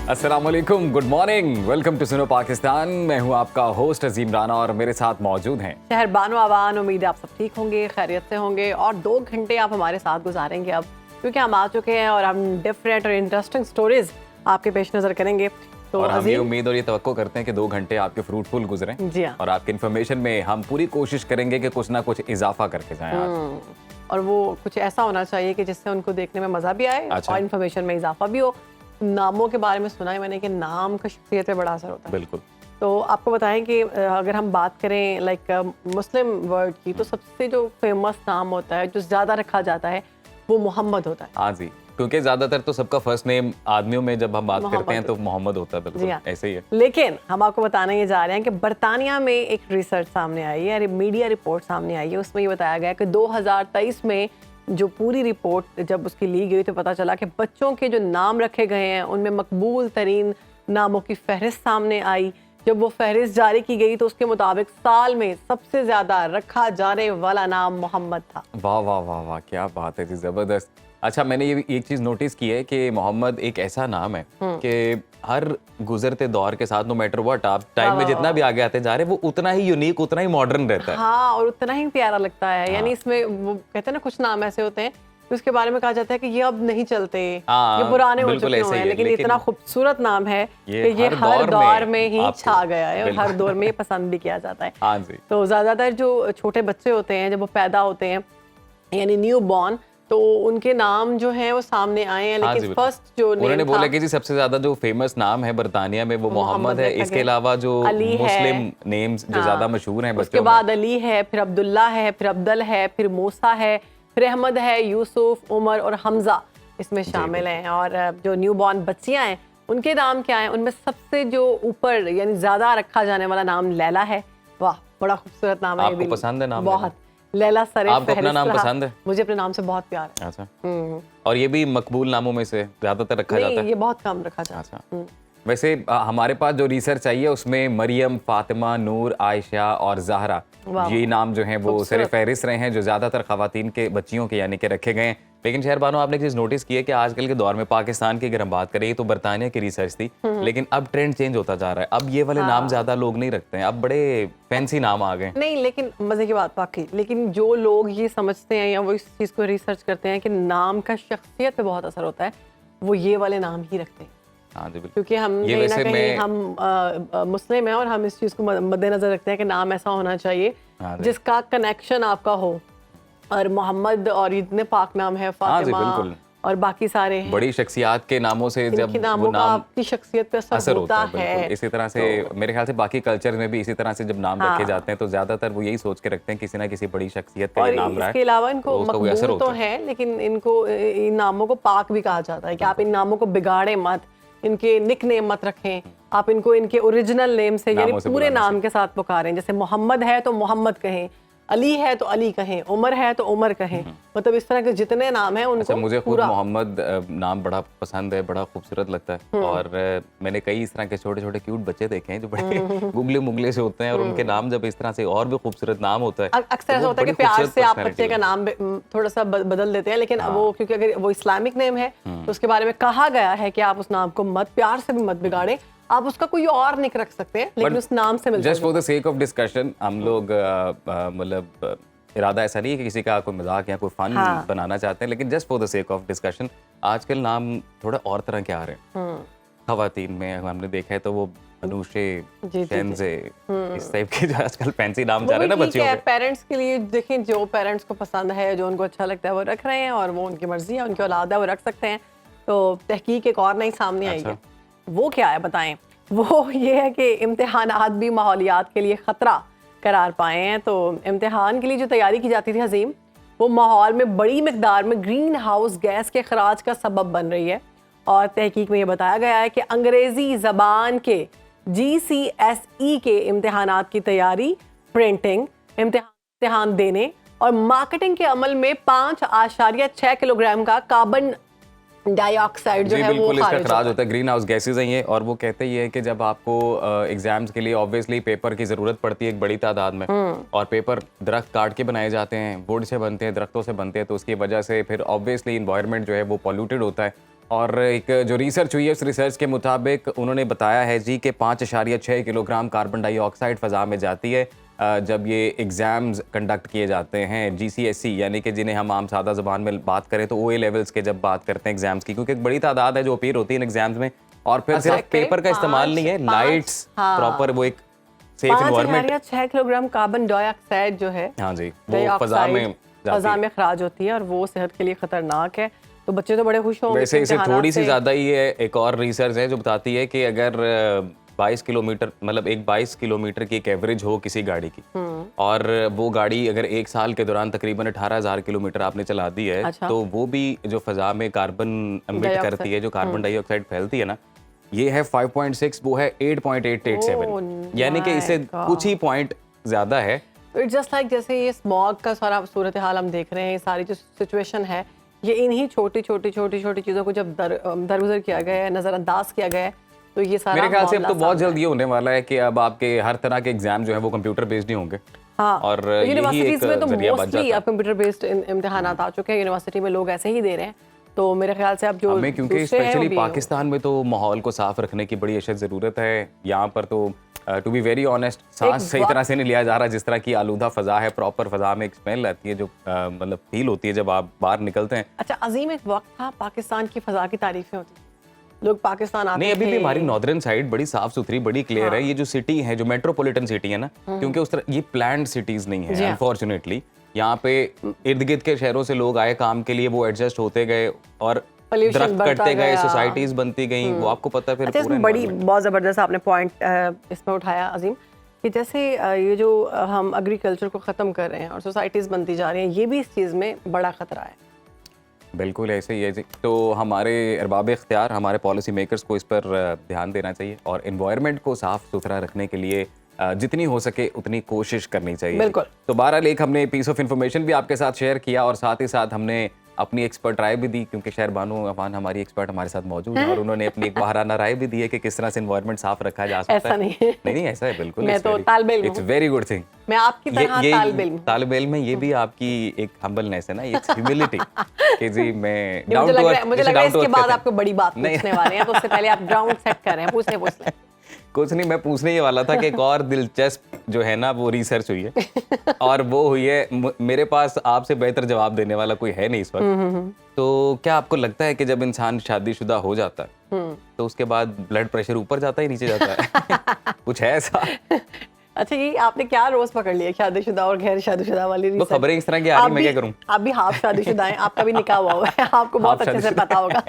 अस्सलाम वालेकुम, good morning, welcome to सुनो पाकिस्तान। मैं हूं आपका होस्ट अजीम राना और मेरे साथ मौजूद हैं शहर बानो आवान। उम्मीद है आप सब ठीक होंगे, खैरियत से होंगे और 2 घंटे आप हमारे साथ गुजारेंगे अब, क्योंकि हम आ चुके हैं और हम डिफरेंट और इंटरेस्टिंग स्टोरीज आपके पेश नज़र करेंगे। तो और हम ये उम्मीद और ये तवक्को करते हैं कि 2 घंटे आपके फ्रूटफुल गुजरें। जी हाँ। और आपकी इन्फॉर्मेशन में हम पूरी कोशिश करेंगे कि कुछ ना कुछ इजाफा करके जाएं आज। और वो कुछ ऐसा होना चाहिए कि जिससे उनको देखने में मज़ा भी आए अच्छा। और इन्फॉर्मेशन में इजाफा भी हो। नामों के बारे में सुना है मैंने कि नाम का शख्सियत पे बड़ा असर होता है। बिल्कुल। तो आपको बताएं कि अगर हम बात करें लाइक मुस्लिम वर्ड की, तो सबसे जो फेमस नाम होता है, जो ज़्यादा रखा जाता है, वो मोहम्मद होता है। हाँ जी, क्योंकि ज्यादातर तो सबका फर्स्ट नेम आदमियों में जब हम बात करते हैं तो मोहम्मद होता है। बिल्कुल हाँ। ऐसे ही है। लेकिन हम आपको बताने ये जा रहे हैं कि बरतानिया में एक रिसर्च सामने आई है, मीडिया रिपोर्ट सामने आई है। उसमें ये बताया गया कि 2023 में जो पूरी रिपोर्ट जब उसकी ली गई तो पता चला कि बच्चों के जो नाम रखे गए हैं उनमें मकबूल तरीन नामों की फहरिस्त सामने आई। जब वो फहरिस्त जारी की गई तो उसके मुताबिक साल में सबसे ज्यादा रखा जाने वाला नाम मोहम्मद था। वाह वाह वाह वाह, क्या बात है जी, जबरदस्त। अच्छा, मैंने ये एक चीज नोटिस की है कि मोहम्मद एक ऐसा नाम है कि हर गुजरते दौर के साथ, नो मैटर व्हाट, आप टाइम में जितना भी आगे आते जा रहे हैं, वो उतना ही यूनिक, उतना ही मॉडर्न रहता है। हाँ, और उतना ही प्यारा लगता है। हाँ। यानी इसमें वो कहते हैं ना, कुछ नाम ऐसे होते हैं कि उसके बारे में कहा जाता है कि ये अब नहीं चलते, हाँ, ये पुराने हो बिल्कुल चुके ऐसे ही हैं, है, लेकिन लेकिन इतना खूबसूरत नाम है ये कि ये हर हर दौर दौर में में ही आपको- छा गया है और हर बिल्कुल। दौर में ये पसंद भी किया जाता है। हाँ जी। तो ज्यादातर जो छोटे बच्चे होते हैं जब वो पैदा होते हैं, यानी न्यू बॉर्न, तो उनके नाम जो हैं वो सामने आए हैं। हाँ जी, लेकिन बिल्कुल। फर्स्ट जो उन्होंने नेम बोला था, कि जी सबसे ज्यादा जो फेमस नाम है बरतानिया में वो मोहम्मद है। रखा इसके गया। अलावा जो अली है। मुस्लिम नेम्स जो हाँ। ज्यादा मशहूर हैं उसके बच्चों में, बाद अली है, फिर अब्दुल्ला है, फिर अब्दुल है, फिर मूसा है, फिर अहमद है, यूसुफ, उमर और हमजा इसमें शामिल हैं। और जो न्यू बॉर्न बच्चियां हैं उनके नाम क्या हैं? उनमें सबसे जो ऊपर यानी ज्यादा रखा जाने वाला नाम लैला है। वाह, बड़ा खूबसूरत नाम है। आपको पसंद है नाम बहुत। लैला सरे आपको अपना फहरिस्त नाम रहा। पसंद है? मुझे अपने नाम से बहुत प्यार है। अच्छा। और ये भी मकबूल नामों में से ज्यादातर रखा जाता नहीं, है? ये बहुत कम रखा जाता है। अच्छा। वैसे हमारे पास जो रिसर्च आई है उसमें मरियम, फातिमा, नूर, आयशा और ज़हरा, ये नाम जो हैं वो सरे फहरिस्त रहे हैं जो ज़्यादातर ख़वातीन के बच्चियों के यानी कि रखे गए हैं। लेकिन शहर बानो, आपने एक चीज़ नोटिस की है कि आजकल के दौर में पाकिस्तान की अगर हम बात करें, तो बरतानिया की रिसर्च थी, लेकिन अब ट्रेंड चेंज होता जा रहा है। अब ये वाले नाम ज़्यादा लोग नहीं रखते हैं, अब बड़े फैंसी नाम आ गए। नहीं, लेकिन मजे की बात वाकई, लेकिन जो लोग ये समझते हैं या वो इस चीज़ को रिसर्च करते हैं कि नाम का शख्सियत पे बहुत असर होता है, वो ये वाले नाम ही रखते हैं। हाँ जी, बिल्कुल। क्योंकि हम ये कहीं ना वैसे कहीं हम मुस्लिम हैं और हम इस चीज़ को मद्देनजर रखते हैं कि नाम ऐसा होना चाहिए हाँ जी। जिसका कनेक्शन आपका हो। और मोहम्मद और इतने पाक नाम है, हाँ जी, फातिमा बिल्कुल। और बाकी सारे हैं, बड़ी शख्सियात के नामों से जब इनके वो नामों का नाम आपकी शख्सियत पे असर होता है, है। बिल्कुल। इसी तरह से मेरे ख्याल से बाकी कल्चर में भी इसी तरह से जब नाम रखे जाते हैं तो ज्यादातर वो यही सोच के रखते हैं किसी ना किसी बड़ी शख्सियत का और ये नाम रहा है। इसके अलावा इनको तो उसका कोई असर मकबूल तो होता है। है, लेकिन इनको इन नामों को पाक भी कहा जाता है कि आप इन नामों को बिगाड़े मत, इनके निक नेम मत रखें, आप इनको इनके ओरिजिनल नेम से यानी नामों से पूरे बुलाने नाम के साथ पुकारें। जैसे मोहम्मद है तो मोहम्मद कहें, अली है तो अली कहें, उमर है तो उमर कहें। मतलब इस तरह के जितने नाम हैं उनको अच्छा, मुझे खुद पूरा मोहम्मद नाम बड़ा पसंद है, बड़ा खूबसूरत लगता है। और मैंने कई इस तरह के छोटे छोटे क्यूट बच्चे देखे हैं जो बड़े गुगले मुगले से होते हैं और उनके नाम जब इस तरह से और भी खूबसूरत नाम होता है, अक्सर ऐसा वो होता है कि बड़ी प्यार खूबसूरत से आप personality बच्चे का लगती नाम थोड़ा सा बदल देते हैं, लेकिन वो क्योंकि अगर वो इस्लामिक नेम है तो उसके बारे में कहा गया है कि आप उस नाम को मत, प्यार से भी मत बिगाड़े। आप उसका कोई और निक रख सकते हैं, लेकिन उस नाम से मिलता just for the sake of discussion हम लोग मतलब इरादा ऐसा नहीं है कि किसी का कोई मजाक या कोई फन बनाना चाहते हैं, लेकिन just for the sake of discussion आजकल नाम थोड़ा और तरह के आ रहे हैं। खवातीन में हमने देखा है तो वो अनुषे, शेंजे, इस टाइप के जो आजकल फैंसी नाम जा रहे हैं ना बच्चियों के। पेरेंट्स के लिए देखें, जो पेरेंट्स को पसंद है, जो उनको अच्छा लगता है वो रख रहे हैं और वो उनकी मर्जी है, उनकी औलाद है, वो रख सकते हैं। तो तहकीक एक और नई सामने आई है। वो क्या है बताएं? वो ये है कि इम्तिहानात भी माहौलियात के लिए ख़तरा करार पाए हैं। तो इम्तिहान के लिए जो तैयारी की जाती थी हज़ीम, वो माहौल में बड़ी मिकदार में ग्रीन हाउस गैस के खराज का सबब बन रही है। और तहकीक में ये बताया गया है कि अंग्रेज़ी ज़बान के GCSE के इम्तिहानात की तैयारी, प्रिंटिंग, इम्तिहान देने और मार्केटिंग के अमल में 5.6 किलोग्राम का कार्बन डाइऑक्साइड जो है वो इसका खराज होता है। ग्रीन हाउस गैसेज हैं ये, और वो कहते ही है कि जब आपको एग्जाम्स के लिए ऑब्वियसली पेपर की ज़रूरत पड़ती है एक बड़ी तादाद में, और पेपर दरख्त काट के बनाए जाते हैं, वुड से बनते हैं, दरख्तों से बनते हैं, तो उसकी वजह से फिर ऑब्वियसली इन्वायरमेंट जो है वो पॉल्यूटेड होता है। और एक जो रिसर्च हुई है उस रिसर्च के मुताबिक उन्होंने बताया है जी कि 5.6 किलोग्राम कार्बन डाइऑक्साइड फ़ज़ा में जाती है जब ये एग्ज़ाम्स कंडक्ट किए जाते हैं GCSE यानी कि जिन्हें हम आम सादा ज़बान में बात करें तो OA लेवल्स के जब बात करते हैं एग्ज़ाम्स की, क्योंकि एक बड़ी तादाद है जो अपीयर होती है इन एग्ज़ाम्स में। और फिर सिर्फ पेपर का इस्तेमाल नहीं है, लाइट्स प्रॉपर वो एक safe environment 6 kilogram carbon dioxide जो है, हाँ जी, वो फ़ज़ा में खराज होती है और वो सेहत के लिए खतरनाक है। तो बच्चे तो बड़े खुश होंगे। वैसे इसे थोड़ी सी ज़्यादा ही है। एक और रिसर्च है जो बताती है कि अगर 22 किलोमीटर मतलब एक 22 किलोमीटर की एक एवरेज हो किसी गाड़ी की और वो गाड़ी अगर एक साल के दौरान तकरीबन 18,000 किलोमीटर आपने चला दी है, अच्छा। तो वो भी जो फ़ज़ा में कार्बन एमिट करती है, जो कार्बन डाइऑक्साइड फैलती है ना, ये है 5.6, वो है 8.887, यानी कि इससे कुछ ही पॉइंट ज़्यादा है। इट्स जस्ट लाइक जैसे ये स्मॉग का सारा सूरत हाल हम देख रहे हैं, ये सारी जो सिचुएशन है, ये इन्हीं छोटी छोटी चीज़ों को जब दरगुजर किया गया है, नज़रअंदाज किया गया है, तो ये सारा मेरे ख्याल से अब तो बहुत जल्द ये होने वाला है कि अब आपके हर तरह के एग्जाम जो है वो कंप्यूटर बेस्ड ही होंगे। हाँ, और यूनिवर्सिटीज में तो मोस्टली अब है। कंप्यूटर बेस्ड इम्तिहान आ चुके हैं, यूनिवर्सिटी में लोग ऐसे ही दे रहे हैं। तो मेरे ख्याल से अब जो हमें क्योंकि दूसरे हैं, वो स्पेशली भी पाकिस्तान में तो माहौल को साफ रखने की बड़ी अशद ज़रूरत है। यहाँ पर तो टू बी वेरी ऑनेस्ट सांस सही तरह से नहीं लिया जा रहा, जिस तरह की आलूदा फ़ज़ा है, प्रॉपर फ़ज़ा में एक स्मेल आती है जो मतलब फील होती है जब आप बाहर निकलते हैं। अच्छा अजीम, एक वक्त था पाकिस्तान की फ़ज़ा की तारीफें होती थी, लोग पाकिस्तान आते नहीं, अभी थे। भी हमारी नॉर्दर्न साइड बड़ी साफ सुथरी, बड़ी क्लियर है। ये जो सिटी है, जो मेट्रोपॉलिटन सिटी है ना, क्योंकि उस तरह ये प्लान्ड सिटीज नहीं है अनफॉर्चुनेटली। यहाँ पे इर्द गिर्द के शहरों से लोग आए काम के लिए, वो एडजस्ट होते गए और दरख्त कटते गए, सोसाइटीज बनती गई, वो आपको पता है। फिर अच्छा, इसमें बड़ी बहुत ज़बरदस्त आपने पॉइंट इसमें उठाया अजीम, कि जैसे ये जो हम एग्रीकल्चर को ख़त्म कर रहे हैं और सोसाइटीज़ बनती जा रही हैं, ये भी इस चीज़ में बड़ा ख़तरा है। बिल्कुल ऐसे ही है जी। तो हमारे अरबाब इख्तियार, हमारे पॉलिसी मेकर्स को इस पर ध्यान देना चाहिए और एनवायरनमेंट को साफ सुथरा रखने के लिए जितनी हो सके उतनी कोशिश करनी चाहिए। बिल्कुल। तो बहरहाल एक हमने पीस ऑफ इन्फॉर्मेशन भी आपके साथ शेयर किया और साथ ही साथ हमने अपनी एक्सपर्ट राय भी दी, क्योंकि शहर बानो अफान हमारी एक्सपर्ट हमारे साथ मौजूद है और उन्होंने अपनी एक बहाराना राय भी दी है कि किस तरह से एनवायरनमेंट साफ रखा जा सकता है। ऐसा नहीं है। नहीं, ऐसा है बिल्कुल। मैं तो तालिब इल्म हूं। It's very good thing. मैं आपकी तरह तालिब इल्म में ये भी आपकी एक हम्बलनेस है ना, ये ह्यूमिलिटी कि जी मैं मुझे लग रहा है इसके बाद आपको बड़ी बात पूछने वाले हैं, तो उससे पहले आप ग्राउंड सेट कर रहे हैं, पूछ लें। कुछ नहीं, मैं पूछने ही वाला था कि एक और दिलचस्प जो है ना वो रिसर्च हुई है और वो हुई है, मेरे पास आपसे बेहतर जवाब देने वाला कोई है नहीं इस वक्त। तो क्या आपको लगता है कि जब इंसान शादीशुदा हो जाता है तो उसके बाद ब्लड प्रेशर ऊपर जाता है नीचे जाता है? कुछ है ऐसा? अच्छा, ये आपने क्या रोज पकड़ लिया शादीशुदा और गैर शादीशुदा वाली तो खबरें इस तरह की आ रही, मैं क्या करूं? आप भी हाफ शादीशुदा हैं, आपका भी निकाह हुआ है, आपको बहुत अच्छे से पता होगा।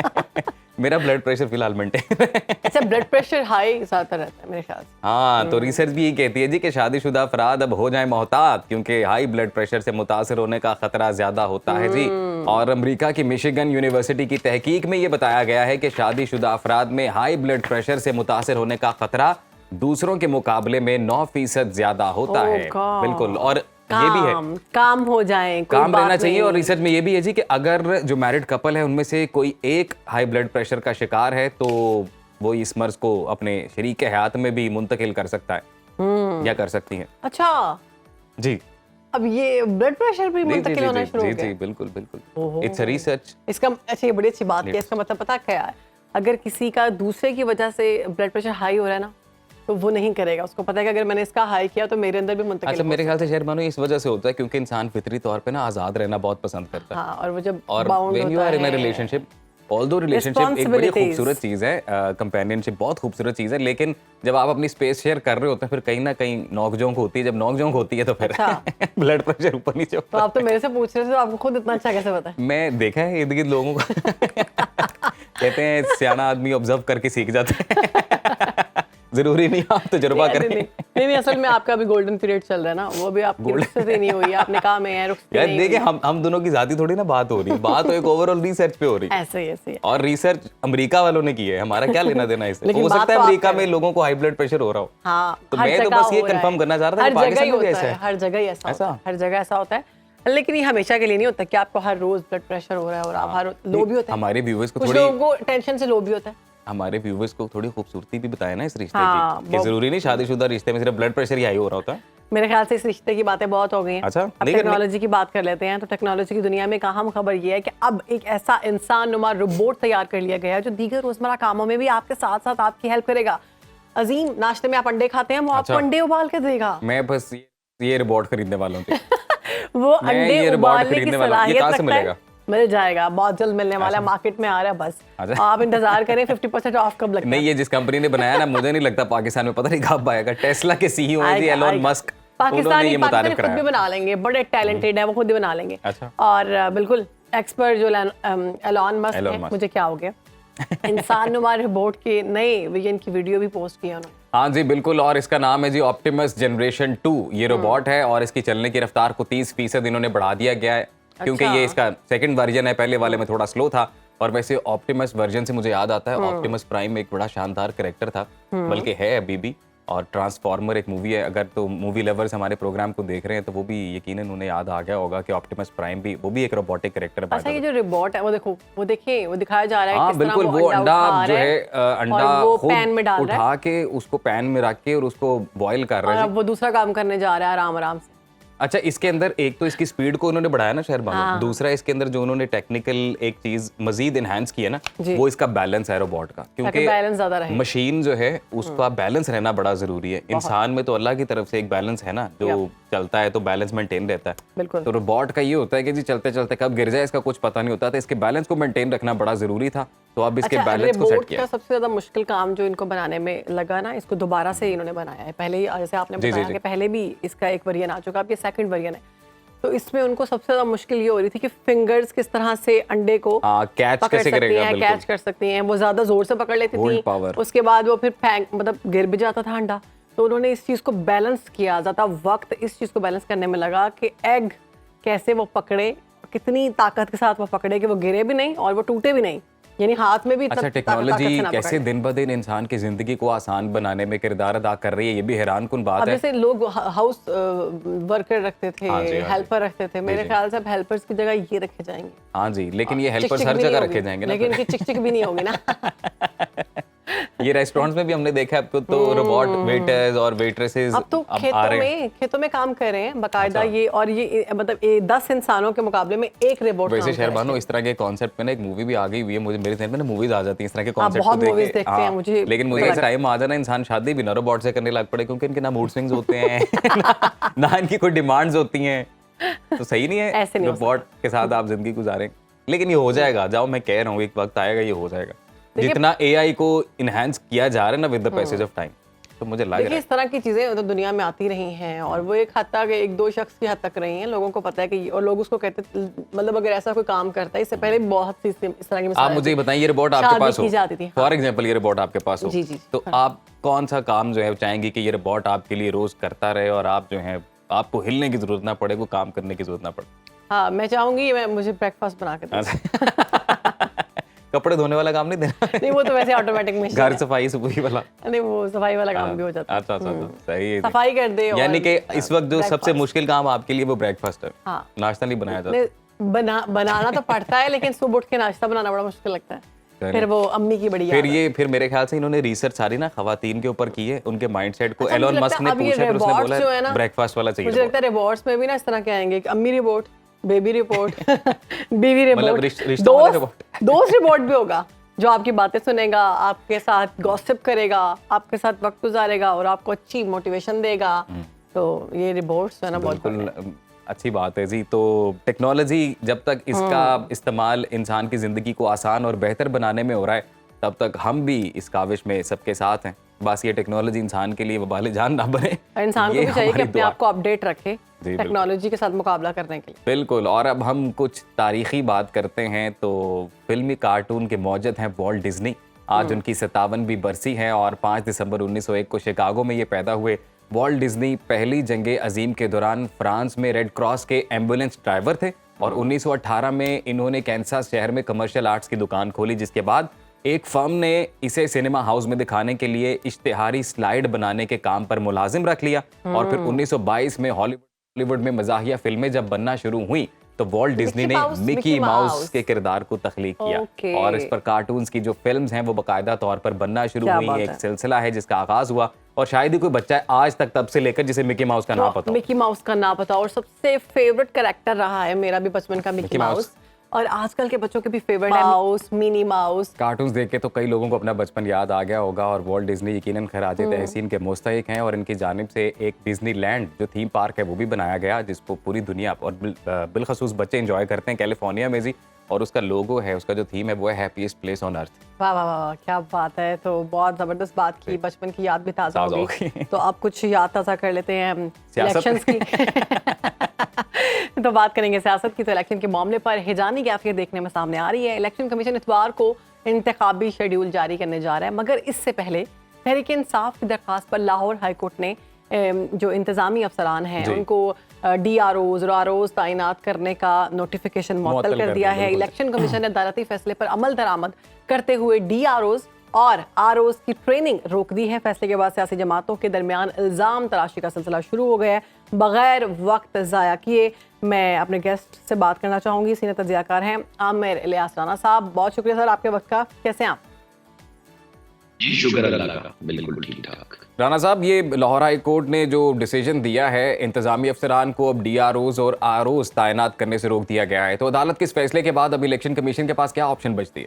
मेरा ब्लड प्रेशर फिलहाल मेंटेन है। अच्छा, ब्लड प्रेशर हाई ज्यादा रहता है मेरे ख्याल से। हाँ, तो रिसर्च भी ये कहती है जी कि शादीशुदा अफराद अब हो जाएं मोहतात, क्योंकि हाई ब्लड प्रेशर से मुतासर होने का खतरा ज्यादा होता है जी। और अमेरिका की मिशिगन यूनिवर्सिटी की तहकीक में ये बताया गया है कि शादीशुदा अफराद में हाई ब्लड प्रेशर से मुतासर होने का खतरा दूसरों के मुकाबले में 9% ज्यादा होता है। बिल्कुल, और ये भी है काम हो जाए, काम रहना चाहिए। और रिसर्च में ये भी है जी कि अगर जो मैरिड कपल है उनमें से कोई एक हाई ब्लड प्रेशर का शिकार है तो वो इस मर्ज को अपने शरीक हयात में भी मुंतकिल कर सकता है या कर सकती है। अच्छा जी, अब ये ब्लड प्रेशर भी मुंतकिल होना शुरू हो गया? जी, बिल्कुल बिल्कुल, इट्स अ रिसर्च। इसका अच्छा, ये बड़ी अच्छी बात है। इसका मतलब पता क्या है, अगर किसी का दूसरे की वजह से ब्लड प्रेशर हाई हो रहा है ना, तो वो नहीं करेगा, उसको पता है कि अगर मैंने इसका हाई किया तो मेरे अंदर भी मुंतकिल। अच्छा, मेरे ख्याल से शहर बानो इस वजह से होता है क्योंकि इंसान फितरी तौर पे ना आजाद रहना बहुत पसंद करता है। हाँ, और वो जब और when you are in a relationship, although relationship एक बड़ी खूबसूरत चीज है, कंपेनियनशिप बहुत खूबसूरत चीज है, लेकिन जब आप अपनी स्पेस शेयर कर रहे होते हैं फिर कहीं ना कहीं नोकझोंक होती है। जब नोकझोंक होती है तो फिर ब्लड प्रेशर ऊपर नीचे होता है। तो आप तो मेरे से पूछ रहे थे, तो आपको खुद इतना अच्छा कैसे पता है? मैं देखा है इर्द गिर्द लोगों को। कहते हैं सियाना आदमी ऑब्जर्व करके सीख जाता है। जरूरी नहीं आप तजुर्बा करें। नहीं, असल में आपका भी गोल्डन पीरियड चल रहा है ना, वो भी आपकी रुखसत ही नहीं हुई, आपने कहा मैं रुखसत यार देखिए, हम दोनों की जाती थोड़ी ना बात हो रही है, बात तो एक ओवरऑल रिसर्च पे हो रही है। ऐसे ही और रिसर्च अमेरिका वालों ने की है, हमारा क्या लेना देना इससे? हो सकता है अमेरिका में लोगों को हाई ब्लड प्रेशर हो रहा हो। हाँ, तो मैं तो बस ये कंफर्म करना चाह रहा था, पाकिस्तान में भी ऐसा है। हर जगह ऐसा होता है, लेकिन ये हमेशा के लिए नहीं होता कि आपको हर रोज ब्लड प्रेशर हो रहा है और आप हर लो भी होता है। हमारे व्यूअर्स को कुछ लोगों को टेंशन से लो भी होता है। हमारे व्यूअर्स को थोड़ी खूबसूरती भी बताया ना इस रिश्ते की, कि जरूरी नहीं शादीशुदा रिश्ते में सिर्फ ब्लड प्रेशर ही हाई हो रहा होता है। मेरे ख्याल से इस रिश्ते की बातें बहुत हो गई हैं। अच्छा, अब नहीं करनी? टेक्नोलॉजी की बात कर लेते हैं। तो टेक्नोलॉजी की दुनिया में एक अहम खबर ये है कि अब एक ऐसा इंसान नुमा रोबोट तैयार कर लिया गया है जो दीगर रोजमर्रा कामों में भी आपके साथ साथ आपकी हेल्प करेगा। अजीम, नाश्ते में आप अंडे खाते हैं, वो आपको अंडे उबाल के देगा। मैं बस ये रोबोट खरीदने वाला हूँ। वो मैं अंडे ये रोबोट उबालने की खरीदने वाला हूँ। ये सलाहियत कहाँ से रखता है। मिलेगा? मिल जाएगा, बहुत जल्द मिलने वाला है, मार्केट में आ रहा है बस। अच्छा। आप इंतजार करें, 50% ऑफ कब लगता है? नहीं, ये जिस कंपनी ने बनाया ना, मुझे नहीं लगता पाकिस्तान में, पता नहीं कब आएगा। टेस्ला के सीईओ है जी एलोन मस्क, उन्होंने ये मुतारिफ खुद भी कराया। बना लेंगे, बड़े टैलेंटेड है वो, खुद ही बना लेंगे। अच्छा। और बिल्कुल एक्सपर्ट जो एलोन मस्क है, मुझे क्या हो गया, इंसान नुमा रोबोट के नए विजन की वीडियो भी पोस्ट किया उन्होंने। हाँ जी बिल्कुल, और इसका नाम है जी ऑप्टिमस जनरेशन 2। ये रोबोट है और इसकी चलने की रफ्तार को 30% इन्होंने बढ़ा दिया गया है, क्योंकि ये इसका सेकंड वर्जन है। पहले वाले में थोड़ा स्लो था। और वैसे ऑप्टिमस वर्जन से मुझे याद आता है, ऑप्टिमस प्राइम एक बड़ा शानदार कैरेक्टर था, बल्कि है अभी भी। और ट्रांसफॉर्मर एक मूवी है, अगर तो मूवी लवर्स हमारे प्रोग्राम को देख रहे हैं तो वो भी यकीनन उन्हें याद आ गया होगा कि ऑप्टिमस प्राइम भी, वो भी एक रोबोटिक कैरेक्टर है। अच्छा, ये जो रोबोट है वो देखो, वो देखिए, वो दिखाया जा रहा है हाँ किस तरह बिल्कुल, वो अंडा जो है अंडा और वो खुद पैन में डाल रहा है, उठा के उसको पैन में रख के और उसको बॉईल कर रहा और है। अब वो दूसरा काम करने जा रहा है आराम आराम से। अच्छा, इसके अंदर एक तो इसकी स्पीड को उन्होंने बढ़ाया ना शहर बानो, दूसरा इसके अंदर जो उन्होंने टेक्निकल एक चीज मजीद इनहैंस की है ना, वो इसका बैलेंस है रोबोट का, क्योंकि बैलेंस ज्यादा रहे। मशीन जो है उसका बैलेंस रहना बड़ा जरूरी है। इंसान में तो अल्लाह की तरफ से एक बैलेंस है ना, जो चलता है तो बैलेंस मेंटेन रहता है। बिल्कुल। तो रोबोट का ये होता है कि जी चलते चलते कब गिर जाए इसका कुछ पता नहीं होता, तो इसके बैलेंस को मेंटेन रखना बड़ा जरूरी था। तो अब इसके बैलेंस को सेट किया। का सबसे ज्यादा मुश्किल काम जो इनको बनाने में लगा ना, इसको दोबारा से इन्होंने बनाया है। पहले जैसे आपने बताया कि पहले भी इसका एक वेरिएंट आ चुका, अब ये सेकंड वेरिएंट है। तो इसमें उनको सबसे ज्यादा मुश्किल ये हो रही थी कि फिंगर्स किस तरह से अंडे को कैच कैसे करेगा, कैच कर सकती हैं। वो ज्यादा जोर से पकड़ लेती थी, उसके बाद वो फिर फेंक, मतलब गिर भी जाता था अंडा। तो उन्होंने इस चीज को बैलेंस किया, ज्यादा वक्त इस चीज को बैलेंस करने में लगा कि एग कैसे वो पकड़े, कितनी ताकत के साथ वो पकड़े कि वो गिरे भी नहीं और वो टूटे भी नहीं, यानी हाथ में भी। अच्छा, टेक्नोलॉजी कैसे दिन ब दिन इंसान की जिंदगी को आसान बनाने में किरदार अदा कर रही है, ये भी हैरान कुन बात है। जैसे लोग हाउस वर्कर रखते थे, हेल्पर रखते थे, मेरे ख्याल से अब हेल्पर्स की जगह ये रखे जाएंगे। हाँ जी, लेकिन ये हेल्पर्स हर जगह रखे जाएंगे ना, लेकिन इनकी चिक चिक भी नहीं होगी ना। ये रेस्टोरेंट्स में भी हमने देखा है, अब तो रोबोट वेटर्स और वेट्रेसेस अब तो खेतों में काम कर रहे हैं बाकायदा। ये और ये मतलब 10 इंसानों के मुकाबले में एक रोबोट। वैसे शहरबानो, इस तरह के कॉन्सेप्ट पे ना एक मूवी भी आ गई हुई है, मुझे मेरे ध्यान में ना मूवीज आ जाती हैं इस तरह के कॉन्सेप्ट को देखते हैं मुझे। लेकिन मुझे ऐसा टाइम आ जाना इंसान शादी भी ना रोबोट से करने लग पड़े, क्योंकि इनके ना मूड स्विंग्स होते हैं ना इनकी कोई डिमांड्स होती हैं, तो सही नहीं है रोबोट के साथ आप जिंदगी गुजारें। लेकिन ये हो जाएगा, जाओ, मैं कह रहा हूँ एक वक्त आएगा ये हो जाएगा। जितना एआई को इनहैंस किया जा रहा है ना with the passage of time, तो मुझे लग रहा है इस तरह की चीजें तो दुनिया में आती रही हैं, और वो एक हद तक, एक दो शख्स की हद तक रही हैं। लोगों को पता है कि, और लोग उसको कहते, मतलब अगर ऐसा कोई काम करता है, इससे पहले बहुत सी इस तरह की मिसालें। आप मुझे बताइए, ये रोबोट आपके पास हो, फॉर एग्जांपल ये रोबोट आपके पास हो, तो आप कौन सा काम जो है चाहेंगे कि ये रोबोट आपके लिए रोज करता रहे और आप जो है आपको हिलने की जरूरत ना पड़े, कोई काम करने की जरूरत ना पड़े? हाँ, मैं चाहूंगी मुझे ब्रेकफास्ट बना के दे। कपड़े धोने वाला काम नहीं देना? नहीं, वो तो वैसे ऑटोमेटिक मशीन, घर सफाई सफाई वाला नहीं, वो सफाई वाला काम भी हो जाता है। अच्छा, सही है, सफाई कर दे। यानी कि इस वक्त जो सबसे मुश्किल काम आपके लिए वो ब्रेकफास्ट है। हाँ, नाश्ता नहीं बनाया जाता। बनाना तो पड़ता है, लेकिन सुबह उठ के नाश्ता बनाना बड़ा मुश्किल लगता है। फिर वो अम्मी की बड़ी फिर मेरे ख्याल से इन्होंने रिसर्च सारी ना खवातीन के ऊपर की है, उनके माइंडसेट को एलोन मस्क ने पूछा, फिर उसने बोला ब्रेकफास्ट वाला चाहिए। मुझे लगता है रिवॉर्ड्स में भी ना इस तरह के आएंगे, अम्मी रिपोर्ट, बेबी रिपोर्ट, बीवी रिपोर्ट, दोस्त रिपोर्ट भी होगा, जो आपकी बातें सुनेगा, आपके साथ गॉसिप करेगा, आपके साथ वक्त गुजारेगा और आपको अच्छी मोटिवेशन देगा। तो ये रिपोर्ट्स है ना, बहुत अच्छी बात है जी। तो टेक्नोलॉजी जब तक इसका इस्तेमाल इंसान की ज़िंदगी को आसान और बेहतर बनाने में हो रहा है, तब तक हम भी इस काविश में सबके साथ हैं। बस ये टेक्नोलॉजी इंसान के लिए वबाल जान ना बने। इंसान को भी चाहिए कि अपने आप को अपडेट रखे टेक्नोलॉजी के साथ मुकाबला करने के लिए। बिल्कुल। और अब हम कुछ तारीखी बात करते हैं, तो फिल्मी कार्टून के मौजद हैं वॉल्ट डिज्नी। आज उनकी 57वीं बरसी है और 5 दिसंबर 1901 को शिकागो में ये पैदा हुए। वॉल्ट डिज्नी पहली जंगे अजीम के दौरान फ्रांस में रेड क्रॉस के एम्बुलेंस ड्राइवर थे और 1918 में इन्होंने कैंसास शहर में कमर्शियल आर्ट्स की दुकान खोली, जिसके बाद एक फर्म ने इसे सिनेमा हाउस में दिखाने के लिए इश्तिहारी स्लाइड बनाने के काम पर मुलाजिम रख लिया। और फिर 1922 में हॉलीवुड में मज़ाहिया फिल्में जब बनना शुरू हुई तो वॉल्ट डिज्नी ने मिकी माउस के किरदार को तख्लीक किया और इस पर कार्टून्स की जो फिल्म्स हैं वो बाकायदा तौर पर बनना शुरू हुई। एक सिलसिला है जिसका आगाज हुआ और शायद ही कोई बच्चा है आज तक तब से लेकर जिसे मिकी माउस का नाम पता हो। मिकी माउस का नाम पता, और सबसे फेवरेट कैरेक्टर रहा है मेरा भी बचपन का मिकी माउस, और आजकल के बच्चों के भी फेवरेट है माउस, मिनी माउस। कार्टून्स देख के तो कई लोगों को अपना बचपन याद आ गया होगा, और वॉल्ट डिज्नी यकीनन खराज तहसीन के मुस्तहिक हैं, और इनकी जानिब से एक डिज्नीलैंड जो थीम पार्क है वो भी बनाया गया, जिसको पूरी दुनिया और बिलखसूस बच्चे एंजॉय करते हैं कैलिफोर्निया में जी। और उसका लोगो है, उसका जो थीम है वो है हैप्पीएस्ट प्लेस ऑन अर्थ। वाह वाह वाह, क्या बात है। तो बहुत जबरदस्त बात की, बचपन की याद भी ताज़ा हो गई। तो आप कुछ याद ताज़ा कर लेते हैं इलेक्शंस की। तो बात करेंगे सियासत की। तो इलेक्शन के मामले पर हिजानी कैफियत देखने में सामने आ रही है। इलेक्शन कमीशन इतवार को इंतखाबी शेड्यूल जारी करने जा रहा है, मगर इससे पहले तहरीक इंसाफ की दरख्वास्त पर लाहौर हाई कोर्ट ने जो इंतजामी अफसरान हैं उनको DROs और ROs तैनात करने का नोटिफिकेशन मुअत्तल कर दिया है। इलेक्शन कमीशन ने अदालती फैसले पर अमल दरामद करते हुए DROs और ROs की ट्रेनिंग रोक दी है। फैसले के बाद सियासी जमातों के दरमियान इल्ज़ाम तराशी का सिलसिला शुरू हो गया है। बगैर वक्त ज़ाया किए मैं अपने गेस्ट से बात करना चाहूँगी। सीनियर तज्ज़ियाकार हैं आमिर इलियास राना साहब, बहुत शुक्रिया सर आपके वक्त का। कैसे हैं आप? जी शुक्र अल्लाह का, बिल्कुल ठीक ठाक। राना साहब, ये लाहौर हाई कोर्ट ने जो डिसीजन दिया है इंतजामी अफसरान को अब DROs और ROs तैनात करने से रोक दिया गया है, तो अदालत के इस फैसले के बाद अब इलेक्शन कमीशन के पास क्या ऑप्शन बचती है?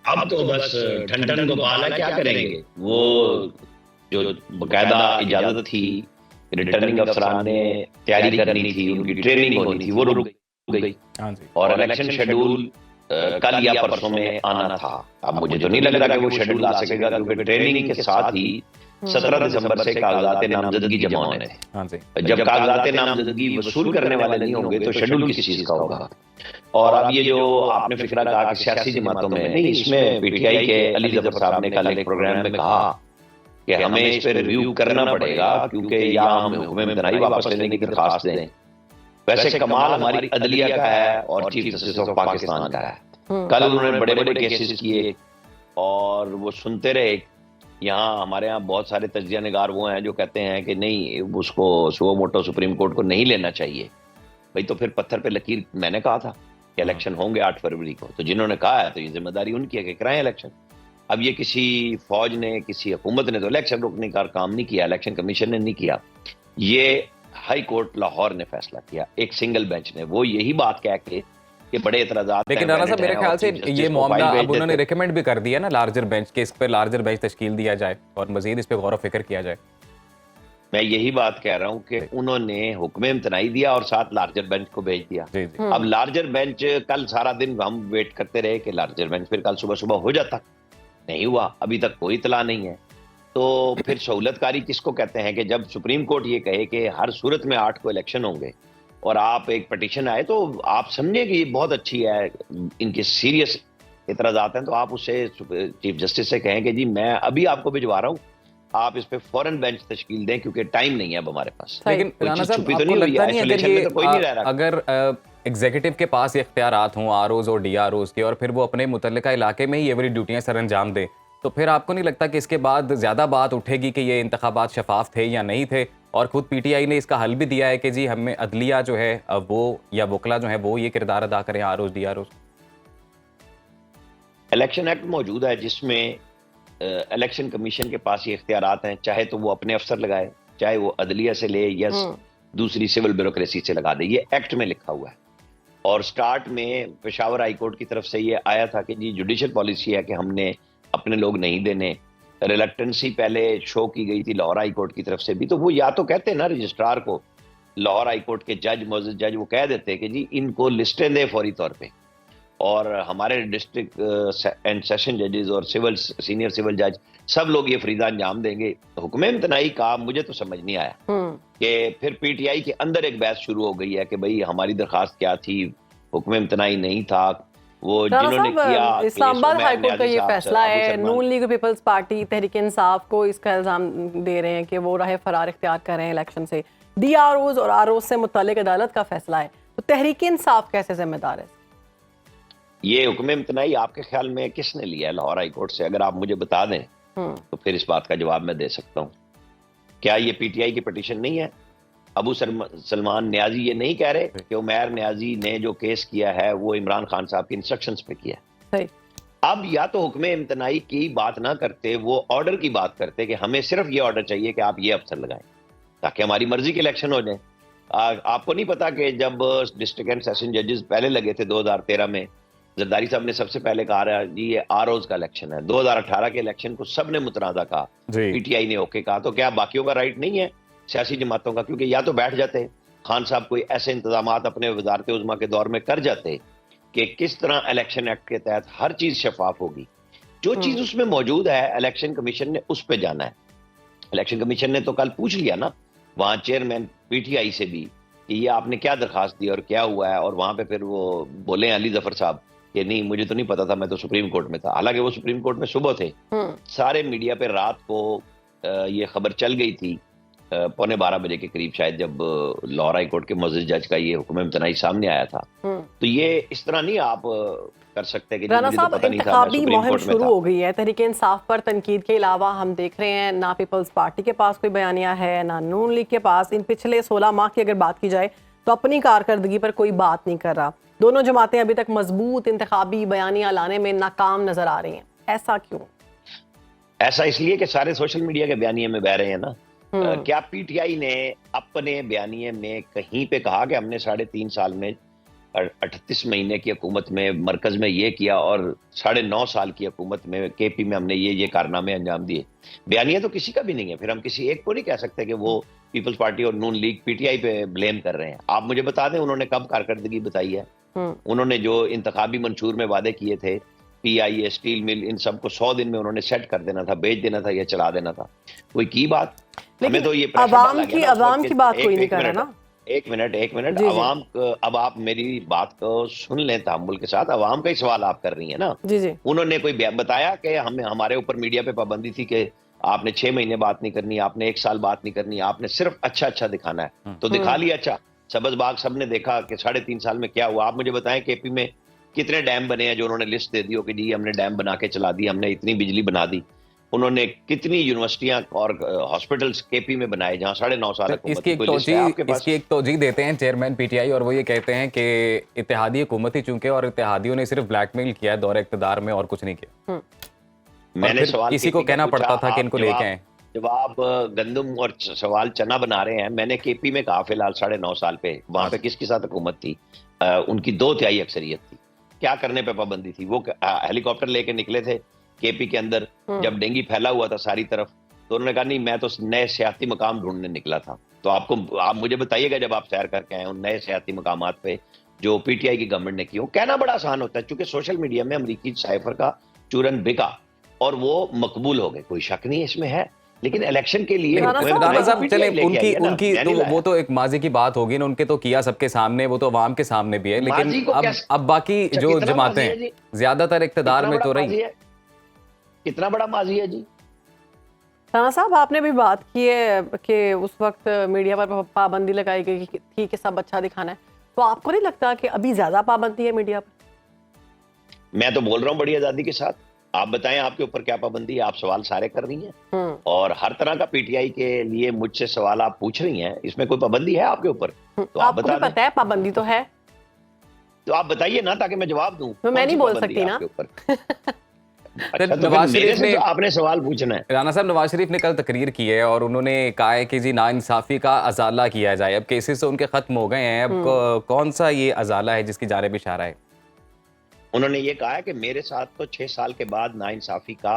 अब तो बस ठन को पाला, क्या करेंगे। वो जो बकायदा इजाजत थी रिटर्निंग अफसरान ने तैयारी करनी थी, उनकी ट्रेनिंग होनी थी, वो रुक गई। और इलेक्शन शेड्यूल कल या परसों में आना था। अब मुझे तो नहीं लग रहा कि वो शेड्यूल आ सकेगा, क्योंकि ट्रेनिंग के साथ ही 17 दिसंबर से कागजात नामजदगी जमा होने थे। जब कागजात नामजदगी वसूल करने वाले नहीं होंगे तो शेड्यूल किस चीज का होगा। और अब ये जो आपने फिक्रा कहा कि सियासी जमातों में नहीं, इसमें PTI के अली जफर साहब ने कल एक प्रोग्राम में कहा कि हमें इस पर रिव्यू करना पड़ेगा, क्योंकि या हम हुक्म इम्तनाई वापस लेने की दरखास्त दें। वैसे कमाल हमारी अदलिया का है और चीफ जस्टिस ऑफ पाकिस्तान का है। कल उन्होंने बड़े बड़े केसेस किए और वो सुनते रहे। यहाँ हमारे यहाँ बहुत सारे तज्जिया निगार वो हैं जो कहते हैं कि नहीं, उसको सुओ मोटो सुप्रीम कोर्ट को नहीं लेना चाहिए। भाई तो फिर पत्थर पे लकीर मैंने कहा था कि इलेक्शन होंगे 8 फरवरी को, तो जिन्होंने कहा है तो ये जिम्मेदारी उनकी है कि कराएं इलेक्शन। अब ये किसी फौज ने, किसी हुकूमत ने तो इलेक्शन रोकने का काम नहीं किया, इलेक्शन कमीशन ने नहीं किया, ये हाई कोर्ट लाहौर ने फैसला किया, एक सिंगल बेंच ने। वो यही बात कह के कि बड़े एतराज़ात। लेकिन राना साहब, मेरे ख्याल से ये मामला अब उन्होंने रिकमेंड भी कर दिया ना लार्जर बेंच के, इस पर लार्जर बेंच तश्कील दिया जाए और मजीद इस पर गौर फिक्र किया जाए। मैं यही बात कह रहा हूँ कि उन्होंने हुक्म इम्तनाई दिया और साथ लार्जर बेंच को भेज दिया। अब लार्जर बेंच, कल सारा दिन हम वेट करते रहे कि लार्जर बेंच फिर कल सुबह सुबह हो जाता, नहीं हुआ, अभी तक कोई इतला नहीं है। तो फिर सहूलतकारी किसको कहते हैं कि जब सुप्रीम कोर्ट ये कहे कि हर सूरत में 8 को इलेक्शन होंगे और आप एक पटिशन आए, तो आप समझे कि ये बहुत अच्छी है, इनके सीरियस इतराज़ात हैं, तो आप उससे चीफ जस्टिस से कहें कि जी मैं अभी आपको भिजवा रहा हूँ, आप इस पे फौरन बेंच तश्कील दें, क्योंकि टाइम नहीं है अब हमारे पास। लेकिन राना साहब, आपको लगता नहीं अगर एग्जीक्यूटिव के पास इख्तियारात हों ROs और DROs के, और फिर वो अपने मुतल्लिका इलाके में ही ये वाली ड्यूटियाँ सर अंजाम दें, तो फिर आपको नहीं लगता कि इसके बाद ज़्यादा बात उठेगी कि ये इंतखाबात शफाफ थे या नहीं थे? और खुद PTI ने इसका हल भी दिया है कि जी हमें अदलिया जो है वो या वकला जो है वो ये किरदार अदा करें ROs DROs। इलेक्शन एक्ट मौजूद है जिसमें इलेक्शन कमीशन के पास ये इख्तियारात हैं, चाहे तो वो अपने अफसर लगाए, चाहे वो अदलिया से ले या दूसरी सिविल ब्यूरोक्रेसी से लगा दे। ये एक्ट में लिखा हुआ है। और स्टार्ट में पेशावर हाई कोर्ट की तरफ से ये आया था कि जी जुडिशल पॉलिसी है कि हमने अपने लोग नहीं देने। रिलक्टेंसी पहले शो की गई थी लाहौर हाई कोर्ट की तरफ से भी, तो वो या तो कहते हैं ना रजिस्ट्रार को, लाहौर हाई कोर्ट के जज, मौजूद जज, वो कह देते हैं कि जी इनको लिस्टें दें फौरी तौर पे। और हमारे डिस्ट्रिक्ट एंड सेशन जजेस और सिविल सीनियर सिविल जज सब लोग ये फरीदा अंजाम देंगे। हुक्म इम्तनाई का मुझे तो समझ नहीं आया कि फिर PTI के अंदर एक बहस शुरू हो गई है कि भाई हमारी दरखास्त क्या थी, हुक्म इम्तनाई नहीं था। वो जिन्होंने किया, इस्लामाबाद हाई कोर्ट का ये फैसला है, नून league peoples party Tehreek Insaf को इसका इल्जाम दे रहे हैं कि वो राह फरार इख्तियार कर रहे हैं इलेक्शन से। DROs और ROs से मुतालिक अदालत का फैसला है, तो तहरीक इंसाफ कैसे जिम्मेदार है? ये हुक्म इम्तनाई आपके ख्याल में किसने लिया है लाहौर हाई कोर्ट से? अगर आप मुझे बता दें तो फिर इस बात का जवाब मैं दे सकता हूँ। क्या ये PTI की पिटीशन नहीं है? अबू सलमान न्याजी ये नहीं कह रहे कि उमैर न्याजी ने जो केस किया है वो इमरान खान साहब के इंस्ट्रक्शंस पे किया है। अब या तो हुक्म इम्तनाई की बात ना करते, वो ऑर्डर की बात करते कि हमें सिर्फ ये ऑर्डर चाहिए कि आप ये अफसर लगाएं ताकि हमारी मर्जी के इलेक्शन हो जाए। आपको नहीं पता कि जब डिस्ट्रिक्ट एंड सेशन जजेस पहले लगे थे 2013 में, जरदारी साहब ने सबसे पहले कहा रहा जी ये आरओज का इलेक्शन है। 2018 के इलेक्शन को सबने मुतनाज़ा कहा, पीटीआई ने ओके कहा। तो क्या बाकियों का राइट नहीं है सियासी जमातों का? क्योंकि या तो बैठ जाते खान साहब कोई ऐसे इंतजाम अपने वजारत उज़्मा के दौर में कर जाते कि किस तरह इलेक्शन एक्ट के तहत हर चीज शफाफ होगी। जो चीज उसमें मौजूद है इलेक्शन कमीशन ने उस पर जाना है। इलेक्शन कमीशन ने तो कल पूछ लिया ना वहां चेयरमैन पीटीआई से भी कि ये आपने क्या दरखास्त दी और क्या हुआ है, और वहां पे फिर वो बोले अली जफर साहब कि नहीं मुझे तो नहीं पता था, मैं तो सुप्रीम कोर्ट में था। हालांकि वो सुप्रीम कोर्ट में सुबह थे, सारे मीडिया पे रात को ये खबर चल गई थी 11:15 बजे के करीब शायद, जब लाहौर हाई कोर्ट के मुअज़्ज़िज़ जज का ये हुक्म इम्तनाई सामने आया था। तो ये इस तरह नहीं आप कर सकते कि राना साहब इंतखाबी मुहिम शुरू हो गई है। तहरीक इंसाफ पर तनकीद के अलावा हम देख रहे हैं ना पीपल्स पार्टी के पास कोई बयानिया है ना नून लीग के पास। इन पिछले 16 माह की अगर बात की जाए तो अपनी कारकर्दगी पर कोई बात नहीं कर रहा। दोनों जमातें अभी तक मजबूत इंतखाबी बयानिया लाने में नाकाम नजर आ रही हैं। ऐसा क्यों? ऐसा इसलिए कि सारे सोशल मीडिया के बयानिए में बह रहे हैं ना। क्या पीटीआई ने अपने बयानिए में कहीं पे कहा कि हमने 3.5 साल में 38 महीने की हुकूमत में मरकज में ये किया और 9.5 साल की हुकूमत में केपी में हमने ये कारनामे अंजाम दिए? बयानिया तो किसी का भी नहीं है। फिर हम किसी एक को नहीं कह सकते कि वो पीपल्स पार्टी और नून लीग पीटीआई पे ब्लेम कर रहे हैं। आप मुझे बता दें उन्होंने कब कारकर्दगी बताई है? उन्होंने जो इंतखाबी मंशूर में वादे किए थे, पीआईए, स्टील मिल, इन सबको 100 दिन में उन्होंने सेट कर देना था, बेच देना था या चला देना था। कोई की बात? हमें तो ये अवाम की बात कोई नहीं कर रहा ना। एक मिनट अवाम, अब आप मेरी बात को सुन लें तामुल के साथ। अवाम का ही सवाल आप कर रही हैं ना। जी। उन्होंने कोई बताया कि हमारे ऊपर मीडिया पे पाबंदी थी कि आपने 6 महीने बात नहीं करनी, आपने 1 साल बात नहीं करनी, आपने सिर्फ अच्छा दिखाना है। तो दिखा लिया अच्छा। सब्ज़बाग सबने देखा कि 3.5 साल में क्या हुआ। आप मुझे बताएं केपी में कितने डैम बने हैं जो उन्होंने लिस्ट दे दी हो कि जी हमने डैम बना के चला दी, हमने इतनी बिजली बना दी। उन्होंने कितनी यूनिवर्सिटियां और हॉस्पिटल्स केपी में बनाए जहां 9.5 साल इसकी एक तोजी देते हैं चेयरमैन पीटीआई, और वो ये कहते हैं कि इत्तेहादी हुकूमत ही चूंकि और इत्तेहादियों ने सिर्फ ब्लैकमेल किया दौरे इक़्तिदार में और कुछ नहीं किया। मैंने सवाल किसी को कहना पड़ता था कि इनको लेके आए। जब आप गंदम और सवाल चना बना रहे हैं, मैंने केपी में कहा फिलहाल 9.5 साल पे वहां पे किसके साथ हुकूमत थी? उनकी 2/3 अक्सरियत थी। क्या करने पे पाबंदी थी? वो हेलीकॉप्टर लेके निकले थे केपी के अंदर जब डेंगू फैला हुआ था सारी तरफ, तो उन्होंने कहा नहीं मैं तो नए सियासी मकाम ढूंढने निकला था। तो आप मुझे बताइएगा जब आप सैर करके आए उन नए सियासी मकामात पे जो पीटीआई की गवर्नमेंट ने किया। कहना बड़ा आसान होता है, क्योंकि सोशल मीडिया में अमरीकी साइफर का चूरन बिका और वो मकबूल हो गए, कोई शक नहीं इसमें है। लेकिन इलेक्शन के लिए उनकी तो वो तो एक माजी की बात होगी ना, उनके तो किया सबके सामने, वो तो अवाम के सामने भी है। लेकिन अब बाकी जो जमातें हैं ज्यादातर इक़्तिदार में तो रही। कितना बड़ा माजी है जी? राना साहब आपने भी बात की है कि उस वक्त मीडिया पर पाबंदी लगाई गई थी कि सब अच्छा दिखाना है, तो आपको नहीं लगता कि अभी ज्यादा पाबंदी है मीडिया पर? मैं तो बोल रहा हूँ बड़ी आजादी के साथ। आप बताएं आपके ऊपर क्या पाबंदी है? आप सवाल सारे कर रही हैं और हर तरह का पीटीआई के लिए मुझसे सवाल आप पूछ रही हैं। इसमें कोई पाबंदी है आपके ऊपर? तो आप बता दें। पता है पाबंदी तो है, तो आप बताइए ना ताकि मैं जवाब दूं। तो मैं नहीं बोल सकती ना। अच्छा, तो नवाज शरीफ ने आपने सवाल पूछना है। राना साहब, नवाज शरीफ ने कल तकरीर की है और उन्होंने कहा है कि जी नाइंसाफी का अजाला किया जाए। अब केसेस तो उनके खत्म हो गए हैं, अब कौन सा ये अजाला है जिसकी जानिब इशारा है? उन्होंने ये कहा है कि मेरे साथ तो 6 साल के बाद नाइंसाफी का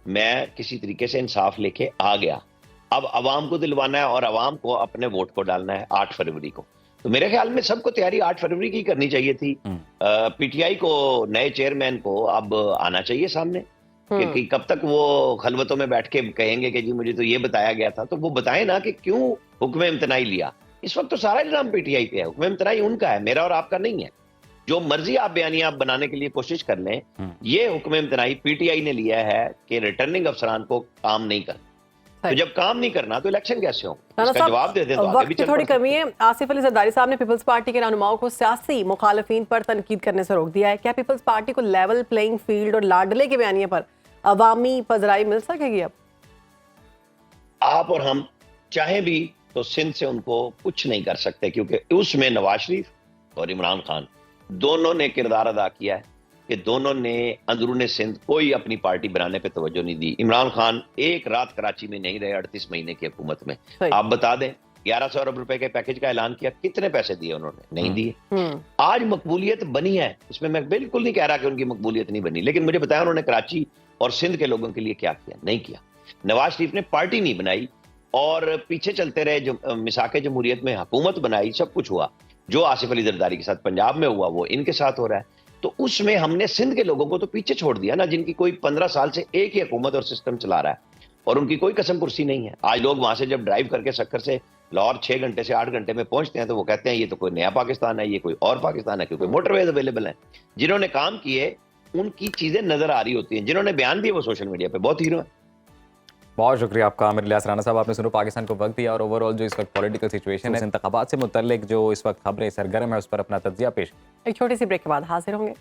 मैं किसी तरीके से इंसाफ लेके आ गया। अब अवाम को दिलवाना है और अवाम को अपने वोट को डालना है 8 फरवरी को। तो मेरे ख्याल में सबको तैयारी 8 फरवरी की करनी चाहिए थी। पीटीआई को, नए चेयरमैन को अब आना चाहिए सामने कि कब तक वो खलवतों में बैठ के कहेंगे कि जी मुझे तो ये बताया गया था। तो वो बताएं ना कि क्यों हुक्म इम्तनाई लिया। इस वक्त तो सारा इल्जाम पीटीआई पे है, हुक्म इम्तनाई उनका है, मेरा और आपका नहीं है। जो मर्जी आप बयानिया आप बनाने के लिए कोशिश कर लें, ये हुक्म इम्तनाई पीटीआई ने लिया है कि रिटर्निंग अफसरान को काम नहीं करना। तो जब काम नहीं करना तो इलेक्शन कैसे हो? इसका जवाब दे दें तो आगे भी चल थोड़ी कमी है। आसिफ अली जरदारी साहब ने पीपल्स पार्टी के रहनुमाओं को सियासी मुखालिफिन पर तनकीद करने से रोक दिया है। क्या पीपल्स पार्टी को लेवल प्लेइंग फील्ड और लाडले के बयानिए पर अवामी पजराई मिल सकेगी? अब आप और हम चाहे भी तो सिंध से उनको कुछ नहीं कर सकते, क्योंकि उसमें नवाज शरीफ और इमरान खान दोनों ने किरदार अदा किया है। कि दोनों ने अंदरूने सिंध कोई अपनी पार्टी बनाने पे तवज्जो नहीं दी। इमरान खान एक रात कराची में नहीं रहे 38 महीने की हुकूमत में। आप बता दें 1100 अरब रुपए के पैकेज का ऐलान किया, कितने पैसे दिए उन्होंने? नहीं दिए। आज मकबूलियत बनी है, इसमें मैं बिल्कुल नहीं कह रहा कि उनकी मकबूलियत नहीं बनी, लेकिन मुझे बताया उन्होंने कराची और सिंध के लोगों के लिए क्या किया? नहीं किया। नवाज शरीफ ने पार्टी नहीं बनाई और पीछे चलते रहे, जो मिसाके जमहूरियत में हुकूमत बनाई, सब कुछ हुआ। जो आसिफ अली जरदारी के साथ पंजाब में हुआ वो इनके साथ हो रहा है। तो उसमें हमने सिंध के लोगों को तो पीछे छोड़ दिया ना, जिनकी कोई 15 साल से एक ही हुकूमत और सिस्टम चला रहा है और उनकी कोई कसम कुर्सी नहीं है। आज लोग वहां से जब ड्राइव करके सक्कर से लाहौर 6 घंटे से 8 घंटे में पहुंचते हैं तो वो कहते हैं ये तो कोई नया पाकिस्तान है, ये कोई और पाकिस्तान है, क्योंकि मोटरवेज अवेलेबल है। जिन्होंने काम किए उनकी चीजें नजर आ रही होती हैं, जिन्होंने बयान दिए वो सोशल मीडिया पे बहुत हीरो है। बहुत शुक्रिया आपका आमिर इलियास राना साहब, आपने सुनो पाकिस्तान को वक्त दिया और ओवरऑल जो इस वक्त पॉलिटिकल सिचुएशन है, इंतखाबात से मुतल्लिक जो इस वक्त खबरें सरगर्म है उस पर अपना तज्जिया पेश। एक छोटी सी ब्रेक के बाद हाजिर होंगे।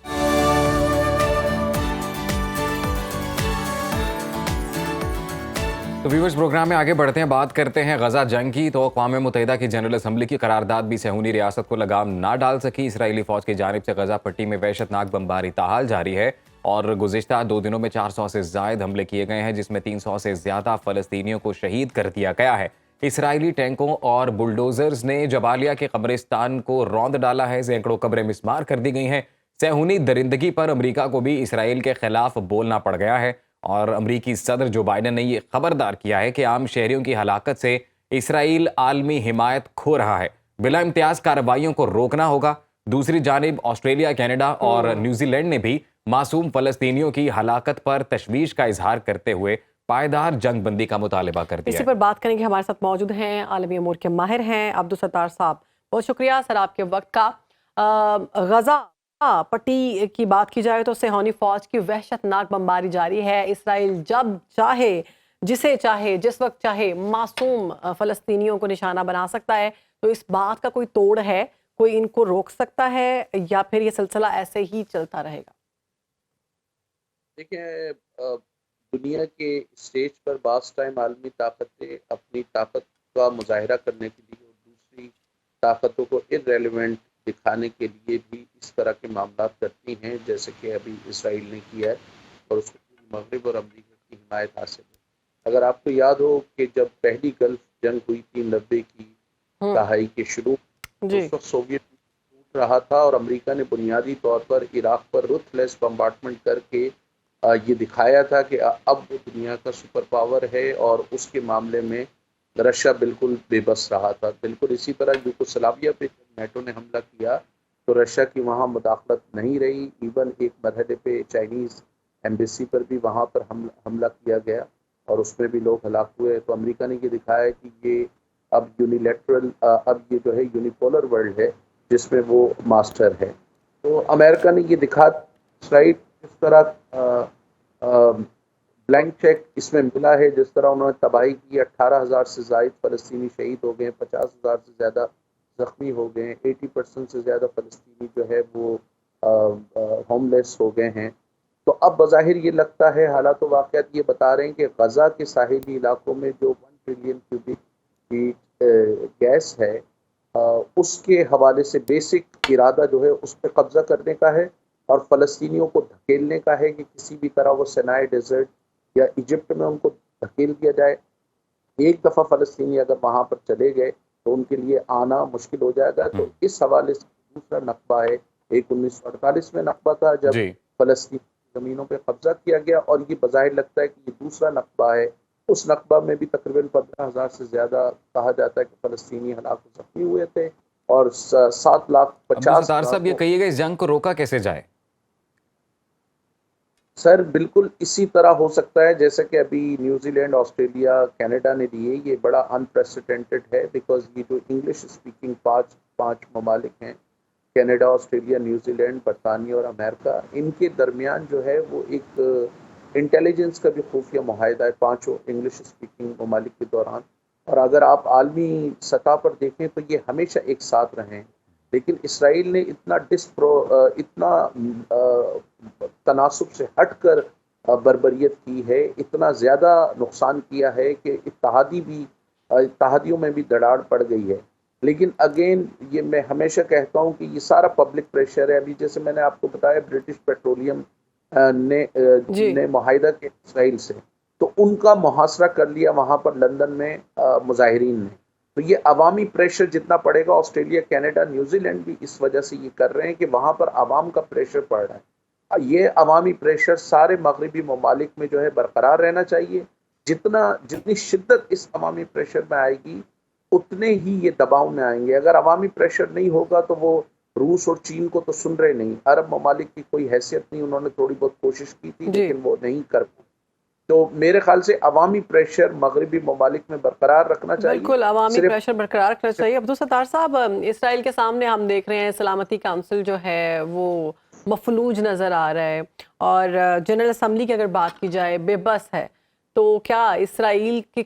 तो व्यूअर्स, प्रोग्राम में आगे बढ़ते हैं, बात करते हैं गजा जंग की। तो अक़वाम मुत्तहिदा की जनरल असम्बली की करारदाद भी सहूनी रियासत को लगाम ना डाल सकी। इसराइली फौज की जानिब से गजा पट्टी में वहशतनाक बमबारी ताहाल जारी है और गुज़िश्ता 2 दिनों में 400 से ज़ायद हमले किए गए हैं, जिसमें 300 से ज़्यादा फ़लस्तीनियों को शहीद कर दिया गया है। इसराइली टैंकों और बुलडोजर्स ने जबालिया के कब्रिस्तान को रौंद डाला है, सैकड़ों कब्रें मिस्मार कर दी गई हैं। सहूनी दरिंदगी पर अमरीका को भी इसराइल के खिलाफ बोलना पड़ गया है और अमरीकी सदर जो बाइडन ने ये खबरदार किया है कि आम शहरियों की हलाकत से इसराइल आलमी हिमायत खो रहा है। बिला इम्तियाज कार्रवाइयों को रोकना होगा। दूसरी जानिब ऑस्ट्रेलिया, कनाडा और न्यूजीलैंड ने भी मासूम फ़लस्तीनियों की हलाकत पर तशवीश का इजहार करते हुए पायदार जंग बंदी का मुतालबा कर दिया। इसी पर बात करेंगे, हमारे साथ मौजूद हैं आलमी अमूर के माहिर हैं अब्दुल सत्तार साहब। बहुत शुक्रिया सर आपके वक्त का। गजा पट्टी की बात की जाए तो सेहूनी फौज की वहशतनाक बमबारी जारी है। इसराइल जब चाहे, जिसे चाहे, जिस वक्त चाहे मासूम फ़लस्तीनियों को निशाना बना सकता है। तो इस बात का कोई तोड़ है? कोई इनको रोक सकता है या फिर ये सिलसिला ऐसे ही चलता रहेगा? देखिए, दुनिया के स्टेज पर बास टाइम आलमी ताकतें अपनी ताकत का मुजाहिरा करने के लिए और दूसरी ताकतों को इररेलेवेंट दिखाने के लिए भी इस तरह के मामला करती हैं, जैसे कि अभी इसराइल ने किया है और उसको पूरी मगरिब और अमरीका की हिमायत हासिल है। अगर आपको याद हो कि जब पहली गल्फ जंग हुई थी 90 की दहाई के शुरू, तो उस वक्त सोवियत टूट रहा था और अमेरिका ने बुनियादी तौर पर इराक पर रुथलेस बम्बार्टमेंट करके ये दिखाया था कि अब वो दुनिया का सुपर पावर है और उसके मामले में रशिया बिल्कुल बेबस रहा था। बिल्कुल इसी तरह यूगोस्लाविया पे जब नेटो ने हमला किया तो रशिया की वहाँ मुदाखलत नहीं रही। इवन एक मरहले पे चाइनीज़ एम्बेसी पर भी वहाँ पर हमला किया गया और उसमें भी लोग हलाक हुए। तो अमेरिका ने ये दिखाया कि ये अब यूनिलैटरल, अब ये जो है यूनिपोलर वर्ल्ड है जिसमें वो मास्टर है। तो अमेरिका ने ये दिखा इसराइल जिस तरह ब्लैंक चेक इसमें मिला है, जिस तरह उन्होंने तबाही की, 18,000 से ज़ायद फ़लस्तीनी शहीद हो गए, 50,000 से ज़्यादा ज़ख्मी हो गए, 80% से ज़्यादा फ़लस्तीनी जो है वो होमलेस हो गए हैं। तो अब बज़ाहिर ये लगता है, हालात व वाक़यात ये बता रहे हैं कि गज़ा के साहिली इलाकों में जो 1 ट्रिलियन क्यूबिक फीट गैस है, उसके हवाले से बेसिक इरादा जो है उस पर कब्ज़ा करने का है और फ़लस्तीनियों को धकेलने का है कि किसी भी तरह वो सिनाई डेजर्ट या इजिप्ट में उनको धकेल दिया जाए। एक दफ़ा फ़लस्तीनी अगर वहाँ पर चले गए तो उनके लिए आना मुश्किल हो जाएगा। तो इस हवाले से दूसरा नकबा है, एक 1948 में नकबा था जब फ़लस्तीन ज़मीनों पे कब्जा किया गया और ये बज़ाहिर लगता है कि ये दूसरा नकबा है। उस नकबा में भी तकरीबन 15,000 से ज़्यादा कहा जाता है कि फ़लस्तीनी हलाक ज़ख्मी हुए थे और 7,50,000। साहब ये कहिएगा इस जंग को रोका कैसे जाए? सर बिल्कुल इसी तरह हो सकता है जैसे कि अभी न्यूजीलैंड, ऑस्ट्रेलिया, कनाडा ने दिए। ये बड़ा अनप्रेसिडेंटेड है बिकॉज ये जो इंग्लिश स्पीकिंग पाँच ममालिक हैं, कनाडा, ऑस्ट्रेलिया, न्यूजीलैंड, बरतानिया और अमेरिका, इनके दरमियान जो है वो एक इंटेलिजेंस का भी खुफिया मुआहदा है पाँचों इंग्लिश स्पीकिंग ममालिक के दौरान। और अगर आप आलमी सतह पर देखें तो ये हमेशा एक साथ रहे हैं। लेकिन इसराइल ने इतना तनासुब से हटकर बर्बरियत की है, इतना ज़्यादा नुकसान किया है कि इत्तेहादियों में भी दरार पड़ गई है। लेकिन अगेन ये मैं हमेशा कहता हूँ कि ये सारा पब्लिक प्रेशर है। अभी जैसे मैंने आपको बताया ब्रिटिश पेट्रोलियम जी ने मुआहिदा के इसराइल से, तो उनका मुहासरा कर लिया वहाँ पर लंदन में मुजाहिरीन ने। तो ये अवामी प्रेशर जितना पड़ेगा, ऑस्ट्रेलिया, कनाडा, न्यूजीलैंड भी इस वजह से ये कर रहे हैं कि वहाँ पर अवाम का प्रेशर पड़ रहा है। ये अवामी प्रेशर सारे मगरबी ममालिक में जो है बरकरार रहना चाहिए। जितनी शिद्दत इस अवामी प्रेशर में आएगी उतने ही ये दबाव में आएंगे। अगर अवामी प्रेशर नहीं होगा तो वो रूस और चीन को तो सुन रहे नहीं, अरब ममालिक की कोई हैसियत नहीं, उन्होंने थोड़ी बहुत कोशिश की थी जी लेकिन वो नहीं कर पाए। तो मेरे ख्याल से अवामी प्रेशर मगरबी ममालिक में बरकरार रखना चाहिए। बिल्कुल अवामी सिर्फ प्रेशर बरकरार रखना चाहिए। अब्दुल सत्तार साहब, इसराइल के सामने हम देख रहे हैं सलामती काउंसिल जो है वो मफलूज नज़र आ रहा है, और जनरल असम्बली की अगर बात की जाए बेबस है। तो क्या इसराइल की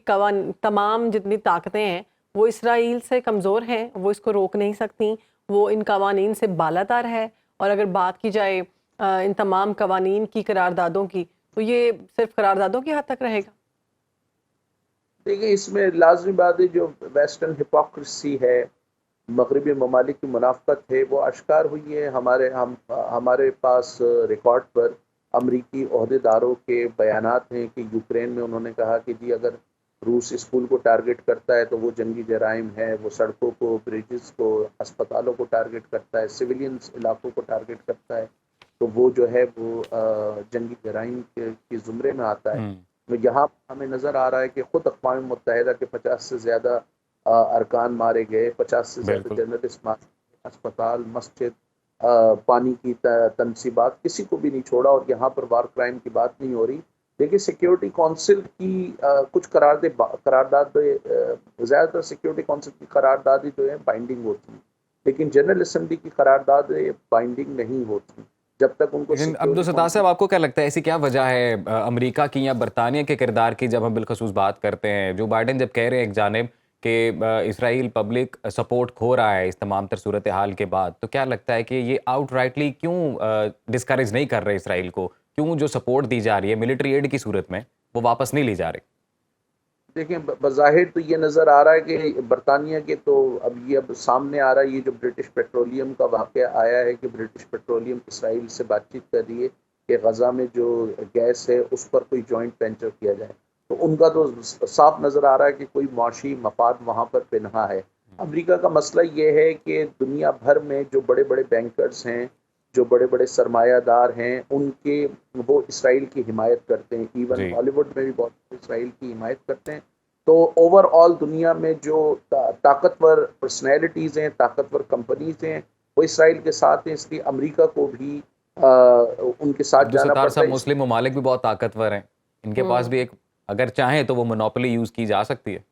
तमाम जितनी ताकतें हैं वो इसराइल से कमज़ोर हैं, वो इसको रोक नहीं सकती, वो इन कवानीन से बालातर है? और अगर बात की जाए इन तमाम कवानीन की करारदादों की, तो ये सिर्फ करारदादों की हद तक रहेगा? देखिए, इसमें लाजमी बात है जो वेस्टर्न हिपोक्रेसी है, मगरबी ममालिक की मुनाफ़त है, वो अश्कार हुई है। हमारे पास रिकॉर्ड पर अमरीकी ओहदेदारों के बयानात हैं कि यूक्रेन में उन्होंने कहा कि जी अगर रूस स्कूल को टारगेट करता है तो वो जंगी जराइम है, वो सड़कों को, ब्रिजेस को, अस्पतालों को टारगेट करता है, सिविलियंस इलाकों को टारगेट करता है, तो वो जो है वो जंगी जराइम के ज़ुमरे में आता है। तो यहाँ हमें नज़र आ रहा है कि ख़ुद अक़वाम मुत्तहिदा के 50 से ज़्यादा अरकान मारे गए, 50 से ज़्यादा जर्नलिस्ट मारे, अस्पताल, मस्जिद, पानी की तनसीबात, किसी को भी नहीं छोड़ा। और यहाँ पर वार क्राइम की बात नहीं हो रही। देखिए, सिक्योरिटी काउंसिल की कुछ करारदाद ज़्यादातर सिक्योरिटी काउंसिल की करारदादें जो है बाइंडिंग होती हैं, लेकिन जनरल असम्बली की करारदादें बाइंडिंग नहीं होती जब तक उनको। लेकिन अब्दुल सत्तार साहब, आपको क्या लगता है ऐसी क्या वजह है अमेरिका की या बरतानिया के किरदार की, जब हम बिलखसूस बात करते हैं? जो बाइडेन जब कह रहे हैं एक जानिब कि इसराइल पब्लिक सपोर्ट खो रहा है इस तमाम तर सूरत हाल के बाद, तो क्या लगता है कि ये आउटराइटली क्यों डिस्करेज नहीं कर रहे इसराइल को? क्यों जो सपोर्ट दी जा रही है मिलिट्री एड की सूरत में वो वापस नहीं ली जा रही? देखिए, बज़ाहिर तो ये नज़र आ रहा है कि बरतानिया के तो अब सामने आ रहा है, ये जो ब्रिटिश पेट्रोलियम का वाक़या आया है कि ब्रिटिश पेट्रोलियम इसराइल से बातचीत कर रही है कि गज़ा में जो गैस है उस पर कोई जॉइंट वेंचर किया जाए। तो उनका तो साफ नज़र आ रहा है कि कोई मुआशी मफाद वहाँ पर पिन्हा है। अमेरिका का मसला ये है कि दुनिया भर में जो बड़े बड़े बैंकर्स हैं, जो बड़े बड़े सरमायादार हैं, उनके वो इसराइल की हिमायत करते हैं। इवन बॉलीवुड में भी बहुत इसराइल की हिमायत करते हैं। तो ओवरऑल दुनिया में जो ताकतवर पर्सनैलिटीज़ हैं, ताकतवर कंपनीज हैं, वो इसराइल के साथ हैं। इसलिए अमेरिका को भी उनके साथ जाना पड़ता है। मुस्लिम ममालिक भी बहुत ताकतवर हैं, इनके पास भी एक, अगर चाहें तो वो मोनोपोली यूज़ की जा सकती है।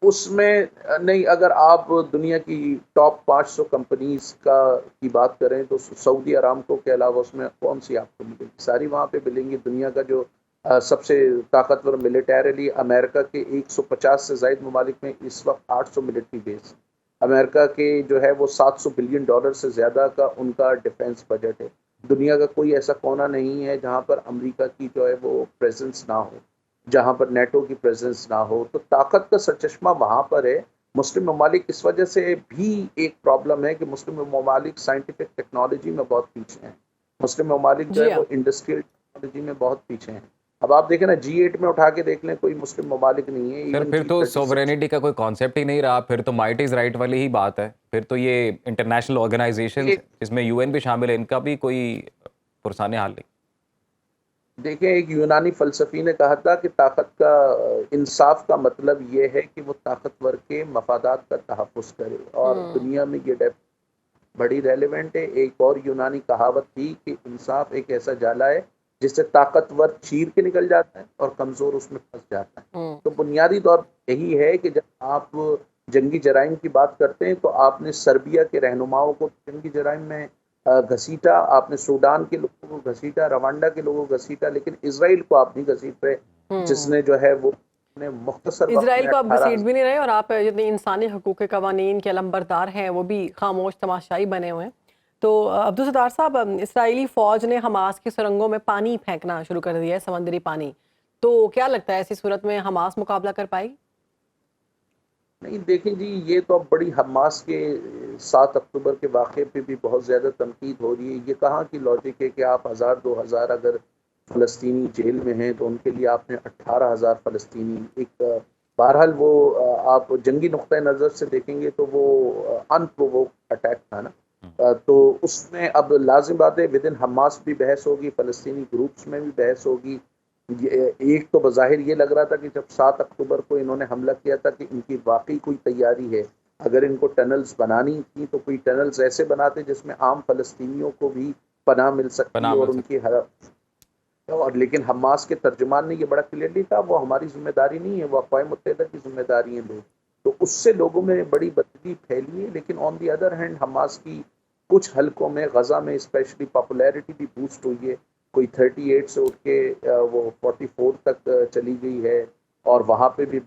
उसमें नहीं, अगर आप दुनिया की टॉप 500 कंपनीज की बात करें तो सऊदी अरामको के अलावा उसमें कौन सी आपको मिलेगी? सारी वहाँ पे मिलेंगी। दुनिया का जो सबसे ताकतवर मिलिटरीली, अमेरिका के 150 से ज़ायद ममालिक में इस वक्त 800 मिलिट्री बेस। अमेरिका के जो है वो $700 बिलियन से ज़्यादा का उनका डिफेंस बजट है। दुनिया का कोई ऐसा कोना नहीं है जहाँ पर अमेरिका की जो है वो प्रेजेंस ना हो, जहाँ पर नेटो की प्रेजेंस ना हो। तो ताकत का सरचश्मा वहाँ पर है। मुस्लिम ममालिक इस वजह से भी एक प्रॉब्लम है कि मुस्लिम ममालिक साइंटिफिक टेक्नोलॉजी में बहुत पीछे हैं। मुस्लिम ममालिक जो है वो इंडस्ट्रियल टेक्नोलॉजी में बहुत पीछे हैं। अब आप देखें ना, G8 में उठा के देख लें, कोई मुस्लिम ममालिक नहीं है। सर, फिर तो सोवरेनिटी का कोई कॉन्सेप्ट ही नहीं रहा, फिर तो माइट इज राइट वाली ही बात है। फिर तो ये इंटरनेशनल ऑर्गेनाइजेशन जिसमें UN भी शामिल है, इनका भी कोई पुरसाने हाल नहीं। देखिए, एक यूनानी फलसफी ने कहा था कि ताकत का इंसाफ का मतलब ये है कि वो ताकतवर के मफादात का तहफ़्फ़ुज़ करे, और दुनिया में ये बड़ी रेलेवेंट है। एक और यूनानी कहावत थी कि इंसाफ एक ऐसा जाला है जिससे ताकतवर चीर के निकल जाता है और कमज़ोर उसमें फंस जाता है। तो बुनियादी तौर पर यही है कि जब आप जंगी जराइम की बात करते हैं तो आपने सर्बिया के रहनुमाओं को जंगी जराइम में घसीटा, आपने सूडान के लोगों को घसीटा, रवांडा के लोगों को घसीटा, लेकिन इजराइल को आप नहीं घसीट रहे, जिसने जो है वो मुख्तसर इजराइल को आप घसीट भी नहीं रहे, और आप जितने इंसानी हकूक़ के कवानीन के अलंबरदार हैं वो भी खामोश तमाशाई बने हुए हैं। तो अब्दुल सत्तार साहब, इसराइली फ़ौज ने हमास की सुरंगों में पानी फेंकना शुरू कर दिया है, समंदरी पानी। तो क्या लगता है ऐसी सूरत में हमास मुकाबला कर पाएगी? नहीं देखें जी, ये तो अब बड़ी हमास के 7 अक्टूबर के वाक़े पे भी बहुत ज़्यादा तनकीद हो रही है। ये कहाँ की लॉजिक है कि आप 1000-2000 अगर फ़लस्तीनी जेल में हैं तो उनके लिए आपने 18,000 फ़लस्तीनी एक बहरहाल वो आप जंगी नुक्ता नज़र से देखेंगे तो वो अनप्रोवोक्ड अटैक था ना। तो उसमें अब लाजिम बात है विदिन हमास भी बहस होगी, फ़लस्तीनी ग्रुप्स में भी बहस होगी। एक तो बज़ाहिर ये लग रहा था कि जब 7 अक्टूबर को इन्होंने हमला किया था कि इनकी वाकई कोई तैयारी है, अगर इनको टनल्स बनानी थी तो कोई टनल्स ऐसे बनाते जिसमें आम फ़लस्तीनियों को भी पनाह मिल सकती और उनकी और लेकिन हमास के तर्जुमान ने ये बड़ा क्लियरली कहा वो हमारी जिम्मेदारी नहीं है, वो अक़वाम मुत्तहिदा की जिम्मेदारी है लोग। तो उससे लोगों में बड़ी बदली फैली है। लेकिन on the other hand Hamas की कुछ हलकों में गज़ा में स्पेशली पॉपुलैरिटी भी बूस्ट हुई है। कोई 38 से उठ के वो 44 तक चली गई है और वहाँ पे भी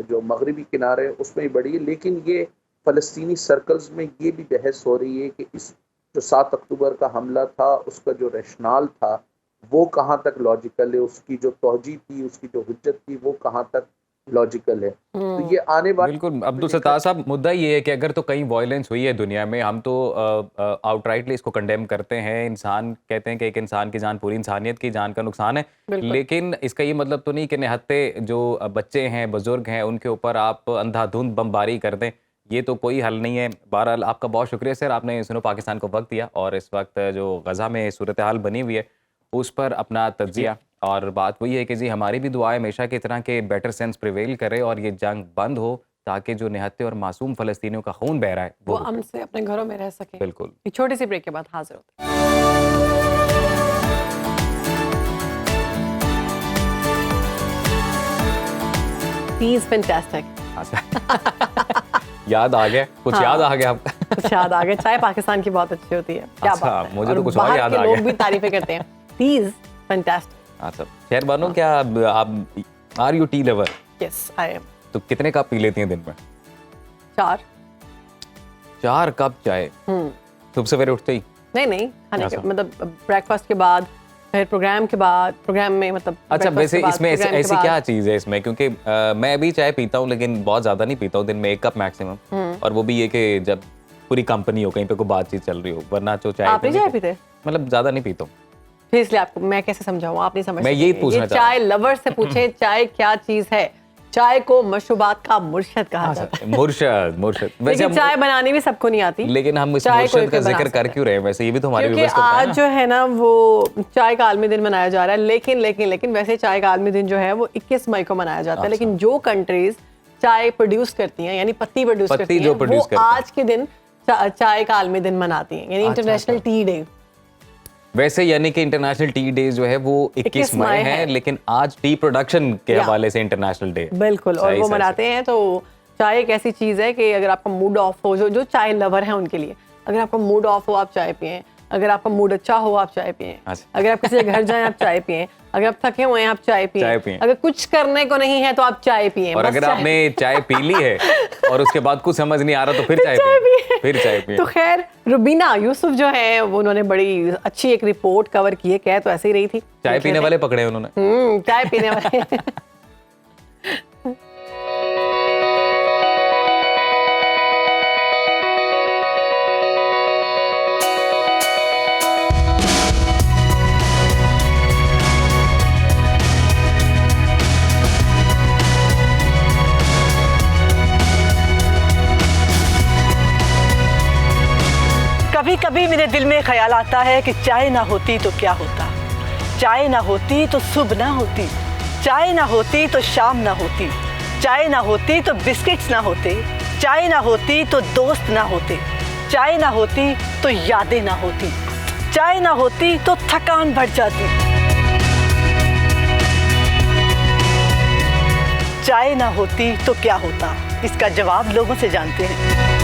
जो मगरबी किनारे उसमें ही बढ़ी है। लेकिन ये फ़लस्तीनी सर्कल्स में ये भी बहस हो रही है कि इस जो 7 अक्टूबर का हमला था उसका जो रैशनल था वो कहाँ तक लॉजिकल है, उसकी जो तौजी थी, उसकी जो हुज्जत थी वो कहाँ तक लॉजिकल है। तो ये आने वाले बिल्कुल अब्दुल सत्तार साहब, मुद्दा ये है कि अगर तो कहीं वायलेंस हुई है दुनिया में, हम तो आउटराइटली इसको कंडेम करते हैं। इंसान कहते हैं कि एक इंसान की जान पूरी इंसानियत की जान का नुकसान है, लेकिन इसका ये मतलब तो नहीं कि निहत्ते जो बच्चे हैं, बुजुर्ग हैं, उनके ऊपर आप अंधाधुंध बमबारी कर दें। ये तो कोई हल नहीं है। बहरहाल आपका बहुत शुक्रिया सर, आपने सुनो पाकिस्तान को वक्त दिया और इस वक्त जो गज़ा में सूरत हाल बनी हुई है उस पर अपना तज्जिया। और बात वही है कि जी हमारी भी दुआ है हमेशा की तरह के बेटर सेंस प्रिवेल करे और ये जंग बंद हो ताकि जो निहत्ते और मासूम फ़लस्तीनियों का खून बह रहा है वो अमन से अपने घरों में रह सके। बिल्कुल। एक छोटी सी ब्रेक के बाद हाजिर होते हैं। He's fantastic. याद आ गया कुछ? हाँ, याद आ गया आपका? कुछ याद आ गया। चाय पाकिस्तान की बहुत अच्छी होती है। क्या अच्छा, बात है। मुझे तो कुछ और बाहर याद के आ लोग गया। भी तारीफें करते हैं। He's fantastic. अच्छा खैर बानो, क्या आप are you tea lover? Yes, I am. तो कितने कप पी लेती हैं दिन में? 4 कप चाय सुबह सवेरे उठते ही? नहीं खाने के मतलब ब्रेकफास्ट के बाद, फिर प्रोग्राम के बाद, प्रोग्राम में मतलब अच्छा breakfast वैसे के बाद, इसमें program के ऐसी बाद। क्या चीज़ है इसमें? क्योंकि मैं भी चाय पीता हूँ लेकिन बहुत ज़्यादा नहीं पीता हूँ, दिन में 1 कप मैक्सिमम। और वो भी ये कि जब पूरी कंपनी हो, कहीं पे कोई बातचीत चल रही हो, वरना तो चाय आप नहीं चाय पीते? मतलब ज़्यादा नहीं पीता हूँ। फिर इसलिए आपको मैं कैसे समझाऊं, आप नहीं समझ मैं सकते। यही पूछना ये चाह रहा चाय लवर से पूछे चाय क्या चीज है। चाय को मशरूबात का मुर्शद कहा जाता है। मुर्शद लेकिन चाय बनानी भी सबको नहीं आती। लेकिन हम इस चाय मुर्शद कोई का बना जिक्र सकता कर है। क्यों रहे हैं? वैसे ये भी तो हमारे क्योंकि व्यूअर्स को पता है आज ना। जो है ना वो चाय का आलमी दिन मनाया जा रहा है। लेकिन वैसे चाय का आलमी दिन जो है वो 21 मई को मनाया जाता है। लेकिन जो कंट्रीज चाय प्रोड्यूस करती हैं, यानी पत्ती प्रोड्यूस करती हैं, वो आज के दिन चाय का आलमी दिन मनाती हैं, यानी इंटरनेशनल टी डे। वैसे यानी कि इंटरनेशनल टी डे जो है वो 21 मई है, लेकिन आज टी प्रोडक्शन के हवाले से इंटरनेशनल डे। बिल्कुल, और वो मनाते हैं। तो चाय एक ऐसी चीज़ है कि अगर आपका मूड ऑफ हो, जो चाय लवर है उनके लिए, अगर आपका मूड ऑफ हो आप चाय पिएं, अगर आपका मूड अच्छा हो आप चाय पिएं, अगर आप किसी के घर जाएं आप चाय पिएं, अगर आप थके हुए हैं आप चाय पिएं, अगर कुछ करने को नहीं है तो आप चाय पिएं। और अगर आपने चाय पी ली है और उसके बाद कुछ समझ नहीं आ रहा तो फिर चाय पिएं। तो खैर रुबीना यूसुफ जो है वो उन्होंने बड़ी अच्छी एक रिपोर्ट कवर की है, कह तो ऐसे ही रही थी। चाय पीने वाले पकड़े उन्होंने। चाय पीने वाले। कभी कभी मेरे दिल में ख्याल आता है कि चाय ना होती तो क्या होता। चाय ना होती तो सुबह ना होती, चाय ना होती तो शाम ना होती, चाय ना होती तो बिस्किट्स ना होते, चाय ना होती तो दोस्त ना होते, चाय ना होती तो यादें ना होती, चाय ना होती तो थकान बढ़ जाती। चाय ना होती तो क्या होता, इसका जवाब लोगों से जानते हैं।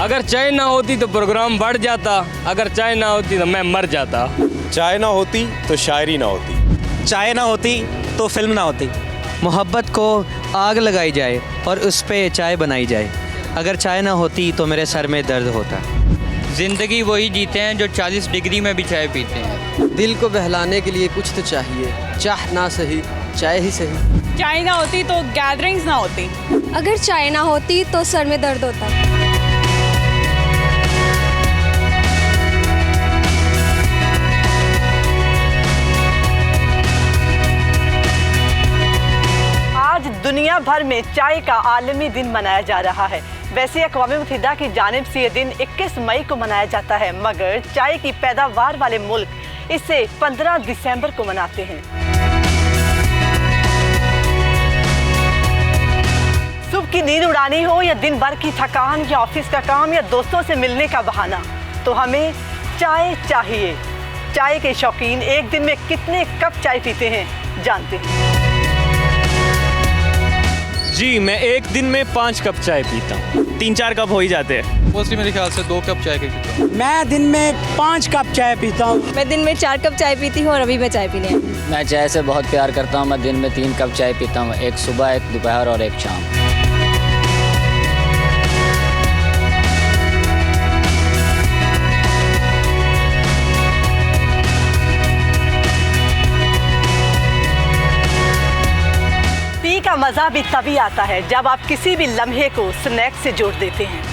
अगर चाय ना होती तो प्रोग्राम बढ़ जाता, अगर चाय ना होती तो मैं मर जाता। चाय ना होती तो शायरी ना होती, चाय ना होती तो फिल्म ना होती। मोहब्बत को आग लगाई जाए और उस पे चाय बनाई जाए, अगर चाय ना होती तो मेरे सर में दर्द होता। जिंदगी वही जीते हैं जो 40 डिग्री में भी चाय पीते हैं। दिल को बहलाने के लिए कुछ तो चाहिए, चाह ना सही चाय ही सही। चाय ना होती तो गैदरिंग्स ना होती। अगर चाय ना होती तो सर में दर्द होता। आज दुनिया भर में चाय का आलमी दिन मनाया जा रहा है। वैसे अक़वाम मुत्तहिदा की जानिब से ये दिन 21 मई को मनाया जाता है, मगर चाय की पैदावार वाले मुल्क इसे 15 दिसंबर को मनाते हैं। सुबह की नींद उड़ानी हो या दिन भर की थकान या ऑफिस का काम या दोस्तों से मिलने का बहाना, तो हमें चाय चाहिए। चाय के शौकीन एक दिन में कितने कप चाय पीते हैं जानते हैं? जी मैं एक दिन में 5 कप चाय पीता हूँ। 3-4 कप हो ही जाते हैं। मोस्टली मेरे ख्याल से 2 कप चाय के पीता हूँ। मैं दिन में 5 कप चाय पीता हूँ। मैं दिन में 4 कप चाय पीती हूँ और अभी मैं चाय पीने आई हूँ। मैं चाय से बहुत प्यार करता हूँ। मैं दिन में 3 कप चाय पीता हूँ, एक सुबह, एक दोपहर और एक शाम। का मजा भी तभी आता है जब आप किसी भी लम्हे को स्नैक से जोड़ देते हैं।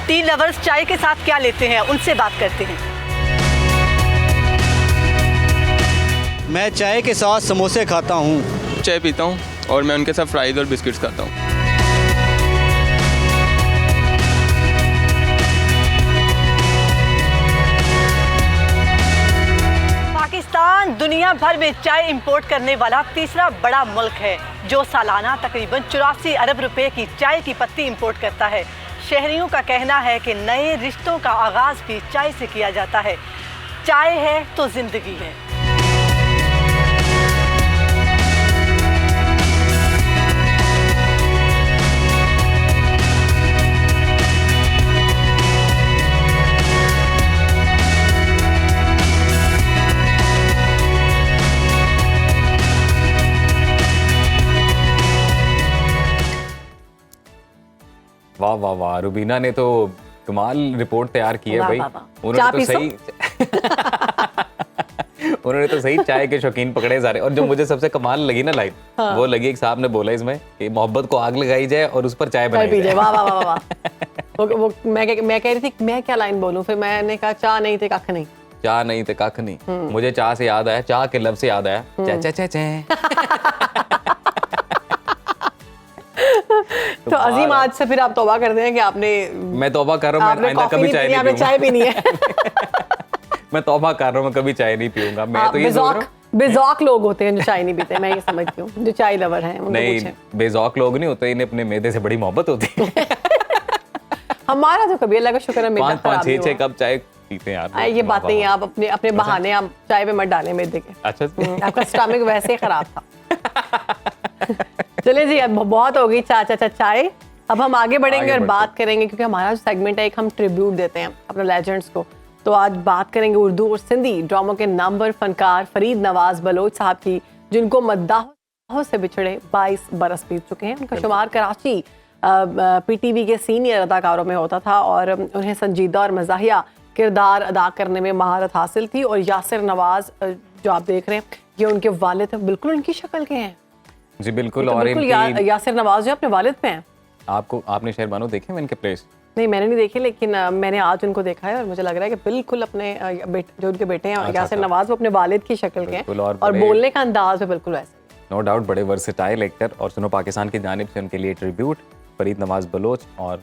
टी लवर्स चाय के साथ क्या लेते हैं, उनसे बात करते हैं। मैं चाय के साथ समोसे खाता हूँ। चाय पीता हूँ और मैं उनके साथ फ्राइज और बिस्किट्स खाता हूँ। पाकिस्तान दुनिया भर में चाय इंपोर्ट करने वाला तीसरा बड़ा मुल्क है, जो सालाना तकरीबन 84 अरब रुपए की चाय की पत्ती इंपोर्ट करता है। शहरियों का कहना है कि नए रिश्तों का आगाज भी चाय से किया जाता है। चाय है तो जिंदगी है। वाह वाह वाह, रुबीना ने तो कमाल रिपोर्ट तैयार की है भाई। उन्होंने तो सही चाय के शौकीन पकड़े जा रहे। और जो मुझे सबसे कमाल लगी ना लाइन, वो लगी एक साहब ने बोला इसमें कि मोहब्बत को आग लगाई जाए और उस पर चाय बनाई जाए। वाह वाह वाह वाह। वो मैं कह रही थी मैं क्या लाइन बोलूं, फिर मैंने कहा चाह नहीं थे कख नहीं। चाह नहीं थे कख नहीं। मुझे चाह से याद आया, चाह के लफ्ज से याद आया, चा चा चा। तो अजीम आज से फिर आप तौबा कर दें कि आपने, मैं तौबा कर रहा हूँ, मैं आइंदा कभी चाय नहीं पीऊंगा। चाय पीनी है। मैं तौबा कर रहा हूँ, मैं कभी चाय नहीं पीऊंगा। मैं तो ये सोच रहा हूँ बेज़ौक लोग होते हैं जो चाय नहीं पीते, मैं ये समझती हूँ। जो चाय लवर हैं नहीं, बेज़ौक लोग नहीं होते, इन्हें अपने मैदे से बड़ी मोहब्बत होती है। हमारा तो कभी अल्लाह का शुक्र है मैदा खराब नहीं हुआ। 5-6 कप चाय पीते हैं यार। ये बात नहीं है, आप अपने बहाने आप चाय पे मत डालें मैदे के। अच्छा आपका स्टमक वैसे ही खराब था। चलिए जी, अब बहुत हो गई चाय। अब हम आगे बढ़ेंगे और बात करेंगे, क्योंकि हमारा जो सेगमेंट है एक हम ट्रिब्यूट देते हैं अपने लेजेंड्स को। तो आज बात करेंगे उर्दू और सिंधी ड्रामों के नामवर फनकार फरीद नवाज बलोच साहब की, जिनको मद्दाहों से बिछड़े 22 बरस बीत चुके हैं। उनका शुमार कराची पीटीवी के सीनियर अदाकारों में होता था और उन्हें संजीदा और मज़ाहिया किरदार अदा करने में महारत हासिल थी। और यासिर नवाज जो आप देख रहे हैं, ये उनके वालिद बिल्कुल उनकी शक्ल के हैं जी। बिल्कुल। तो और यासिर नवाज जो अपने वालिद पे हैं। आपने शहरबानो देखे हैं इनके प्लेस? नहीं, मैंने नहीं देखे, लेकिन मैंने आज उनको देखा है और मुझे लग रहा है कि बिल्कुल अपने जो उनके बेटे हैं यासिर नवाज, वो अपने वालिद की शक्ल के हैं और बोलने का अंदाज भी बिल्कुल वैसे। नो डाउट बड़े वर्सेटाइल एक्टर। और सुनो पाकिस्तान की जानिब से उनके लिए ट्रिब्यूट फरीद नवाज बलोच। और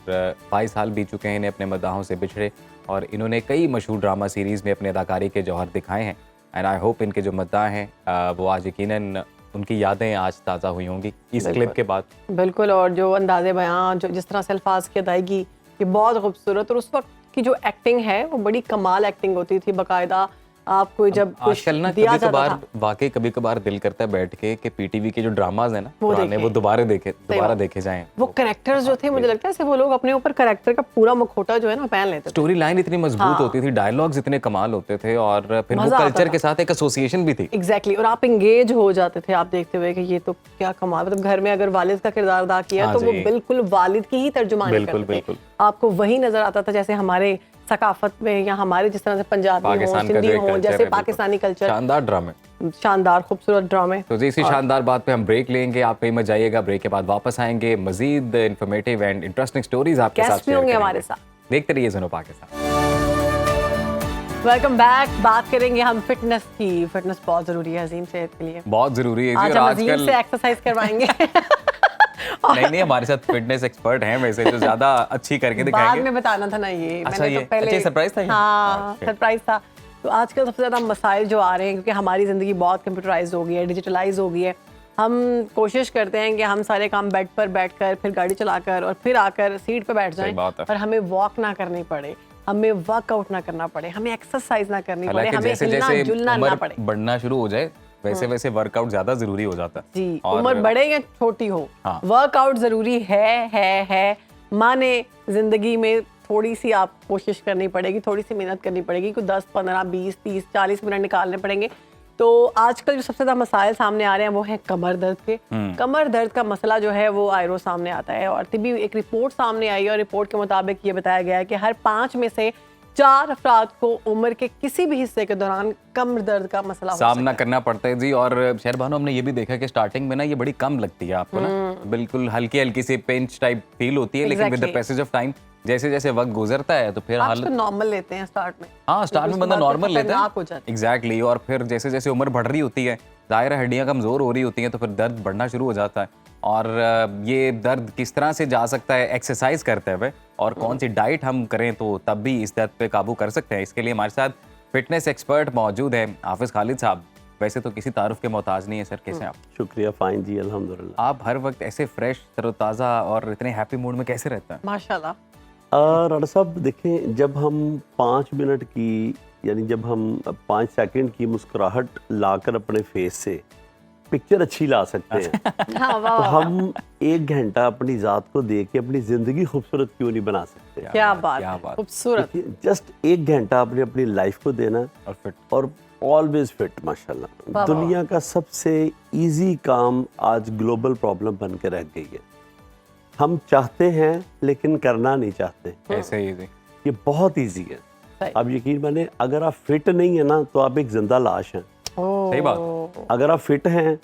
22 साल बीत चुके हैं इन्हें अपने मद्दाहों से बिछड़े, और इन्होंने कई मशहूर ड्रामा सीरीज़ में अपने अदाकारी के जौहर दिखाए हैं। एंड आई होप इनके जो मद्दाह हैं वो आज यकीनन उनकी यादें आज ताज़ा हुई होंगी इस क्लिप के बाद। बिल्कुल। और जो अंदाज़े बयां, जो जिस तरह से अल्फाज की अदायगी, ये बहुत खूबसूरत। और उस वक्त की जो एक्टिंग है वो बड़ी कमाल एक्टिंग होती थी। बाकायदा आपको जब आजकल ना कभी कभार वाकई कभी कभार दिल करता है बैठ के कि पीटीवी के जो ड्रामाज है ना पुराने, वो दोबारा देखे जाएं। वो कैरेक्टर्स जो थे, मुझे लगता है वो लोग अपने ऊपर कैरेक्टर का पूरा मुखौटा जो है ना पहन लेते थे। स्टोरी लाइन इतनी मजबूत होती थी, डायलॉग्स इतने कमाल होते थे, और फिर वो कल्चर के साथ एक एसोसिएशन भी थी। एग्जैक्टली। और आप एंगेज हो जाते थे आप देखते हुए कि ये तो क्या कमाल। मतलब घर में अगर वालिद का किरदार अदा किया तो वो बिल्कुल वालिद की ही तर्जुमानी करते थे। आपको वही नजर आता था जैसे हमारे सकाफत में या हमारे जिस तरह से पंजाबी हो, पाकिस्तान का सिंधी जो हो, culture जैसे है, पाकिस्तानी कल्चर, शानदार ड्रामे, शानदार खूबसूरत ड्रामे। तो जी इसी शानदार बात पे हम ब्रेक लेंगे, आप कहीं मत जाइएगा, ब्रेक के बाद वापस आएंगे, मजीद इन्फॉर्मेटिव एंड इंटरेस्टिंग स्टोरीज आपके साथ गेस्ट भी शेयर होंगे करेंगे। हमारे साथ। देखते रहिए सुनो पाकिस्तान। Welcome back. बात करेंगे हम फिटनेस की। फिटनेस बहुत जरूरी है अजीम सेहत के लिए, बहुत जरूरी है जी। आज और हम आजकल अजीम से एक्सरसाइज करवाएंगे। नहीं हमारे साथ फिटनेस एक्सपर्ट हैं वैसे, जो ज्यादा अच्छी करके बाद दिखाएंगे। में बताना था ना ये। अच्छा, मैंने ये तो पहले अच्छा, सरप्राइज था ये? हाँ Okay. सरप्राइज था। तो आजकल सबसे ज्यादा मसाइल जो आ रहे हैं, क्योंकि हमारी जिंदगी बहुत कंप्यूटराइज हो गई है, डिजिटलाइज हो गई है। हम कोशिश करते हैं कि हम सारे काम बेड पर बैठकर, फिर गाड़ी चलाकर और फिर आकर सीट पर बैठ जाएं, बात है। और हमें वॉक ना करनी पड़े, हमें वर्कआउट ना करना पड़े, हमें एक्सरसाइज ना करनी पड़े, हालांकि हमें जैसे हिलना जैसे जुलना ना उम्र पड़े। बढ़ना शुरू हो जाए वैसे वैसे वर्कआउट ज्यादा जरूरी हो जाता है जी, और उम्र बढ़े या छोटी हो, हाँ। वर्कआउट जरूरी है। माने जिंदगी में थोड़ी सी आप कोशिश करनी पड़ेगी, थोड़ी सी मेहनत करनी पड़ेगी, कुछ 10, 15, 20, 30, 40 मिनट निकालने पड़ेंगे। तो आजकल जो सबसे ज्यादा मसाइल सामने आ रहे हैं वो है कमर दर्द के। कमर दर्द का मसला जो है वो आयरो सामने आता है, और तभी एक रिपोर्ट सामने आई है, और रिपोर्ट के मुताबिक ये बताया गया है कि हर 5 में से 4 अफराद को उम्र के किसी भी हिस्से के दौरान कमर दर्द का मसला हो सामना सकता है। करना पड़ता है जी। और शहर भानु, हमने ये भी देखा कि स्टार्टिंग में ना ये बड़ी कम लगती है आपको ना, बिल्कुल हल्की हल्की सी पिंच टाइप फील होती है, लेकिन with the Exactly. Passage of time जैसे जैसे वक्त गुजरता है तो फिर आप हालत, इसको नॉर्मल लेते हैं स्टार्ट में। हाँ स्टार्ट में उसके बंदा बाद नॉर्मल फिर लेता खतरनाक हो है जाता है। एग्जैक्टली। और फिर जैसे जैसे उम्र बढ़ रही होती है, जाहिर है हड्डियां कमजोर हो रही होती हैं, तो फिर दर्द बढ़ना शुरू हो जाता है। और ये दर्द किस तरह से जा सकता है एक्सरसाइज करते हुए, और कौन सी डाइट हम करें तो तब भी इस दर्द पे काबू कर सकते हैं। इसके लिए हमारे साथ फिटनेस एक्सपर्ट मौजूद है हाफिज खालिद साहब। वैसे तो किसी तारुफ के मोहताज नहीं है सर, कैसे हैं आप? शुक्रिया, फाइन जी, अल्हम्दुलिल्लाह। आप हर वक्त ऐसे फ्रेश, तरोताज़ा और इतने हैप्पी मूड में कैसे रहते हैं? माशाल्लाह। राणा साहब देखें, जब हम 5 मिनट की, यानी जब हम 5 सेकंड की मुस्कुराहट लाकर अपने फेस से पिक्चर अच्छी ला सकते हैं, हाँ, वाह, तो वाह, हम 1 घंटा अपनी ज़ात को देख के अपनी ज़िंदगी खूबसूरत क्यों नहीं बना सकते? क्या बात है, खूबसूरत। जस्ट 1 घंटा अपनी अपनी लाइफ को देना, और फिट, और ऑलवेज फिट। माशाल्लाह, वाह, दुनिया का सबसे इजी काम आज ग्लोबल प्रॉब्लम बन के रह गई है। हम चाहते हैं लेकिन करना नहीं चाहते। ऐसे ही जी। ये बहुत इजी है। आप यकीन माने, अगर आप फिट नहीं है ना तो आप एक जिंदा लाश हैं। सही बात। अगर आप फिट हैं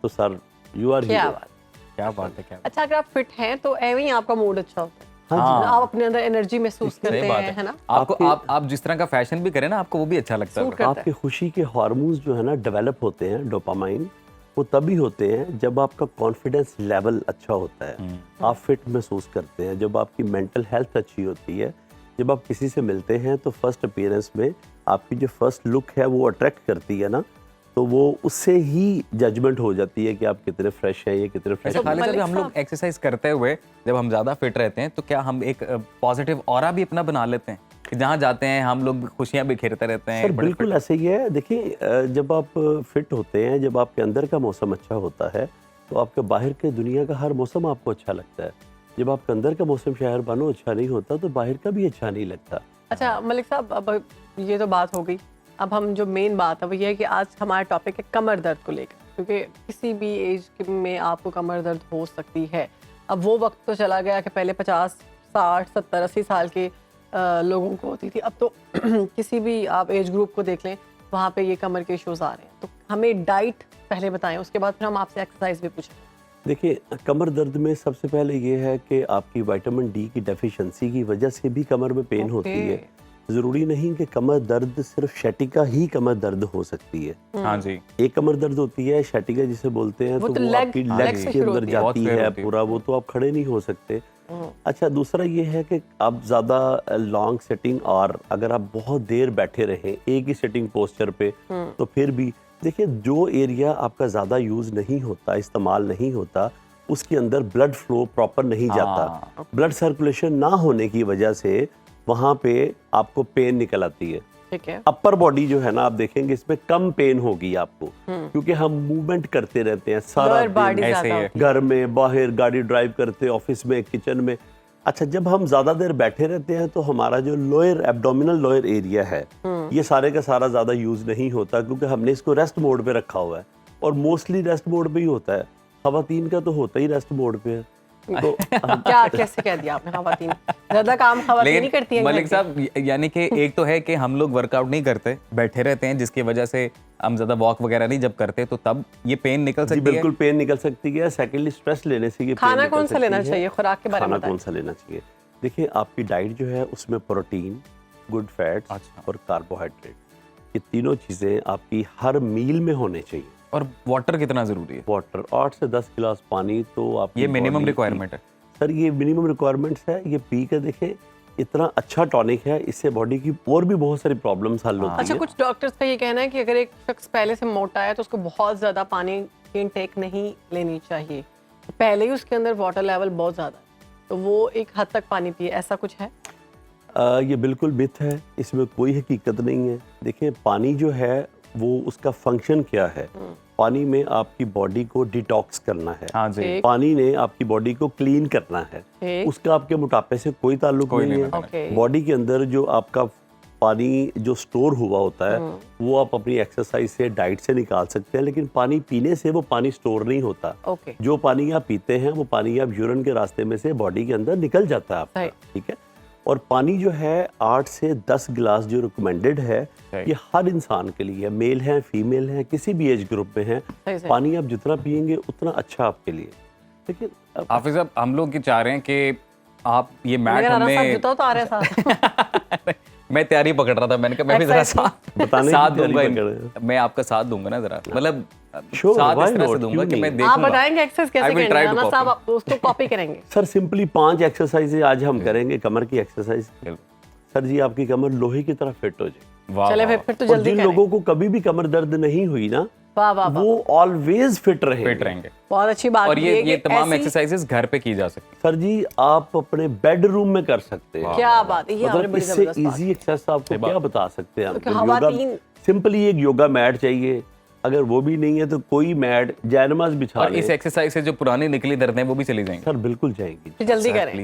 तो सर यू आर क्या हीरो। बात। क्या बात है, क्या बात। अच्छा, अगर आप फिट हैं तो एवं ही आपका मूड अच्छा होता है। हाँ आप अपने अंदर एनर्जी महसूस करते सही बात हैं, है ना? आपको आप जिस तरह का फैशन भी करें ना, आपको वो भी अच्छा लगता है। आपके खुशी के हार्मोन्स जो है ना डेवलप होते हैं, डोपामाइन, वो तभी होते हैं जब आपका कॉन्फिडेंस लेवल अच्छा होता है, आप फिट महसूस करते हैं, जब आपकी मेंटल हेल्थ अच्छी होती है, जब आप किसी से मिलते हैं तो फर्स्ट अपीयरेंस में आपकी जो फर्स्ट लुक है वो अट्रैक्ट करती है ना, तो वो उससे ही जजमेंट हो जाती है कि आप कितने फ्रेश हैं, ये कितने फ्रेश अच्छा खालिद साहब, हम लोग एक्सरसाइज करते हुए जब हम ज़्यादा फिट रहते हैं तो क्या हम एक पॉजिटिव ऑरा भी अपना बना लेते हैं कि जहाँ जाते हैं हम लोग खुशियाँ बिखेरते रहते हैं? सर बिल्कुल ऐसे ही है। देखिए, जब आप फिट होते हैं, जब आपके अंदर का मौसम अच्छा होता है तो आपके बाहर के दुनिया का हर मौसम आपको अच्छा लगता है। जब आपके अंदर का मौसम शहर बानो अच्छा नहीं होता तो बाहर का भी अच्छा नहीं लगता। अच्छा मलिक साहब, अब ये तो बात हो गई, अब हम जो मेन बात है वो ये है कि आज हमारा टॉपिक है कमर दर्द को लेकर, क्योंकि किसी भी एज में आपको कमर दर्द हो सकती है। अब वो वक्त तो चला गया कि पहले 50, 60, 70, 80 साल के लोगों को होती थी। अब तो किसी भी आप एज ग्रुप को देख लें, वहाँ पे ये कमर के इश्यूज आ रहे हैं। तो हमें डाइट पहले बताएं, उसके बाद फिर हम आपसे एक्सरसाइज भी पूछें। देखिए, कमर दर्द में सबसे पहले ये है कि आपकी विटामिन डी की डेफिशिएंसी की वजह से भी कमर में पेन होती है। ज़रूरी नहीं कि कमर दर्द सिर्फ शैटिका ही कमर दर्द हो सकती है। हाँ जी। एक कमर दर्द होती है शैटिका जिसे बोलते हैं, तो वो आपकी लेग्स के अंदर जाती है पूरा, वो तो आप खड़े नहीं हो सकते। अच्छा, दूसरा ये है कि आप ज़्यादा लॉन्ग सिटिंग, और अगर आप बहुत देर बैठे रहें एक ही सिटिंग पोस्चर पे, तो फिर भी देखिए, जो एरिया आपका ज़्यादा यूज़ नहीं होता, इस्तेमाल नहीं होता, उसके अंदर ब्लड फ्लो प्रॉपर नहीं जाता। ब्लड सर्कुलेशन ना होने की वजह से वहाँ पे आपको पेन निकल आती है। ठीक है। अपर बॉडी जो है ना, आप देखेंगे इसमें कम पेन होगी आपको, क्योंकि हम मूवमेंट करते रहते हैं सारा दिन, ऐसे ही है। घर में, बाहर, गाड़ी ड्राइव करते, ऑफिस में, किचन में। अच्छा, जब हम ज़्यादा देर बैठे रहते हैं तो हमारा जो लोअर एब्डोमिनल लोअर एरिया है, ये सारे का सारा ज़्यादा यूज़ नहीं होता, क्योंकि हमने इसको रेस्ट मोड पे रखा हुआ है, और मोस्टली रेस्ट मोड पे ही होता है। ख़वातीन का तो होता ही रेस्ट मोड पे है। तो क्या कैसे कह दिया आपने, खवातीन ज्यादा काम खवातीन नहीं करती हैं मलिक साहब, यानी कि एक तो है कि हम लोग वर्कआउट नहीं करते, बैठे रहते हैं, जिसकी वजह से हम ज्यादा वॉक वगैरह नहीं जब करते, तो तब ये पेन निकल सकती है। बिल्कुल पेन निकल सकती है। सेकेंडली स्ट्रेस लेने से ये खाना कौन सा लेना चाहिए, खुराक के बारे में खाना कौन सा लेना चाहिए? देखिए, आपकी डाइट जो है उसमें प्रोटीन, गुड फैट्स और कार्बोहाइड्रेट, ये तीनों चीजें आपकी हर मील में होने चाहिए। और वाटर कितना जरूरी है? वाटर 8 से 10 गिलास पानी तो आप, ये मिनिमम रिक्वायरमेंट है सर, ये मिनिमम रिक्वायरमेंट्स है। ये पी के देखें, इतना अच्छा टॉनिक है, इससे बॉडी की और भी बहुत सारी प्रॉब्लम्स हल होती है। अच्छा, कुछ डॉक्टर्स का ये कहना है कि अगर एक शख्स पहले से मोटा है तो उसको बहुत ज्यादा पानी की इनटेक नहीं लेनी चाहिए, पहले ही उसके अंदर वाटर लेवल बहुत ज्यादा है, तो वो एक हद तक पानी पिए, ऐसा कुछ है? ये बिल्कुल मिथ है, इसमें कोई हकीकत नहीं है। देखिए, पानी जो है वो उसका फंक्शन क्या है? पानी में आपकी बॉडी को डिटॉक्स करना है। हाँ जी। पानी ने आपकी बॉडी को क्लीन करना है। उसका आपके मोटापे से कोई ताल्लुक नहीं है। बॉडी के अंदर जो आपका पानी जो स्टोर हुआ होता है वो आप अपनी एक्सरसाइज से, डाइट से निकाल सकते हैं, लेकिन पानी पीने से वो पानी स्टोर नहीं होता। जो पानी आप पीते हैं वो पानी आप यूरिन के रास्ते में से बॉडी के अंदर निकल जाता है आपका, ठीक है। और पानी जो है 8 से 10 गिलास जो रिकमेंडेड है, ये हर इंसान के लिए, मेल है फीमेल है, किसी भी एज ग्रुप में है, पानी आप जितना पिएंगे उतना अच्छा आपके लिए। लेकिन हाफिज साहब, हम लोग चाह रहे हैं कि आप ये मैट हमें तो आ रहे साथ मैं तैयारी पकड़ रहा था, मैंने कहा मैं भी जरा साथ दूंगा, मैं आपका साथ दूंगा ना जरा, मतलब साथ इस तरह से दूंगा कि मैं देखूंगा। आप बताएंगे एक्सरसाइज कैसे करनी है, राना साहब आप उसको कॉपी करेंगे। सर सिंपली 5 एक्सरसाइजेज आज हम करेंगे कमर की एक्सरसाइज। सर जी, आपकी कमर लोहे की तरह फिट हो जाए। चले फिर तो जल्दी जिन लोगों को कभी भी कमर दर्द नहीं हुई ना, वो ऑलवेज फिट रहेंगे। बहुत अच्छी बात। और ये तमाम एक्सरसाइजेस घर पे की जा सकती है। सर जी, आप अपने बेडरूम में कर सकते हैं। क्या बात है, ये मतलब इससे इजी एक्सरसाइज आपको क्या बता सकते हैं? सिंपली एक योगा मैट चाहिए, अगर वो भी नहीं है तो कोई मैट, जैनमाज बिछा और इस एक्सरसाइज से जो पुरानी निकली दर्दें वो भी चली जाएंगी। सर बिल्कुल जाएंगी। जल्दी करें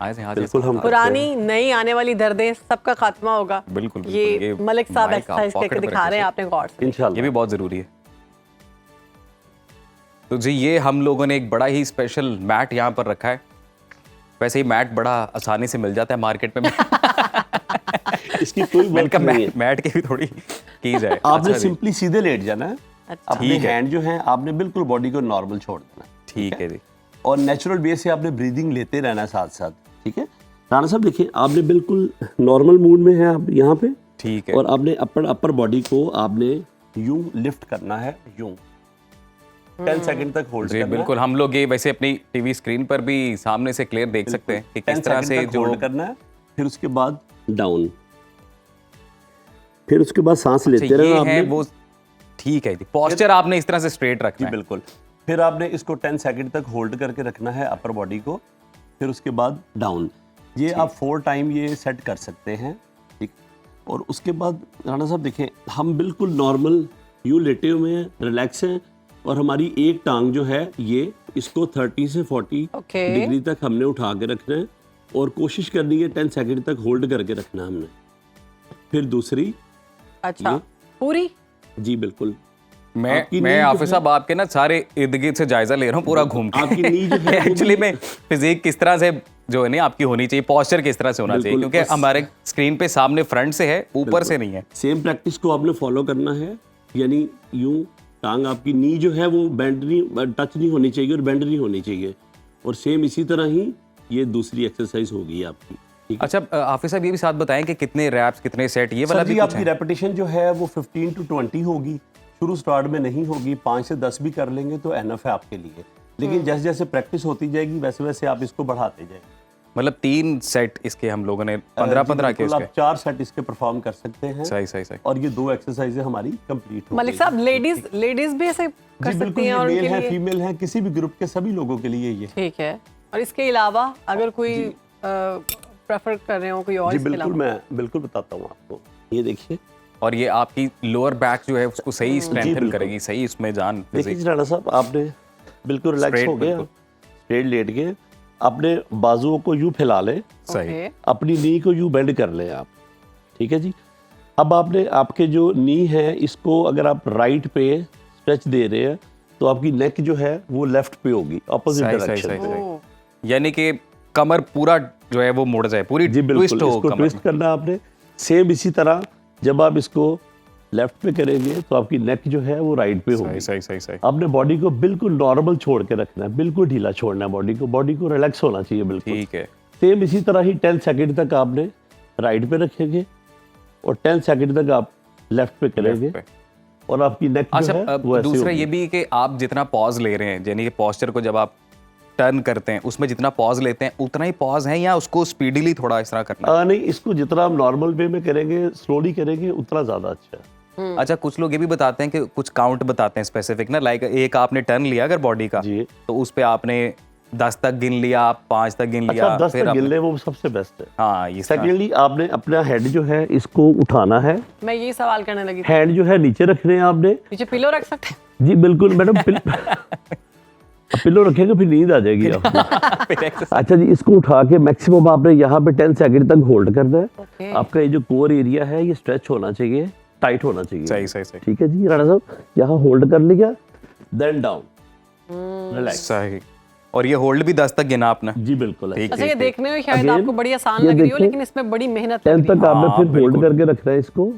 बिल्कुल, हम पुरानी नई आने वाली दर्दें सबका खात्मा होगा। बिल्कुल, ये मलिक साहब एक्सरसाइज करके दिखा रहे हैं आपने गौर से, इंशाल्लाह ये भी बहुत जरूरी है। तो जी, ये हम लोगों ने एक बड़ा ही स्पेशल मैट यहाँ पर रखा है। वैसे ही मैट बड़ा आसानी से मिल जाता है मार्केट में इसकी कोई बात नहीं है। मैट की भी थोड़ी की जाए। आपने सिंपली सीधे लेट जाना है, अपने हैंड जो है आपने बिल्कुल बॉडी को नॉर्मल छोड़ देना, ठीक है जी। और नेचुरल वे से आपने ब्रीदिंग लेते रहना है साथ साथ, ठीक है। राणा साहब देखिए, आपने बिल्कुल नॉर्मल मूड में है आप यहाँ पे, ठीक है। और आपने अपर बॉडी को आपने यूं लिफ्ट करना है, यूं 10 सेकंड तक होल्ड करना है। बिल्कुल, हम लोग ये वैसे अपनी टीवी स्क्रीन पर भी सामने से क्लियर देख सकते हैं कि किस तरह से जो होल्ड करना है। फिर उसके बाद डाउन, फिर उसके बाद सांस लेते रहना आपने, वो ठीक है जी। पोस्चर आपने इस तरह से स्ट्रेट रखना है। बिल्कुल। फिर आपने इसको 10 सेकंड तक होल्ड करके रखना है अपर बॉडी को, फिर उसके बाद डाउन। ये आप 4 टाइम ये सेट कर सकते हैं, ठीक। और उसके बाद राणा साहब देखें, हम बिल्कुल नॉर्मल यूँ लेटे हुए हैं, रिलैक्स हैं, और हमारी एक टांग जो है ये इसको 30 से 40 डिग्री तक हमने उठा के रखना है, और कोशिश करनी है 10 सेकंड तक होल्ड करके रखना हमने। फिर दूसरी, अच्छा पूरी, जी बिल्कुल। मैं हाफिज साहब आपके ना सारे इर्द गिर्द से जायजा ले रहा हूँ पूरा घूम के। आपकी नी जो है एक्चुअली में फिजिक किस तरह से जो है ना आपकी होनी चाहिए, पोस्चर किस तरह से होना चाहिए, क्योंकि हमारे स्क्रीन पे सामने फ्रंट से है, ऊपर से नहीं है। सेम प्रैक्टिस को आपने फॉलो करना है, यानी यूं टांग आपकी नी जो है वो बेंड नहीं, टच नहीं होनी चाहिए और बेंड नहीं होनी चाहिए, और सेम इसी तरह ही ये दूसरी एक्सरसाइज होगी आपकी। अच्छा हाफिज साहब, ये भी साथ बताएं कि कितने रैप्स, कितने सेट, ये वाला भी आपकी रेपिटेशन जो है वो 15 to 20 होगी। शुरू स्टार्ट में नहीं होगी, 5 से 10 भी कर लेंगे तो एनफ है आपके लिए, लेकिन जैसे जैसे प्रैक्टिस होती जाएगी वैसे वैसे आप इसको बढ़ाते जाएंगे। मतलब 3 सेट इसके हम लोगों ने 15-15 के उसके, आप 4 सेट इसके परफॉर्म कर सकते हैं। सही। और ये 2 एक्सरसाइजें हमारी कंप्लीट हो। मलिक साहब, लेडीज भी ऐसे कर सकती हैं, और मेल है फीमेल है, किसी भी ग्रुप के सभी लोगों के लिए ये ठीक है। और इसके अलावा अगर कोई प्रेफर कर रहे हो कोई और, जी बिल्कुल, मैं बिल्कुल बताता हूँ आपको। ये देखिए, और ये आपकी लोअर बैक जो है उसको सही स्ट्रेंथन करेगी, सही इसमें जान। देखिए राणा साहब, आपने बिल्कुल रिलैक्स हो गए, स्ट्रेट लेट गए, अपने बाजुओं को यूं फैला लें, सही, अपनी नी को यूं बेंड कर लें आप, ठीक है जी। अब आपने आपके जो नी है इसको अगर आप राइट पे स्ट्रेच दे रहे हैं तो आपकी नेक जो है वो लेफ्ट पे होगी, अपोजिट डायरेक्शन। यानी कि कमर पूरा जो है वो मुड़ जाए, पूरी ट्विस्ट हो। इसको ट्विस्ट करना आपने। सेम इसी तरह जब आप इसको लेफ्ट पे करेंगे तो आपकी नेक जो है वो राइट पे होगी। सही। आपने बॉडी को बिल्कुल नॉर्मल छोड़ के रखना है, बिल्कुल ढीला छोड़ना है बॉडी को रिलैक्स होना चाहिए बिल्कुल। ठीक है। सेम इसी तरह ही 10 सेकंड तक आपने राइट पे रखेंगे और 10 सेकंड तक आप लेफ्ट पे करेंगे और आपकी नेक जो है वो ऐसे दूसरा होगी। ये भी कि आप जितना पॉज ले रहे हैं, यानी कि पोस्चर को जब आप टर्न करते हैं उसमें जितना पॉज लेते हैं उतना ही पॉज है, या उसको स्पीडीली थोड़ा इस तरह करना है? नहीं, इसको जितना आप नॉर्मल वे में करेंगे, स्लोली करेंगे, उतना ज्यादा अच्छा है। अच्छा, कुछ लोग ये भी बताते हैं कि कुछ काउंट बताते हैं स्पेसिफिक ना, लाइक एक आपने टर्न लिया अगर बॉडी का, तो उस पे आपने 10 तक गिन लिया, 5 तक गिन लिया, 10 तक गिन ले, वो सबसे बेस्ट है। हाँ, ये सेकेंडली आपने अपना हेड जो है इसको उठाना है। मैं ये सवाल करने लगी थी। हेड जो है नीचे रखने हैं आपने। नीचे पिलो रख सकते हैं? जी बिल्कुल मैडम, पिलो रखेंगे फिर नींद आ जाएगी आपको। अच्छा जी, इसको उठा के मैक्सिमम आपने यहाँ पे 10 सेकंड तक होल्ड करना है। आपका ये जो कोर एरिया है ये स्ट्रेच होना चाहिए, टाइट होना चाहिए। सही। ठीक है जी राणा साहब, यहाँ होल्ड कर लिया, देन डाउन, रिलैक्स। सही। और ये होल्ड भी 10 तक गिना आपने? जी बिल्कुल। अच्छा, ये देखने में शायद आपको बड़ी आसान लग रही हो, लेकिन इसमें बड़ी मेहनत लग 10 रही तक आपने फिर होल्ड करके रखना है इसको,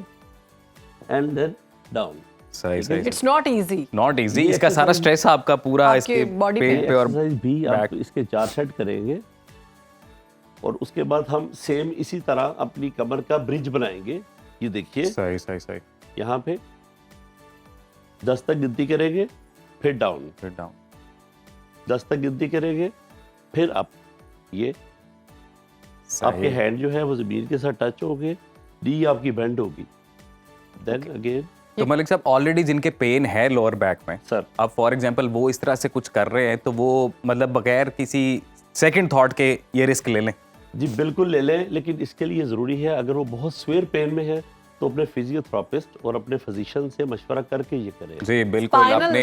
एंड देन डाउन। सही। It's not easy. इसका सारा स्ट्रेस आपका पूरा इसके बॉडी पेट पे और भी आप इसके 4 सेट करेंगे और उसके बाद हम सेम इसी तरह अपनी कमर का ब्रिज बनाएंगे। ये देखिए, सही। यहाँ पे 10 तक गिनती करेंगे, फिर डाउन, 10 तक गिनती करेंगे, फिर अप। ये आपके हैंड जो है वो जमीन के साथ टच होंगे, नी आपकी बेंड होगी, देन अगेन। तो मलिक साहब, ऑलरेडी जिनके पेन है लोअर बैक में सर, अब फॉर एग्जांपल वो इस तरह से कुछ कर रहे हैं, तो वो मतलब बगैर किसी सेकंड थॉट के ये रिस्क ले लें? जी बिल्कुल ले लें, लेकिन इसके लिए ज़रूरी है अगर वो बहुत स्वेयर पेन में है तो अपने फिजियोथेरापिस्ट और अपने फिजिशियन से मशवरा करके ये करें। जी बिल्कुल, अपने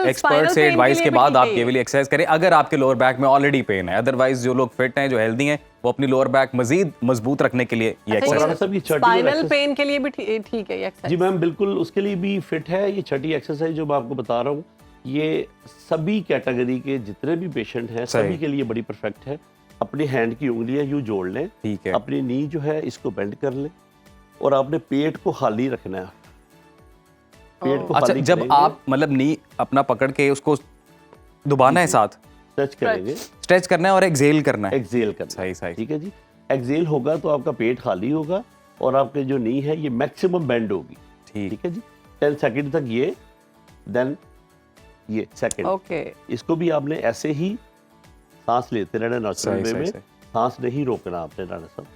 एक्सपर्ट से एडवाइस के बाद आप ये वाली एक्सरसाइज करें अगर आपके लोअर बैक में ऑलरेडी पेन है। अदरवाइज जो लोग फिट हैं, जो हेल्दी हैं, वो अपनी लोअर बैक मजीद मजबूत रखने के लिए ये एक्सरसाइज। स्पाइनल पेन के लिए भी ठीक है ये एक्सरसाइज? जी मैम बिल्कुल, उसके लिए भी फिट है। ये छठी एक्सरसाइज जो मैं आपको बता रहा हूँ, ये सभी कैटेगरी के जितने भी पेशेंट हैं सभी के लिए बड़ी परफेक्ट है। अपने हैंड की उंगलियां यूं जोड़ लें, ठीक है, अपनी नी जो है इसको बेंड कर लें और आपने पेट को खाली रखना है। पेट को अच्छा, जब आप मतलब नी अपना पकड़ के उसको दबाना है, साथ स्ट्रेच करेंगे, स्ट्रेच करना है और एक्सेल करना है। एक्सेल करना, सही। ठीक है जी, एक्सेल होगा तो आपका पेट खाली होगा और आपके जो नी है ये मैक्सिमम बेंड होगी। ठीक है जी, 10 सेकंड तक ये, देन ये सेकंड। ओके, इसको भी आपने ऐसे ही सांस लेते रहना, नेचुरल वे में, सांस नहीं रोकना आपने राणा साहब।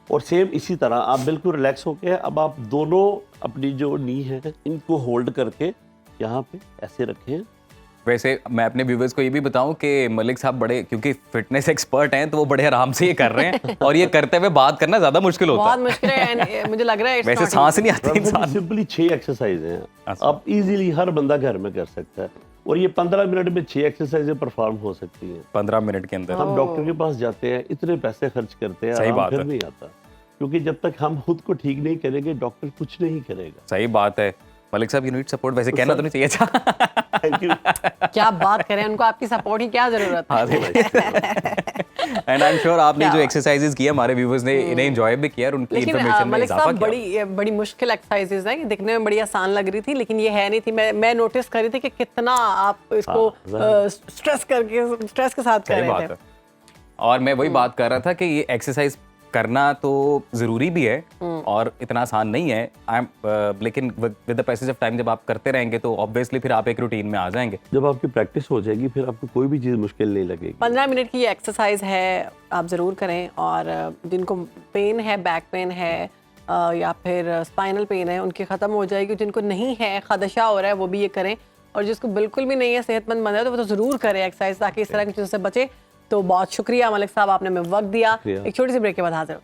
और सेम इसी तरह आप बिल्कुल रिलैक्स होके, अब आप दोनों अपनी जो नी है इनको होल्ड करके यहाँ पे ऐसे रखें। वैसे मैं अपने व्यूवर्स को ये भी बताऊं कि मलिक साहब बड़े, क्योंकि फिटनेस एक्सपर्ट हैं, तो वो बड़े आराम से ये कर रहे हैं और ये करते हुए बात करना ज्यादा मुश्किल होता है। बहुत मुश्किल है, मुझे लग रहा है वैसे सांस नहीं आती इंसान। सिंपली 6 एक्सरसाइज हैं, आप इजीली हर बंदा घर में कर सकता है और ये 15 मिनट में 6 एक्सरसाइजें परफॉर्म हो सकती हैं 15 मिनट के अंदर। हम डॉक्टर के पास जाते हैं, इतने पैसे खर्च करते हैं, सही बात है, नहीं आता, क्योंकि जब तक हम खुद को ठीक नहीं करेंगे डॉक्टर कुछ नहीं करेगा। सही बात है मलिक साहब, यू नीड सपोर्ट। वैसे कहना तो नहीं चाहिए था। Thank you. क्या बात करें, उनको आपकी सपोर्ट की क्या जरूरत है। एंड आई एम श्योर आपने जो एक्सरसाइजेज किए हमारे व्यूअर्स ने इन्हें एंजॉय भी किया और उनकी इंफॉर्मेशन में इजाफा किया। बड़ी मुश्किल एक्सरसाइजेज है, दिखने में बड़ी आसान लग रही थी लेकिन ये है नहीं थी। मैं नोटिस कर रही थी कि कितना आप इसको स्ट्रेस के साथ कर रहे थे। और मैं वही बात कर रहा था कि ये एक्सरसाइज करना तो जरूरी भी है और इतना आसान नहीं है। लेकिन with the passage of time जब आप करते रहेंगे तो ऑब्वियसली फिर आप एक रूटीन में आ जाएंगे। जब आपकी प्रैक्टिस हो जाएगी फिर आपको कोई भी चीज़ मुश्किल नहीं लगेगी। 15 मिनट की ये एक्सरसाइज है, आप ज़रूर करें। और जिनको पेन है, बैक पेन है या फिर स्पाइनल पेन है, उनकी ख़त्म हो जाएगी। जिनको नहीं है, खदशा हो रहा है, वो भी ये करें। और जिसको बिल्कुल भी नहीं है, सेहतमंद बंदा है, तो वो तो ज़रूर करें एक्सरसाइज, ताकि इस तरह की चीज़ों से बचे। तो बहुत शुक्रिया मलिक साहब, आपने हमें वक्त दिया। एक छोटी सी ब्रेक के बाद हाजिर।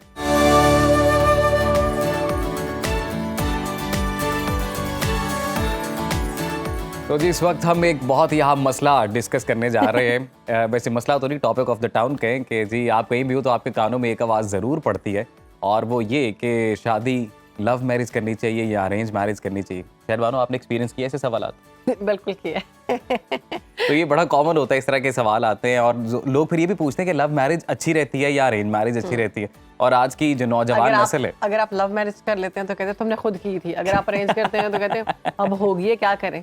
तो जी इस वक्त हम एक बहुत यहाँ मसला डिस्कस करने जा रहे हैं। वैसे मसला तो नहीं, टॉपिक ऑफ द टाउन कहें कि जी आप कहीं भी हो तो आपके कानों में एक आवाज़ ज़रूर पड़ती है, और वो ये कि शादी लव मैरिज करनी चाहिए या अरेंज मैरिज करनी चाहिए। शहर बानो, आपने एक्सपीरियंस किया ऐसे सवाल? बिल्कुल किया तो ये बड़ा कॉमन होता है, इस तरह के सवाल आते हैं और लोग फिर ये भी पूछते हैं कि लव मैरिज अच्छी रहती है या अरेंज मैरिज अच्छी रहती है। और आज की जो नौजवान नस्ल है, अगर आप लव मैरिज कर लेते हैं तो कहते हैं तुमने खुद की थी, अगर आप अरेंज करते हैं तो कहते हैं अब होगी है, क्या करें।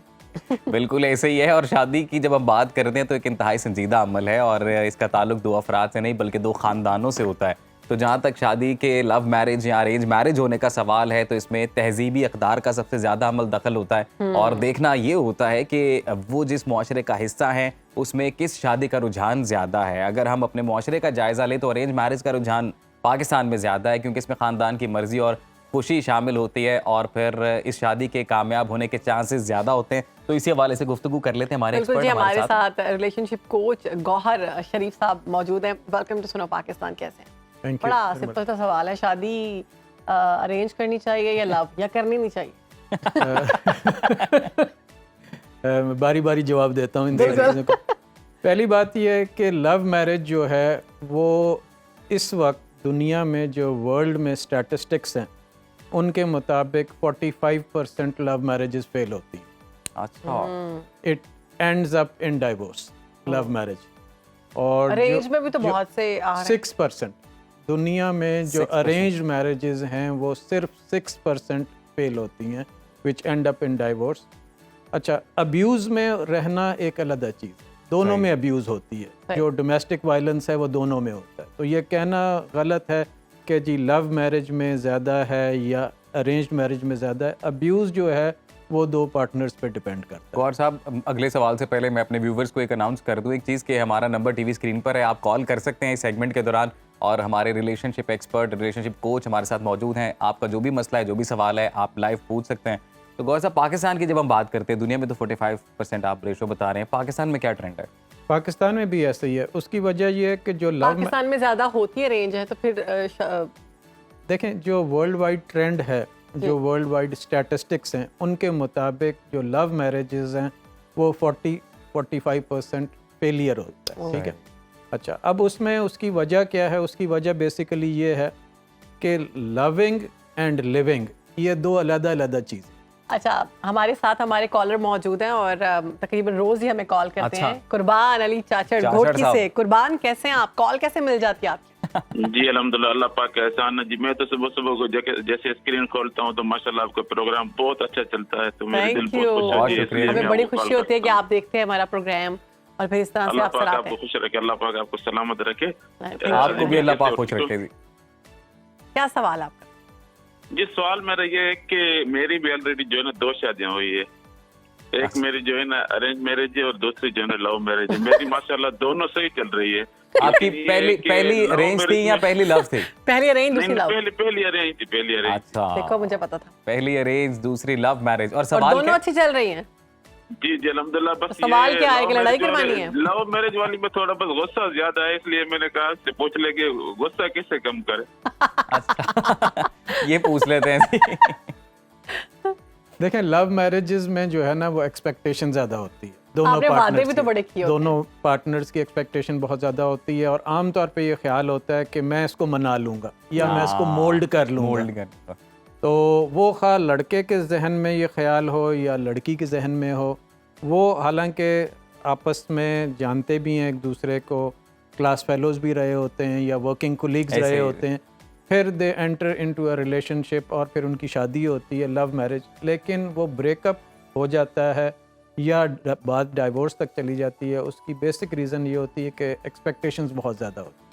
बिल्कुल ऐसे ही है। और शादी की जब हम बात करते हैं तो एक इंतहाई संजीदा अमल है और इसका ताल्लुक दो अफराद से नहीं बल्कि दो ख़ानदानों से होता है। तो जहाँ तक शादी के लव मैरिज या अरेंज मैरिज होने का सवाल है तो इसमें तहजीबी अक़दार का सबसे ज़्यादा अमल दखल होता है और देखना ये होता है कि वो जिस मुआशरे का हिस्सा है उसमें किस शादी का रुझान ज़्यादा है। अगर हम अपने मुआशरे का जायज़ा लें तो अरेंज मैरिज का रुझान पाकिस्तान में ज़्यादा है क्योंकि इसमें ख़ानदान की मर्ज़ी और खुशी शामिल होती है और फिर इस शादी के कामयाब होने के चांसेस ज़्यादा होते हैं। तो इसी हवाले से गुफ्तगू कर लेते हैं हमारे एक्सपर्ट हमारे साथ रिलेशनशिप कोच गौहर शरीफ साहब मौजूद हैं। वेलकम टू सुनो पाकिस्तान। कैसे हैं? बड़ा सिंपल सा सवाल है, शादी अरेंज करनी चाहिए या लव, या करनी नहीं चाहिए? बारी बारी जवाब देता हूँ इन चीज़ों को। पहली बात यह है कि लव मैरिज जो है वो इस वक्त दुनिया में जो वर्ल्ड में स्टैटिस्टिक्स हैं उनके मुताबिक 45% लव मैरिजेस फेल होती हैं। अच्छा। It ends up in divorce, love marriage. और अरेंज में भी तो बहुत से आ रहे हैं। 6% दुनिया में जो अरेंज मैरिजेस हैं वो सिर्फ 6% फेल होती हैं विच एंड अप इन डाइवोर्स। अच्छा, अब्यूज़ में रहना एक अलग चीज़, दोनों में अब्यूज़ होती है। जो डोमेस्टिक वायलेंस है वो दोनों में होता है। तो ये कहना गलत है कि जी लव मैरिज में ज़्यादा है या अरेंज मैरिज में ज़्यादा है। अब्यूज़ जो है वो दो पार्टनर्स पे डिपेंड करता है। गौर साहब, अगले सवाल से पहले मैं अपने व्यूवर्स को एक अनाउंस कर दूं एक चीज़ कि हमारा नंबर टीवी स्क्रीन पर है, आप कॉल कर सकते हैं इस सेगमेंट के दौरान और हमारे रिलेशनशिप एक्सपर्ट, रिलेशनशिप कोच हमारे साथ मौजूद हैं। आपका जो भी मसला है, जो भी सवाल है, आप लाइव पूछ सकते हैं। तो गौर साहब, पाकिस्तान की जब हम बात करते हैं, दुनिया में तो 45% आप रेशो बता रहे हैं, पाकिस्तान में क्या ट्रेंड है? पाकिस्तान में भी ऐसा ही है। उसकी वजह यह है कि जो लव पाकिस्तान में ज़्यादा होती है रेंज है तो फिर देखें जो वर्ल्ड वाइड ट्रेंड है, जो वर्ल्ड वाइड स्टैटिस्टिक्स हैं उनके मुताबिक जो लव मैरिजेस हैं वो 40-45% फेलियर होता है। ठीक है। अच्छा, अब उसमें उसकी वजह क्या है? उसकी वजह बेसिकली ये है कि लविंग एंड लिविंग ये दो अलग-अलग चीज़। अच्छा, हमारे साथ हमारे कॉलर मौजूद हैं और तकरीबन रोज ही हमें कॉल करते हैं। कुर्बान अली चाचड़ घोटकी से। कुर्बान, कैसे हैं आप? कॉल कैसे मिल जाती है आपकी? जी अल्हम्दुलिल्लाह, अल्लाह पाक का एहसान है जी। मैं तो सुबह सुबह को जैसे स्क्रीन खोलता हूँ तो माशाल्लाह आपका प्रोग्राम बहुत अच्छा चलता है, तो मेरे दिल बहुत खुश है। हमें बड़ी खुशी होती है कि आप देखते हैं हमारा प्रोग्राम और फिर इस तरह से आप सलाह आपको खुश रखे, अल्लाह पाक आपको सलामत रखे। आपको भी अल्लाह पाक खुश रखे। क्या सवाल आपका? जी सवाल मेरा ये है कि मेरी भी ऑलरेडी जो है ना 2 शादियां हुई है। एक मेरी जो है ना अरेंज मैरिज है और दूसरी जो है ना लव मैरिज है। मेरी माशाल्लाह दोनों सही चल रही है। आपकी पहली अरेंज थी या पहली लव थी? पहली अरेंज, दूसरी लव। पहली अरेंज थी, पहली अरेंज। अच्छा, देखो मुझे पता था। पहली अरेंज, दूसरी लव मैरिज। और सवाल दोनों अच्छी चल रही हैं? जी जी अल्हम्दुलिल्लाह। बस सवाल क्या है कि लड़ाई करवानी है? लव मैरिज वाली में थोड़ा बस गुस्सा ज्यादा है, इसलिए मैंने कहा से पूछ ले कि गुस्सा कैसे कम करे। अच्छा, ये पूछ लेते हैं। देखें, लव मैरिजेस में जो है ना वो एक्सपेक्टेशन ज़्यादा होती है। दोनों पार्टनर्स भी तो बड़े किए होते हैं। दोनों पार्टनर्स की एक्सपेक्टेशन बहुत ज़्यादा होती है और आमतौर पे ये ख्याल होता है कि मैं इसको मना लूँगा या मैं इसको मोल्ड कर लूँगा। तो वो खा लड़के के जहन में ये ख्याल हो या लड़की के जहन में हो, वो हालांकि आपस में जानते भी हैं एक दूसरे को, क्लास फेलोज़ भी रहे होते हैं या वर्किंग कोलीग्स रहे होते हैं, फिर they enter into a relationship और फिर उनकी शादी होती है, लव मैरिज। लेकिन वो ब्रेकअप हो जाता है या बात डाइवोर्स तक चली जाती है। उसकी बेसिक रीज़न ये होती है कि एक्सपेक्टेशंस बहुत ज़्यादा होती है।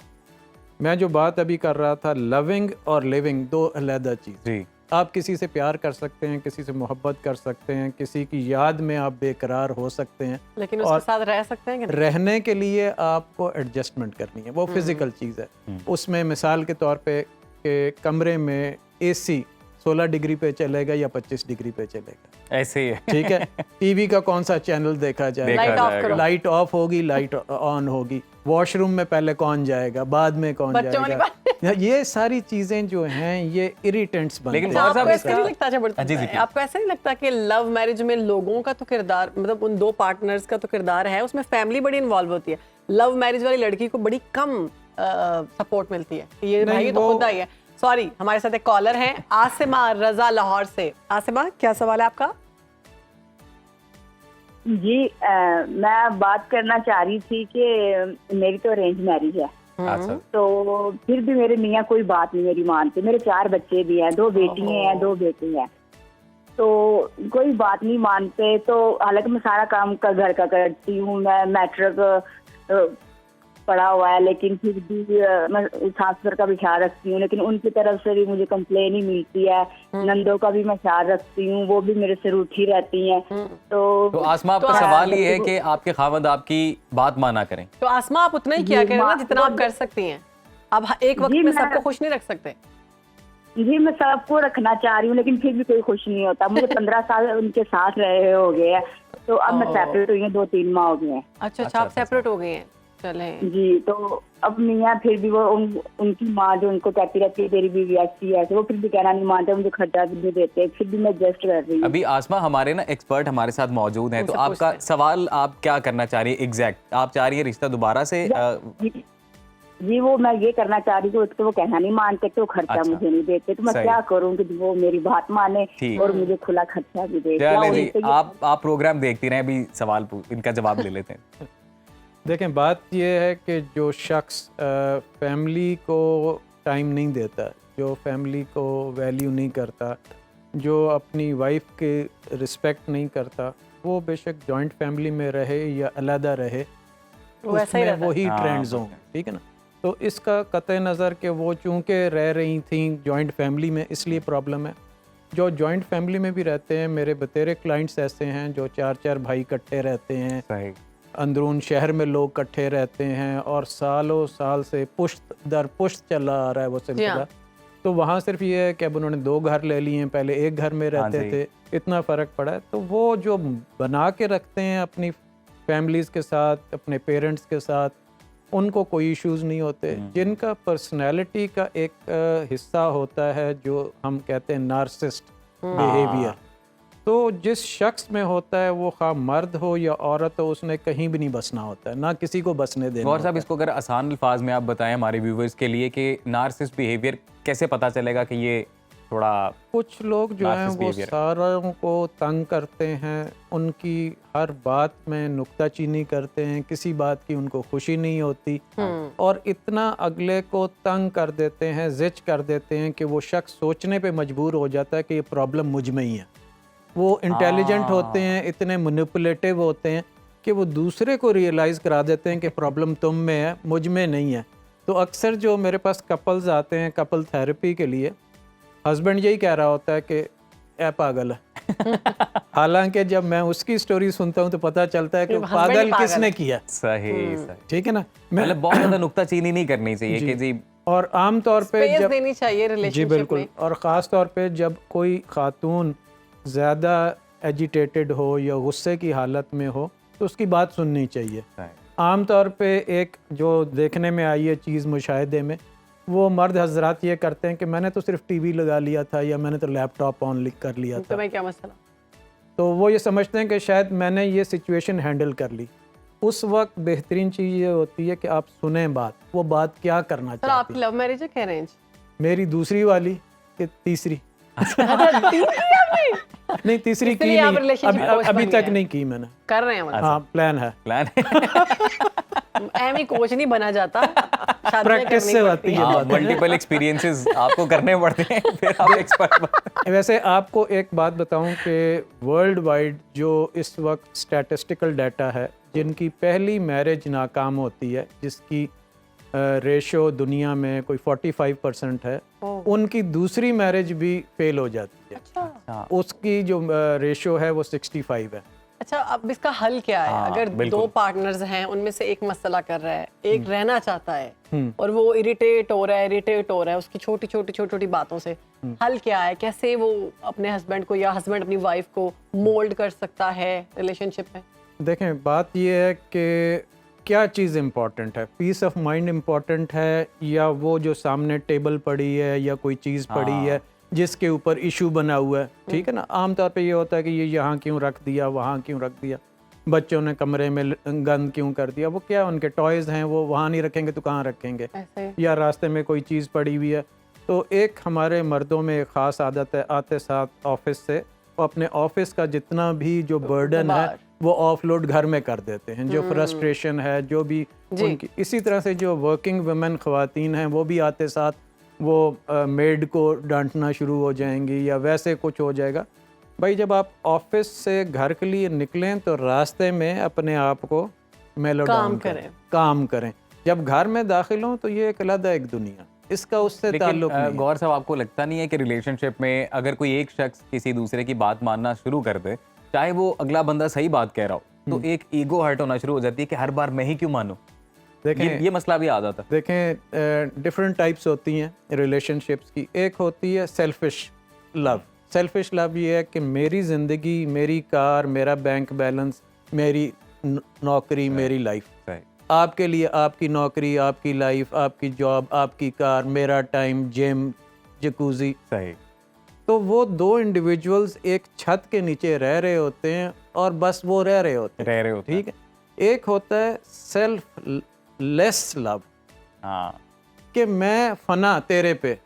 मैं जो बात अभी कर रहा था, लविंग और लिविंग दो अलग चीज़। आप किसी से प्यार कर सकते हैं, किसी से मोहब्बत कर सकते हैं, किसी की याद में आप बेकरार हो सकते हैं, लेकिन उसके साथ रह सकते हैं कि नहीं? रहने के लिए आपको एडजस्टमेंट करनी है, वो फिजिकल चीज़ है। उसमें मिसाल के तौर पे कि कमरे में AC 16 डिग्री पे चलेगा या 25 डिग्री पे चलेगा, ऐसे ही है। ठीक है। टीवी का कौन सा चैनल देखा जाएगा? लाइट ऑफ होगी, लाइट ऑन होगी। वॉशरूम में पहले कौन जाएगा, बाद में कौन जाएगा? ये सारी चीजें जो हैं ये इरिटेंट्स बनते हैं। लेकिन आपको ऐसा नहीं लगता, आपको ऐसा नहीं लगता कि लव मैरिज में लोगों का तो किरदार, मतलब उन दो पार्टनर्स का तो किरदार है, उसमें फैमिली बड़ी इन्वॉल्व होती है। लव मैरिज वाली लड़की को बड़ी कम सपोर्ट मिलती है, ये भाई तो खुद आई है। सॉरी, हमारे साथ एक कॉलर है आसिमा रजा लाहौर से। आसिमा, क्या सवाल है आपका? जी मैं बात करना चाह रही थी कि मेरी तो अरेंज मैरिज है, तो फिर भी मेरे मियाँ कोई बात नहीं मेरी मानते। मेरे 4 बच्चे भी हैं, 2 बेटियां हैं 2 बेटे हैं, तो कोई बात नहीं मानते। तो हालांकि मैं सारा काम का घर का करती हूँ, मैं मैट्रिक पढ़ा हुआ है, लेकिन फिर भी मैं सास ससुर का भी ख्याल रखती हूँ, लेकिन उनकी तरफ से भी मुझे कंप्लेन ही मिलती है। नंदों का भी मैं ख्याल रखती हूँ, वो भी मेरे से रूठी रहती हैं। तो आसमा, आपका सवाल ये है कि आपके खावंद आपकी बात माना करें? तो आसमा आप उतना ही किया करें ना जितना आप कर सकती हैं। अब एक वक्त में सबको खुश नहीं रख सकते। जी मैं सबको रखना चाह रही हूँ, लेकिन फिर भी कोई खुश नहीं होता। मुझे 15 साल उनके साथ रहे हो गए हैं, तो अब मैं सेपरेट हुई हूँ, 2-3 माह हो गए हैं। अच्छा, आप सेपरेट हो गए हैं। चले जी, तो अब मियाँ फिर भी वो उनकी माँ जो उनको कहती रहती है तेरी बीवी ऐसी है, वो फिर भी कहना नहीं मानते, मुझे खर्चा भी देते, फिर भी मैं एडजस्ट कर रही हूँ। अभी आसमा हमारे ना एक्सपर्ट हमारे साथ मौजूद हैं, तो आपका सवाल आप क्या करना चाह रही है एग्जैक्ट? आप चाह रही है रिश्ता दोबारा से? जी वो मैं ये करना चाह रही हूँ, वो कहना नहीं मानते, तो खर्चा मुझे नहीं देते, तो मैं क्या करूँ कि वो मेरी बात माने और मुझे खुला खर्चा भी दे। आप प्रोग्राम देखती रहे, अभी सवाल इनका जवाब ले लेते हैं। देखें, बात यह है कि जो शख्स फैमिली को टाइम नहीं देता, जो फैमिली को वैल्यू नहीं करता, जो अपनी वाइफ के रिस्पेक्ट नहीं करता, वो बेशक जॉइंट फैमिली में रहे या अलहदा रहे, उसमें वही ट्रेंड्स हों, ठीक है ना। तो इसका कतई नज़र कि वो चूँकि रह रही थी जॉइंट फैमिली में, इसलिए प्रॉब्लम है। जो जॉइंट फैमिली में भी रहते हैं, मेरे बतेरे क्लाइंट्स ऐसे हैं जो 4-4 भाई इकट्ठे रहते हैं, अंदरून शहर में लोग इकट्ठे रहते हैं, और सालों साल से पुश्त दर पुश्त चला आ रहा है वो सिलसिला। तो वहाँ सिर्फ ये है कि अब उन्होंने 2 घर ले लिए हैं, पहले एक घर में रहते थे, इतना फ़र्क पड़ा है। तो वो जो बना के रखते हैं अपनी फैमिलीज़ के साथ, अपने पेरेंट्स के साथ, उनको कोई इश्यूज़ नहीं होते। जिनका पर्सनैलिटी का एक हिस्सा होता है जो हम कहते हैं नार्सिसिस्ट बिहेवियर, तो जिस शख्स में होता है, वो खा मर्द हो या औरत हो, उसने कहीं भी नहीं बसना होता है, ना किसी को बसने देना। गौर साहब, इसको अगर आसान अल्फाज में आप बताएं हमारे व्यूवर्स के लिए कि नार्सिसिस्ट बिहेवियर कैसे पता चलेगा कि ये थोड़ा? कुछ लोग जो हैं वो सारों को तंग करते हैं, उनकी हर बात में नुक्ताचीनी करते हैं, किसी बात की उनको खुशी नहीं होती, और इतना अगले को तंग कर देते हैं, ज़िच कर देते हैं कि वो शख्स सोचने पे मजबूर हो जाता है कि ये प्रॉब्लम मुझ में ही है। वो इंटेलिजेंट होते हैं, इतने मैनिपुलेटिव होते हैं कि वो दूसरे को रियलाइज़ करा देते हैं कि प्रॉब्लम तुम में है, मुझ में नहीं है। तो अक्सर जो मेरे पास कपल्स आते हैं कपल थेरेपी के लिए, हस्बैंड यही कह रहा होता है कि ए पागल है। हालांकि जब मैं उसकी स्टोरी सुनता हूँ तो पता चलता है कि पागल किसने किया। सही, ठीक है ना। मतलब बहुत ज़्यादा नुक्ताचीनी नहीं करनी चाहिए कि जी, और आम तौर पे जब देनी चाहिए रिलेशनशिप जी बिल्कुल, और ख़ास तौर पे जब कोई खातून ज़्यादा एजिटेटेड हो या गुस्से की हालत में हो, तो उसकी बात सुननी चाहिए। आम तौर पे एक जो देखने में आई है चीज़ मुशाहिदे में, वो मर्द हजरात ये करते हैं कि मैंने तो सिर्फ टीवी लगा लिया था, या मैंने तो लैपटॉप ऑन कर लिया था, तो मैं क्या मसला। तो वो ये समझते हैं कि शायद मैंने ये सिचुएशन हैंडल कर ली। उस वक्त बेहतरीन चीज़ ये होती है कि आप सुने बात, वो बात क्या करना चाहती है। आपकी लव मैरिज है कि अरेंज? मेरी दूसरी वाली कि तीसरी? नहीं, तीसरी की नहीं, अभी तक नहीं की मैंने। कर रहे हैं? हाँ, प्लान है। एम ही कोच नहीं बना जाता, प्रैक्टिस से आती है, मल्टीपल एक्सपीरियंसेस आपको करने पड़ते हैं, फिर आप एक्सपर्ट बनते हैं। वैसे आपको एक बात बताऊं कि वर्ल्ड वाइड जो इस वक्त स्टैटिस्टिकल डाटा है, जिनकी पहली मैरिज नाकाम होती है, जिसकी रेशो दुनिया में कोई 45% है, उनकी दूसरी मैरिज भी फेल हो जाती है। अच्छा। उसकी जो रेशो है वो 65 है। अच्छा, अब इसका हल क्या है? अगर 2 पार्टनर्स हैं, उनमें से एक मसला कर रहा है, एक रहना चाहता है और वो इरिटेट हो रहा है उसकी छोटी छोटी बातों से, हल क्या है? कैसे वो अपने हस्बैंड को या हस्बैंड अपनी वाइफ को मोल्ड कर सकता है रिलेशनशिप में? देखें, बात ये है कि क्या चीज़ इम्पॉर्टेंट है, पीस ऑफ माइंड इम्पॉर्टेंट है, या वो जो सामने टेबल पड़ी है या कोई चीज़ पड़ी है जिसके ऊपर इशू बना हुआ है, ठीक है ना। आमतौर पे ये होता है कि ये यहाँ क्यों रख दिया, वहाँ क्यों रख दिया, बच्चों ने कमरे में गंद क्यों कर दिया, वो क्या उनके टॉयज़ हैं, वो वहाँ नहीं रखेंगे तो कहाँ रखेंगे, या रास्ते में कोई चीज़ पड़ी हुई है। तो एक हमारे मर्दों में एक ख़ास आदत है, आते साथ ऑफिस से अपने ऑफिस का जितना भी जो बर्डन है वो ऑफलोड घर में कर देते हैं, जो फ्रस्ट्रेशन है, जो भी उनकी। इसी तरह से जो वर्किंग वुमेन ख़वातीन हैं वो भी आते साथ वो मेड को डांटना शुरू हो जाएंगी या वैसे कुछ हो जाएगा। भाई जब आप ऑफिस से घर के लिए निकलें तो रास्ते में अपने आप को मेलो डाउन करें, काम करें। जब घर में दाखिल हों तो ये एक अलग एक दुनिया, इसका उससे ताल्लुक नहीं। गौर साहब, आपको लगता नहीं है कि रिलेशनशिप में अगर कोई एक शख्स किसी दूसरे की बात मानना शुरू कर दे, चाहे वो अगला बंदा सही बात कह रहा हो, तो एक ईगो हर्ट होना शुरू हो जाती है कि हर बार मैं ही क्यों मानूं? देखें ये मसला भी आ जाता है। देखें डिफरेंट टाइप्स होती हैं रिलेशनशिप्स की। एक होती है सेल्फिश लव। सेल्फिश लव ये है कि मेरी ज़िंदगी, मेरी कार, मेरा बैंक बैलेंस, मेरी नौकरी, मेरी लाइफ, आपके लिए आपकी नौकरी, आपकी लाइफ, आपकी जॉब, आपकी कार, मेरा टाइम, जिम, जकूज़ी। सही। तो वो दो इंडिविजुअल्स एक छत के नीचे रह रहे होते हैं और बस वो रह रहे होते हैं, ठीक है। एक होता है सेल्फ लेस लव, हाँ, कि मैं फना तेरे पे,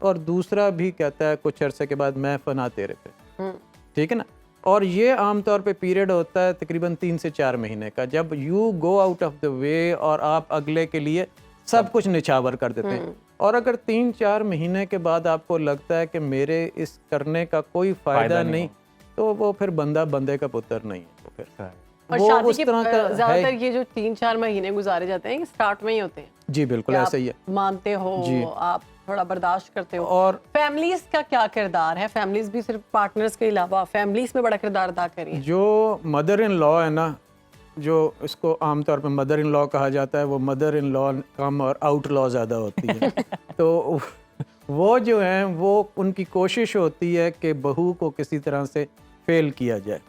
और दूसरा भी कहता है कुछ अरसे के बाद मैं फना तेरे पे, ठीक है ना। और ये आमतौर पे पीरियड होता है तकरीबन 3 से 4 महीने का, जब you go out of the way और आप अगले के लिए सब कुछ निछावर कर देते हैं। और अगर 3-4 महीने के बाद आपको लगता है कि मेरे इस करने का कोई फायदा नहीं, तो वो फिर बंदा बंदे का पुत्र नहीं है। तो फिर और वो शादी उस के तरह का ज्यादातर ये जो 3-4 महीने गुजारे जाते हैं, स्टार्ट में ही होते हैं। जी बिल्कुल ऐसा ही है। मानते हो आप, थोड़ा बर्दाश्त करते हो। और फैमिलीज का क्या किरदार है? फैमिलीज भी सिर्फ पार्टनर्स के अलावा फैमिलीज में बड़ा किरदार अदा करी। जो मदर इन लॉ है ना, जो इसको आमतौर पे मदर इन लॉ कहा जाता है, वो मदर इन लॉ कम और आउट लॉ ज़्यादा होती है। तो वो जो हैं वो उनकी कोशिश होती है कि बहू को किसी तरह से फेल किया जाए।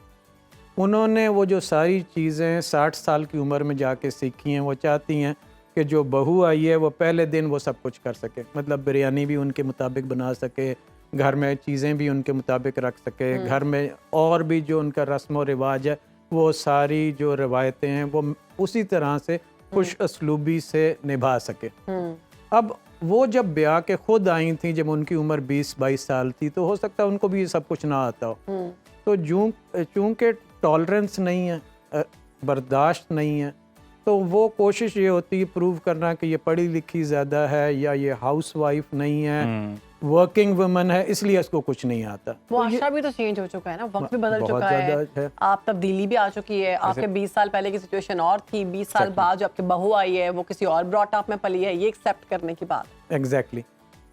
उन्होंने वो जो सारी चीज़ें 60 साल की उम्र में जाके सीखी हैं, वो चाहती हैं कि जो बहू आई है वो पहले दिन वो सब कुछ कर सके, मतलब बिरयानी भी उनके मुताबिक बना सके, घर में चीज़ें भी उनके मुताबिक रख सके, घर में और भी जो उनका रस्म व रिवाज है वो सारी जो रिवायतें हैं वो उसी तरह से खुश असलूबी से निभा सके। अब वो जब ब्याह के खुद आई थी, जब उनकी उम्र 20-22 साल थी, तो हो सकता है उनको भी ये सब कुछ ना आता हो। तो चूँकि टॉलरेंस नहीं है, बर्दाश्त नहीं है, तो वो कोशिश ये होती है प्रूव करना कि ये पढ़ी लिखी ज़्यादा है या ये हाउस वाइफ नहीं है, वर्किंग वुमन है, इसलिए इसको कुछ नहीं आता। मुआशरा भी तो चेंज हो चुका है ना, वक्त भी बदल चुका है, आप तब्दीली भी आ चुकी है। आपके 20 साल पहले की सिचुएशन और थी, 20 साल बाद जो आपकी बहू आई है वो किसी और ब्रॉट अप में पली है, ये एक्सेप्ट करने की बात। एग्जैक्टली।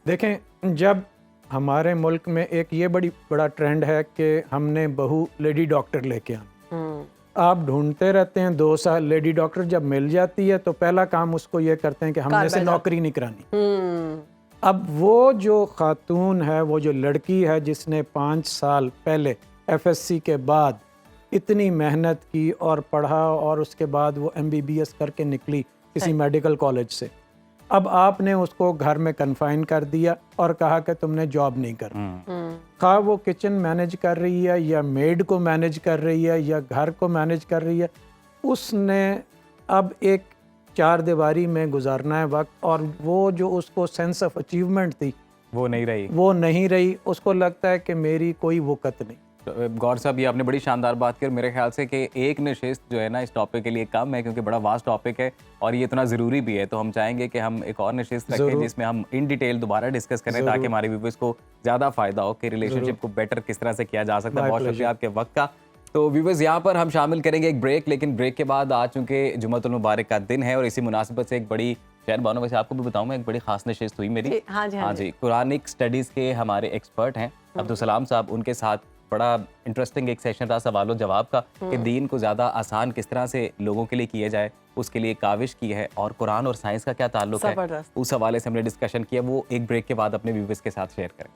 देखें, जब हमारे मुल्क में एक ये बड़ा ट्रेंड है कि हमने बहू लेडी डॉक्टर लेके आना। आप ढूंढते रहते हैं 2 साल, लेडी डॉक्टर जब मिल जाती है तो पहला काम उसको ये करते हैं कि हमने से नौकरी नहीं करानी। अब वो जो खातून है, वो जो लड़की है जिसने 5 साल पहले FSC के बाद इतनी मेहनत की और पढ़ा और उसके बाद वो MBBS करके निकली किसी मेडिकल कॉलेज से, अब आपने उसको घर में कन्फाइन कर दिया और कहा कि तुमने जॉब नहीं करनी। खा वो किचन मैनेज कर रही है या मेड को मैनेज कर रही है या घर को मैनेज कर रही है, उसने अब एक 4 दीवारी में गुजारना है वक्त, और वो जो उसको सेंस ऑफ अचीवमेंट थी वो नहीं रही। उसको लगता है कि मेरी कोई वक़्त नहीं। गौर साहब, ये आपने बड़ी शानदार बात की। मेरे ख्याल से कि एक नशिस्त जो है ना इस टॉपिक के लिए कम है, क्योंकि बड़ा वास्ट टॉपिक है और ये इतना ज़रूरी भी है। तो हम चाहेंगे कि हम एक और नशिस्त रखें जिसमें हम इन डिटेल दोबारा डिस्कस करें, ताकि हमारे व्यूअर्स को ज़्यादा फ़ायदा हो कि रिलेशनशिप को बेटर किस तरह से किया जा सकता है। बहुत शुक्रिया आपके वक्त का। तो व्यूअर्स, यहाँ पर हम शामिल करेंगे एक ब्रेक, लेकिन ब्रेक के बाद आज चूँकि जुम्मतुल मुबारक का दिन है और इसी मुनासिबत से एक बड़ी शहर बानो, वैसे आपको भी बताऊँ मैं, एक बड़ी खास नशिस्त हुई मेरी। हाँ जी, कुरानिक स्टडीज़ के हमारे एक्सपर्ट हैं अब्दुल सलाम साहब, उनके साथ बड़ा इंटरेस्टिंग एक सेशन रहा सवालों जवाब का कि दीन को ज़्यादा आसान किस तरह से लोगों के लिए किया जाए, उसके लिए काविश की है और कुरान और साइंस का क्या ताल्लुक है, उस हवाले से हमने डिस्कशन किया। वो एक ब्रेक के बाद अपने व्यूअर्स के साथ शेयर करें।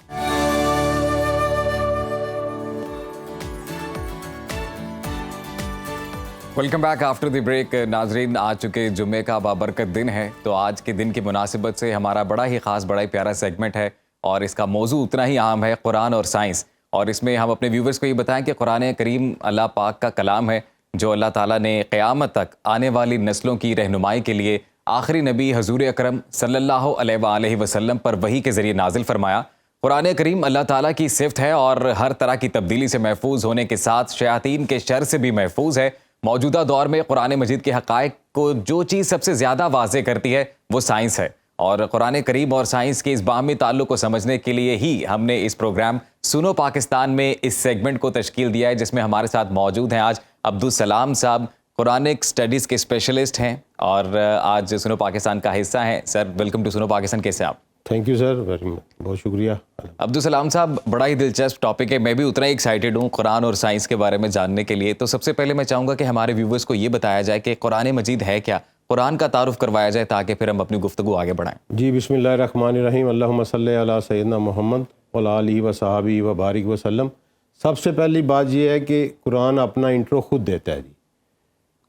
Welcome back after the break. नाजरीन, आ चुके जुम्मे का बाबरकत दिन है, तो आज के दिन की मुनासिबत से हमारा बड़ा ही ख़ास, बड़ा ही प्यारा सेगमेंट है और इसका मौजू उतना ही आम है, कुरान और साइंस। और इसमें हम अपने व्यूवर्स को ये बताएं कि कुरान करीम अल्लाह पाक का कलाम है, जो अल्लाह ताला ने क़यामत तक आने वाली नस्लों की रहनुमाई के लिए आखिरी नबी हजूर अकरम सल्लल्लाहु अलैहि वसल्लम पर वही के ज़रिए नाजिल फरमाया। कुरान करीम अल्लाह ताला की सिफ्त है और हर तरह की तब्दीली से महफूज होने के साथ शयातीन के शर से भी महफूज है। मौजूदा दौर में कुरान मजीद के हक़ाइक़ को जो चीज़ सबसे ज़्यादा वाज़े करती है वो साइंस है, और कुरान करीम और साइंस के इस बाहमी ताल्लुक़ को समझने के लिए ही हमने इस प्रोग्राम सुनो पाकिस्तान में इस सेगमेंट को तश्कील दिया है, जिसमें हमारे साथ मौजूद हैं आज अब्दुल सलाम साहब, कुरानिक स्टडीज़ के स्पेशलिस्ट हैं और आज सुनो पाकिस्तान का हिस्सा हैं। सर वेलकम टू सुनो पाकिस्तान, कैसे आप? Thank you sir, very much, बहुत शुक्रिया। अब्दुल सलाम साहब, बड़ा ही दिलचस्प टॉपिक है, मैं भी उतना ही एक्साइटेड हूँ कुरान और साइंस के बारे में जानने के लिए। तो सबसे पहले मैं चाहूँगा कि हमारे व्यूवर्स को ये बताया जाए कि कुरान मजीद है क्या, कुरान का तारुफ करवाया जाए ताकि फिर हम अपनी गुफ्तगू आगे बढ़ाएं। जी, बिस्मिल्लाहिर्रहमानिर्रहीम, अल्लाहुम्मा सल्ली अला सय्यदना मुहम्मद व अला आलिहि व सहाबी व बारिक वसल्लम। सबसे पहली बात यह है कि कुरान अपना इंट्रो खुद देता है जी,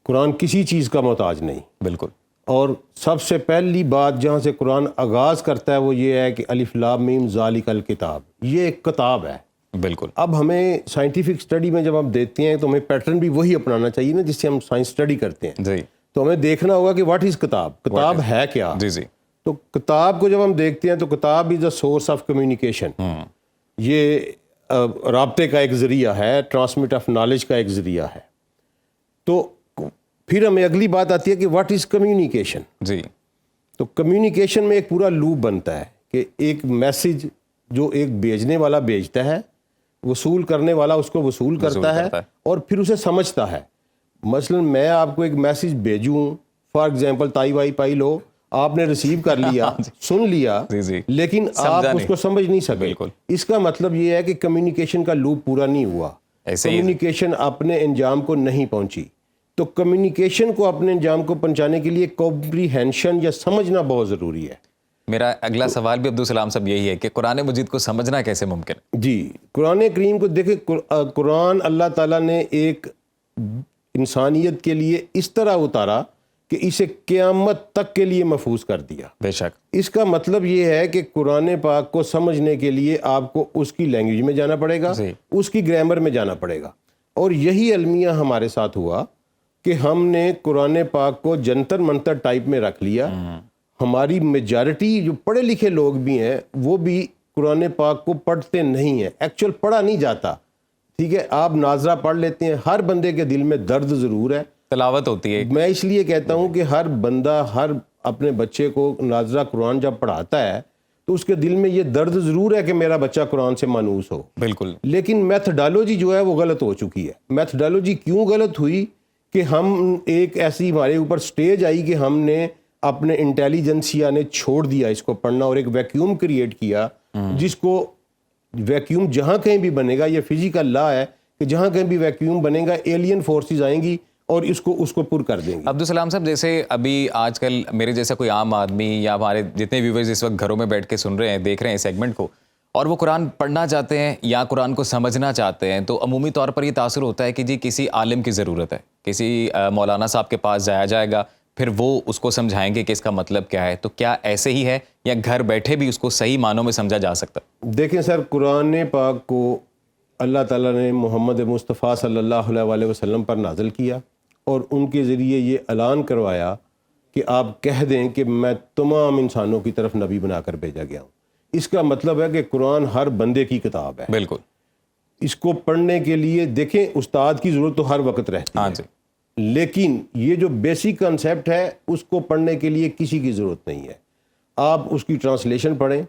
कुरान किसी चीज़ का मोहताज नहीं। बिल्कुल। और सबसे पहली बात जहाँ से कुरान आगाज़ करता है वो ये है कि अलिफ लाम मीम ज़ालिकल किताब, ये एक किताब है। बिल्कुल। अब हमें साइंटिफिक स्टडी में जब हम देते हैं तो हमें पैटर्न भी वही अपनाना चाहिए ना जिससे हम साइंस स्टडी करते हैं। जी। तो हमें देखना होगा कि व्हाट इज़ किताब, किताब है क्या। जी जी। तो किताब को जब हम देखते हैं तो किताब is a source of communication, ये राब्ते का एक ज़रिया है, ट्रांसमिट ऑफ नॉलेज का एक ज़रिया है। तो फिर हमें अगली बात आती है कि व्हाट इज़ कम्युनिकेशन। जी। तो कम्युनिकेशन में एक पूरा लूप बनता है कि एक मैसेज जो एक भेजने वाला भेजता है, वसूल करने वाला उसको वसूल करता है और फिर उसे समझता है। मसलन मैं आपको एक मैसेज भेजूँ, फॉर एग्जांपल ताई वाई पाई लो, आपने रिसीव कर लिया, सुन लिया, लेकिन आप उसको समझ नहीं सके। इसका मतलब ये है कि कम्युनिकेशन का लूप पूरा नहीं हुआ, कम्युनिकेशन अपने अंजाम को नहीं पहुंची। तो कम्युनिकेशन को अपने अंजाम को पहुंचाने के लिए कॉम्प्रीहेंशन या समझना बहुत ज़रूरी है। मेरा अगला सवाल भी अब्दुल सलाम साहब यही है कि कुरान मजीद को समझना कैसे मुमकिन है? जी, कुरान करीम को देखें, कुरान अल्लाह ताला ने एक इंसानियत के लिए इस तरह उतारा कि इसे क़यामत तक के लिए महफूज कर दिया। बेशक। इसका मतलब ये है कि कुरान पाक को समझने के लिए आपको उसकी लैंग्वेज में जाना पड़ेगा, उसकी ग्रामर में जाना पड़ेगा। और यही अलमिया हमारे साथ हुआ कि हमने कुरान पाक को जंतर मंतर टाइप में रख लिया। हमारी मेजॉरिटी जो पढ़े लिखे लोग भी हैं वो भी कुरान पाक को पढ़ते नहीं हैं, एक्चुअल पढ़ा नहीं जाता। ठीक है, आप नाजरा पढ़ लेते हैं, हर बंदे के दिल में दर्द ज़रूर है, तिलावत होती है। मैं इसलिए कहता हूँ कि हर बंदा हर अपने बच्चे को नाजरा कुरान जब पढ़ाता है तो उसके दिल में ये दर्द ज़रूर है कि मेरा बच्चा कुरान से मानूस हो। बिल्कुल। लेकिन मेथडोलॉजी जो है वो गलत हो चुकी है। मेथडोलॉजी क्यों गलत हुई कि हम एक ऐसी हमारे ऊपर स्टेज आई कि हमने अपने इंटेलिजेंसिया ने छोड़ दिया इसको पढ़ना और एक वैक्यूम क्रिएट किया, जिसको वैक्यूम जहाँ कहीं भी बनेगा, ये फिजिकल लॉ है कि जहाँ कहीं भी वैक्यूम बनेगा एलियन फोर्सेस आएंगी और उसको पुर कर देंगे। अब्दुल सलाम साहब, जैसे अभी आजकल मेरे जैसा कोई आम आदमी या हमारे जितने व्यूवर्स इस वक्त घरों में बैठ के सुन रहे हैं, देख रहे हैं सेगमेंट को, और वो कुरान पढ़ना चाहते हैं या कुरान को समझना चाहते हैं, तो अमूमी तौर पर ये तासुर होता है कि जी किसी आलिम की ज़रूरत है, किसी मौलाना साहब के पास जाया जाएगा, फिर वो उसको समझाएंगे कि इसका मतलब क्या है। तो क्या ऐसे ही है या घर बैठे भी उसको सही मानों में समझा जा सकता है? देखें सर, कुरान पाक को अल्लाह ताला ने मोहम्मद मुस्तफ़ा सल्लल्लाहु अलैहि वसल्लम पर नाज़िल किया और उनके ज़रिए ये ऐलान करवाया कि आप कह दें कि मैं तमाम इंसानों की तरफ नबी बनाकर भेजा गया हूँ। इसका मतलब है कि कुरान हर बंदे की किताब है। बिल्कुल। इसको पढ़ने के लिए देखें उस्ताद की ज़रूरत तो हर वक्त रहती है। हाँ जी। लेकिन ये जो बेसिक कंसेप्ट है उसको पढ़ने के लिए किसी की ज़रूरत नहीं है। आप उसकी ट्रांसलेशन पढ़ें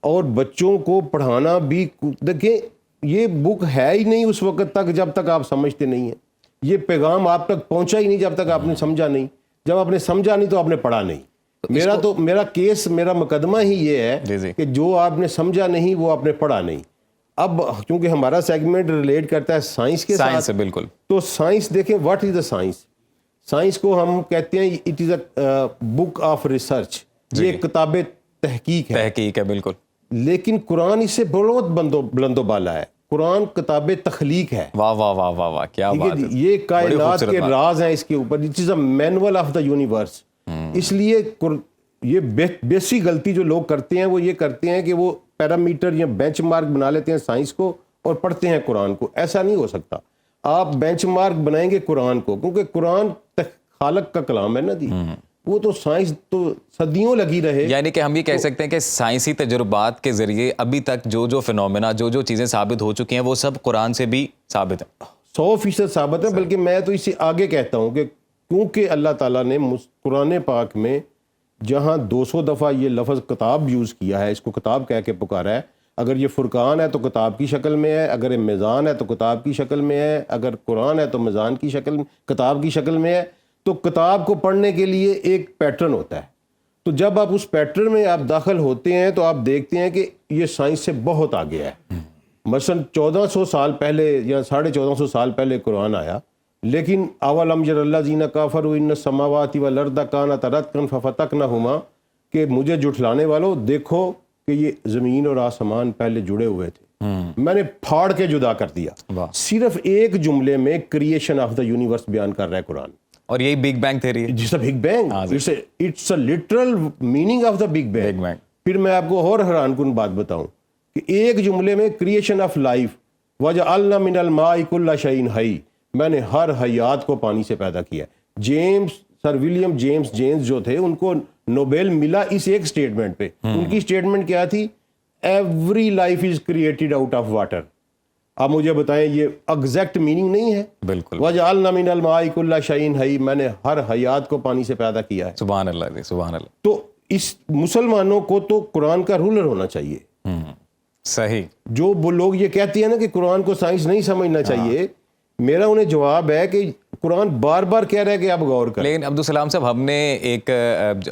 और बच्चों को पढ़ाना भी। देखें, ये बुक है ही नहीं उस वक्त तक जब तक आप समझते नहीं हैं। ये पैगाम आप तक पहुंचा ही नहीं जब तक आपने समझा नहीं। जब आपने समझा नहीं तो आपने पढ़ा नहीं। मेरा मुकदमा ही ये है कि जो आपने समझा नहीं वो आपने पढ़ा नहीं। अब क्योंकि हमारा सेगमेंट रिलेट करता है साइंस के साथ, बिल्कुल, तो साइंस देखें, what is the science. Science को हम कहते हैं it is a book of research, ये किताब तहकीक है। बिल्कुल। लेकिन कुरान इससे बहुत बुलंदो बाला है। कुरान किताब तख्लीक है। वाह वाह वाह वाह वाह, क्या बात है। ये कायनात के राज हैं इसके ऊपर। It is a manual of the universe. इसलिए ये बेसिक गलती जो लोग करते हैं वो ये करते हैं कि वो पैरामीटर या बेंचमार्क बना लेते हैं साइंस को और पढ़ते हैं कुरान को। ऐसा नहीं हो सकता। आप बेंचमार्क बनाएंगे कुरान को, क्योंकि कुरान खालक का कलाम है ना जी, वो तो साइंस तो सदियों लगी रहे। यानी कि हम ये कह सकते हैं कि साइंसी तजुर्बात के जरिए अभी तक जो फिनोमेना जो चीज़ें साबित हो चुकी हैं वो सब कुरान से भी साबित है, 100% साबित है। बल्कि मैं तो इससे आगे कहता हूँ कि क्योंकि अल्लाह ताला ने कुरान पाक में जहाँ 200 दफ़ा ये लफ्ज़ किताब यूज़ किया है, इसको किताब कह के पुकारा है। अगर ये फुरकान है तो किताब की शक्ल में है, अगर ये मीज़ान है तो किताब की शक्ल में है, अगर कुरान है तो मीज़ान की शक्ल, किताब की शक्ल में है। तो किताब को पढ़ने के लिए एक पैटर्न होता है। तो जब आप उस पैटर्न में आप दाखिल होते हैं तो आप देखते हैं कि ये साइंस से बहुत आगे है। मसलन 1400 साल पहले या 1450 साल पहले कुरान आया, लेकिन अवलम यरल्लज़ीना काफ़रू इन्न समावाति वल अर्द कानता रत्कन फफतकनहुमा, कि मुझे जुठलाने वालों देखो कि ये ज़मीन और आसमान पहले जुड़े हुए थे, मैंने फाड़ के जुदा कर दिया। सिर्फ एक जुमले में क्रिएशन ऑफ द यूनिवर्स बयान कर रहा है कुरान। और यही बिग बैंग थ्योरी है, जिसका big bang, it's a literal meaning of the big bang. फिर मैं आपको और हैरानकुन बात बताऊं कि एक जुमले में क्रिएशन ऑफ लाइफ, वजअलना मिनल माई कुल्ला शैइन हई, मैंने हर हयात को पानी से पैदा किया। सर विलियम जेम्स जो थे, उनको नोबेल मिला इस एक स्टेटमेंट पे। उनकी स्टेटमेंट क्या थी? Every life is created out of water. आप मुझे बताएं, ये एग्जैक्ट मीनिंग नहीं है? बिल्कुल। वजअलना मिनल माई कुल्ला शैइन हई, मैंने हर हयात को पानी से पैदा किया है। सुभान अल्लाह जी, सुभान अल्लाह। तो इस मुसलमानों को तो कुरान का रूलर होना चाहिए। सही। जो वो लोग ये कहते हैं ना कि कुरान को साइंस नहीं समझना चाहिए, मेरा उन्हें जवाब है कि कुरान बार बार कह रहा है कि आप गौर करें। लेकिन अब्दुल सलाम साहब, हमने एक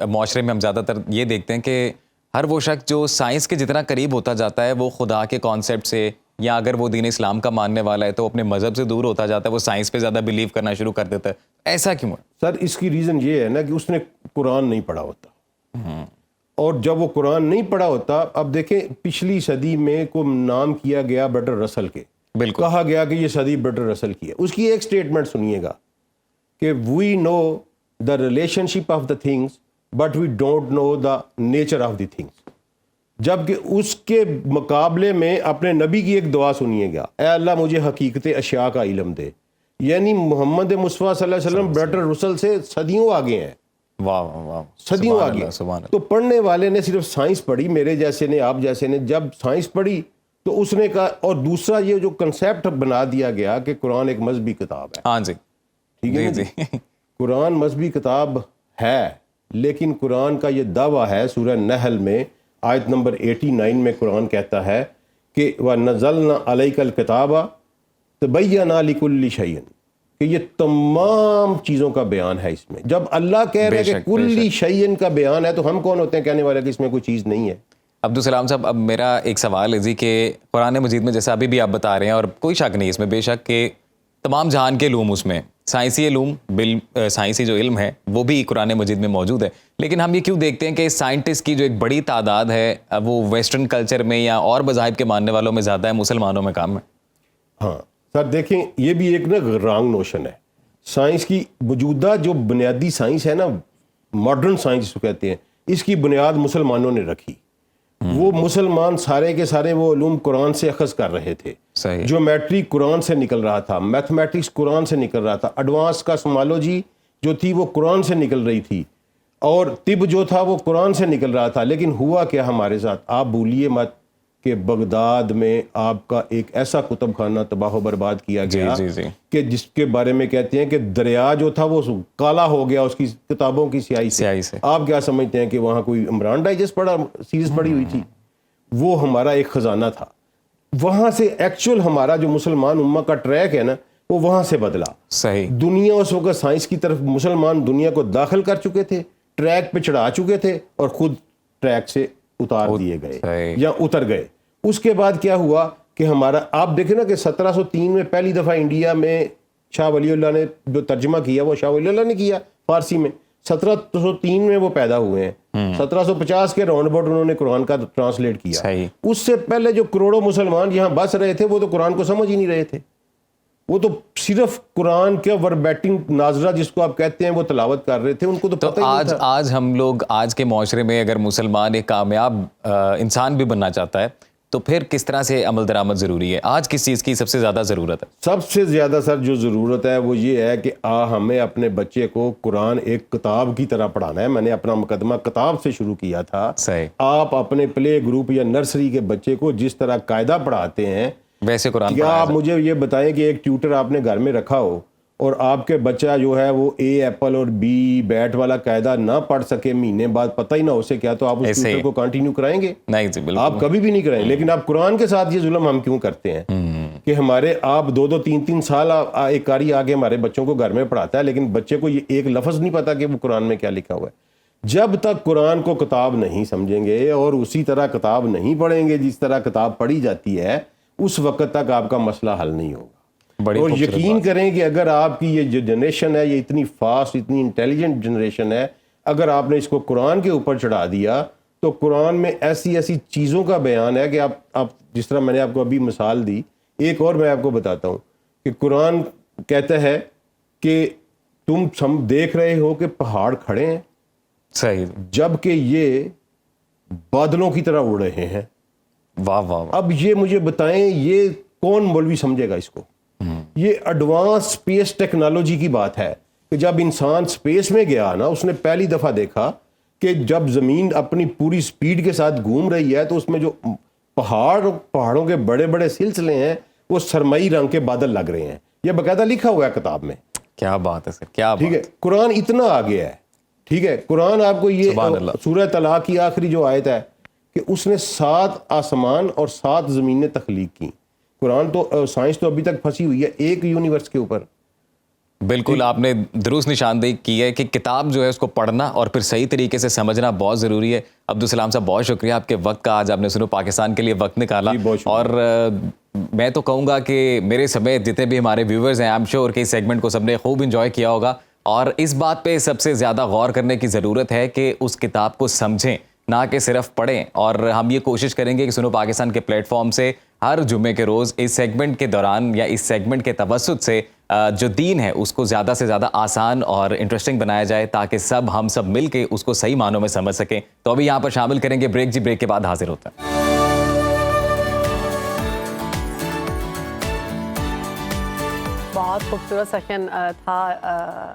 माशरे में हम ज़्यादातर ये देखते हैं कि हर वो शख्स जो साइंस के जितना करीब होता जाता है वो खुदा के कॉन्सेप्ट से, या अगर वो दीन इस्लाम का मानने वाला है तो अपने मज़हब से दूर होता जाता है, वो साइंस पे ज़्यादा बिलीव करना शुरू कर देता है। ऐसा क्यों है? सर इसकी रीज़न ये है ना कि उसने कुरान नहीं पढ़ा होता। और जब वो कुरान नहीं पढ़ा होता, अब देखें पिछली सदी में को नाम किया गया बर्ट्रैंड रसल के, बिल्कुल कहा गया कि ये सदी बर्ट्रैंड रसल की है। उसकी एक स्टेटमेंट सुनिएगा कि we know the relationship of the things but we don't know the nature of the things. जबकि उसके मुकाबले में अपने नबी की एक दुआ सुनिएगा, ऐ अल्लाह मुझे हकीकत अशिया का इल्म दे। यानी मोहम्मद मुस्तफ़ा सल्लल्लाहु अलैहि वसल्लम बर्ट्रैंड रसल से सदियों आगे हैं। वाह वाह, सदियों आगे। तो पढ़ने वाले ने सिर्फ साइंस पढ़ी, मेरे जैसे ने, आप जैसे ने जब साइंस पढ़ी तो उसने कहा। और दूसरा ये जो कंसेप्ट बना दिया गया कि कुरान एक मजहबी किताब है। हाँ जी, ठीक है जी। कुरान मजहबी किताब है, लेकिन कुरान का ये दावा है, सूरह नहल में आयत नंबर 89 में कुरान कहता है कि वह नज़लना अलैकल किताबा तबय्यना लिकुल्लि शैइन, कि ये तमाम चीज़ों का बयान है इसमें। जब अल्लाह कह रहे हैं कि कुल्ली शैइन का बयान है, तो हम कौन होते हैं कहने वाले कि इसमें कोई चीज़ नहीं है? अब्दुल सलाम साहब, अब मेरा एक सवाल है जी कि कुरान मजीद में जैसा अभी भी आप बता रहे हैं, और कोई शक नहीं इसमें बेशक कि तमाम जहान के इल्म, उसमें साइंसी इल्म, साइंसी जो इल्म है वो भी कुरान मजीद में मौजूद है। लेकिन हम ये क्यों देखते हैं कि साइंटिस्ट की जो एक बड़ी तादाद है वो वेस्टर्न कल्चर में या और मज़ाहिब के मानने वालों में ज़्यादा है, मुसलमानों में कम है? हाँ सर, देखें ये भी एक ना रॉन्ग नोशन है। साइंस की मौजूदा जो बुनियादी साइंस है ना, मॉडर्न साइंस जिसको कहते हैं, इसकी बुनियाद मुसलमानों ने रखी। वो मुसलमान सारे के सारे वो उलूम कुरान से अखज़ कर रहे थे। ज्योमेट्री कुरान से निकल रहा था, मैथमेटिक्स कुरान से निकल रहा था, एडवांस कॉस्मोलॉजी जो थी वो कुरान से निकल रही थी, और तिब जो था वो कुरान से निकल रहा था। लेकिन हुआ क्या हमारे साथ, आप भूलिए मत कि बगदाद में आपका एक ऐसा कुतुब खाना तबाह बर्बाद किया गया कि जिसके बारे में कहते हैं कि दरिया जो था वो काला हो गया उसकी किताबों की स्याही से। आप क्या समझते हैं कि वहाँ कोई इमरान डाइजेस्ट सीरीज पड़ी हुई थी? वो हमारा एक खजाना था। वहाँ से एक्चुअल हमारा जो मुसलमान उम्मा का ट्रैक है ना, वो वहाँ से बदला। सही। दुनिया उस वक्त साइंस की तरफ, मुसलमान दुनिया को दाखिल कर चुके थे, ट्रैक पे चढ़ा चुके थे, और खुद ट्रैक से उतार दिए गए या उतर गए। उसके बाद क्या हुआ कि हमारा, आप देखें ना कि 1703 में पहली दफ़ा इंडिया में शाह वलीउल्लाह ने जो तर्जमा किया वो शाह वलीउल्लाह ने किया फारसी में। 1703 में वो पैदा हुए हैं। 1750 के राउंड अबाउट उन्होंने कुरान का ट्रांसलेट किया। उससे पहले जो करोड़ों मुसलमान यहाँ बस रहे थे वो तो कुरान को समझ ही नहीं रहे थे। वो तो सिर्फ कुरान के वर्बैटिंग नाजरा जिसको आप कहते हैं वो तलावत कर रहे थे, उनको तो पता ही नहीं था। आज हम लोग, आज के माशरे में अगर मुसलमान एक कामयाब इंसान भी बनना चाहता है तो फिर किस तरह से अमल दरामद ज़रूरी है? आज किस चीज़ की सबसे ज़्यादा ज़रूरत है? सबसे ज़्यादा सर जो ज़रूरत है वो ये है कि हमें अपने बच्चे को कुरान एक किताब की तरह पढ़ाना है। मैंने अपना मुकदमा किताब से शुरू किया था। सही। आप अपने प्ले ग्रुप या नर्सरी के बच्चे को जिस तरह कायदा पढ़ाते हैं वैसे कुरान क्या आप मुझे ये बताएं कि एक ट्यूटर आपने घर में रखा हो और आपके बच्चा जो है वो ए एप्पल और बी बैट वाला कायदा ना पढ़ सके, महीने बाद पता ही ना हो सके, क्या तो आप उस ट्यूटर को कंटिन्यू कराएंगे? नहीं जी, बिल्कुल आप कभी भी नहीं कराएंगे। लेकिन आप कुरान के साथ ये जुल्म हम क्यों करते हैं कि हमारे आप 2-2 3-3 साल एक कारी आगे हमारे बच्चों को घर में पढ़ाता है, लेकिन बच्चे को ये एक लफ्ज़ नहीं पता कि वो कुरान में क्या लिखा हुआ है। जब तक कुरान को किताब नहीं समझेंगे और उसी तरह किताब नहीं पढ़ेंगे जिस तरह किताब पढ़ी जाती है, उस वक्त तक आपका मसला हल नहीं होगा। और यकीन करें कि अगर आपकी ये जो जनरेशन है ये इतनी फास्ट, इतनी इंटेलिजेंट जनरेशन है, अगर आपने इसको कुरान के ऊपर चढ़ा दिया तो कुरान में ऐसी ऐसी चीज़ों का बयान है कि आप जिस तरह मैंने आपको अभी मिसाल दी, एक और मैं आपको बताता हूँ कि कुरान कहता है कि तुम देख रहे हो कि पहाड़ खड़े हैं, सही, जबकि ये बादलों की तरह उड़ रहे हैं। वाह वाह वाह। अब ये मुझे बताएं, ये कौन मौलवी समझेगा इसको? ये एडवांस स्पेस टेक्नोलॉजी की बात है कि जब इंसान स्पेस में गया ना, उसने पहली दफ़ा देखा कि जब ज़मीन अपनी पूरी स्पीड के साथ घूम रही है तो उसमें जो पहाड़ों के बड़े बड़े सिलसिले हैं वो सरमई रंग के बादल लग रहे हैं। ये बाकायदा लिखा हुआ है किताब में। क्या बात है सर, क्या ठीक है। कुरान इतना आगे है, ठीक है। कुरान आपको ये सूरह तलाक की आखिरी जो आयत है कि उसने 7 आसमान और 7 ज़मीनें तख्लीक की। कुरान तो साइंस तो अभी तक फंसी हुई है एक यूनिवर्स के ऊपर। बिल्कुल आपने दुरुस्त निशानदेही की है कि किताब जो है उसको पढ़ना और फिर सही तरीके से समझना बहुत ज़रूरी है। अब्दुल सलाम साहब, बहुत शुक्रिया आपके वक्त का, आज आपने सुनो पाकिस्तान के लिए वक्त निकाला। और मैं तो कहूँगा कि मेरे समेत जितने भी हमारे व्यूवर्स हैं, आई एम श्योर कि इस सेगमेंट को सबने खूब इंजॉय किया होगा। और इस बात पे सबसे ज़्यादा गौर करने की ज़रूरत है कि उस किताब को समझें, ना कि सिर्फ पढ़ें। और हम ये कोशिश करेंगे कि सुनो पाकिस्तान के प्लेटफॉर्म से हर जुम्मे के रोज़ इस सेगमेंट के दौरान या इस सेगमेंट के तवस्सुत से जो दीन है उसको ज़्यादा से ज़्यादा आसान और इंटरेस्टिंग बनाया जाए, ताकि हम सब मिल के उसको सही मानों में समझ सकें। तो अभी यहाँ पर शामिल करेंगे ब्रेक। जी, ब्रेक के बाद हाजिर होता है। बहुत खूबसूरत सेशन था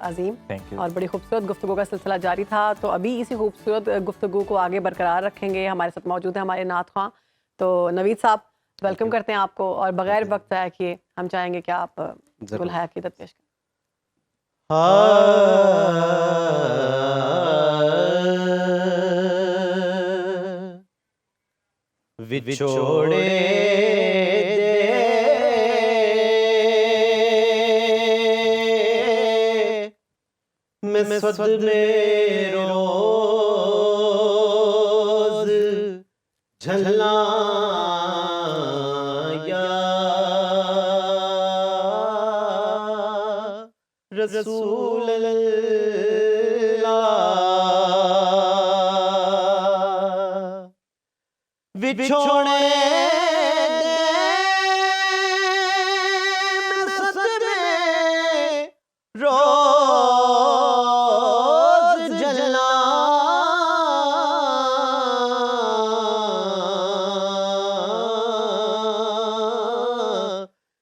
अजीम, और बड़ी खूबसूरत गुफ्तगू का सिलसिला जारी था। तो अभी इसी खूबसूरत गुफ्तगू को आगे बरकरार रखेंगे। हमारे साथ मौजूद है हमारे नात ख़्वां, तो नवीद साहब वेलकम करते हैं आपको। और बगैर वक्त ज़ाया किए हम चाहेंगे कि आप दुल्हा अक़ीदत पेश करें। विछोड़े मैं सदमे रोज़ झल्लाया रसूल अल्लाह विछोड़े मैं सदमे रोज़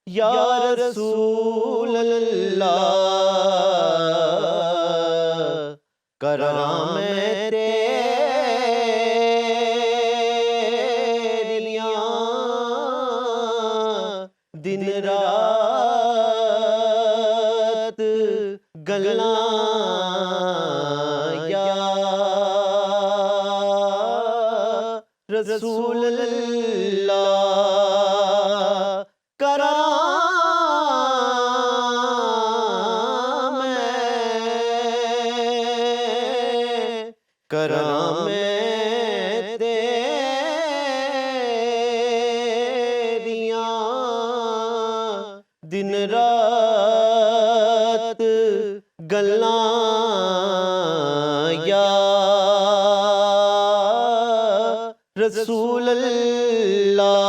या रसूल अल्लाह कराम तेरियां दिन रात गल्लां या रसूल अल्लाह कराम तेरियां दिन रात गल्लां या रसूल अल्लाह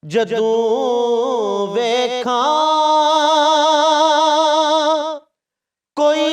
जदों वेखां कोई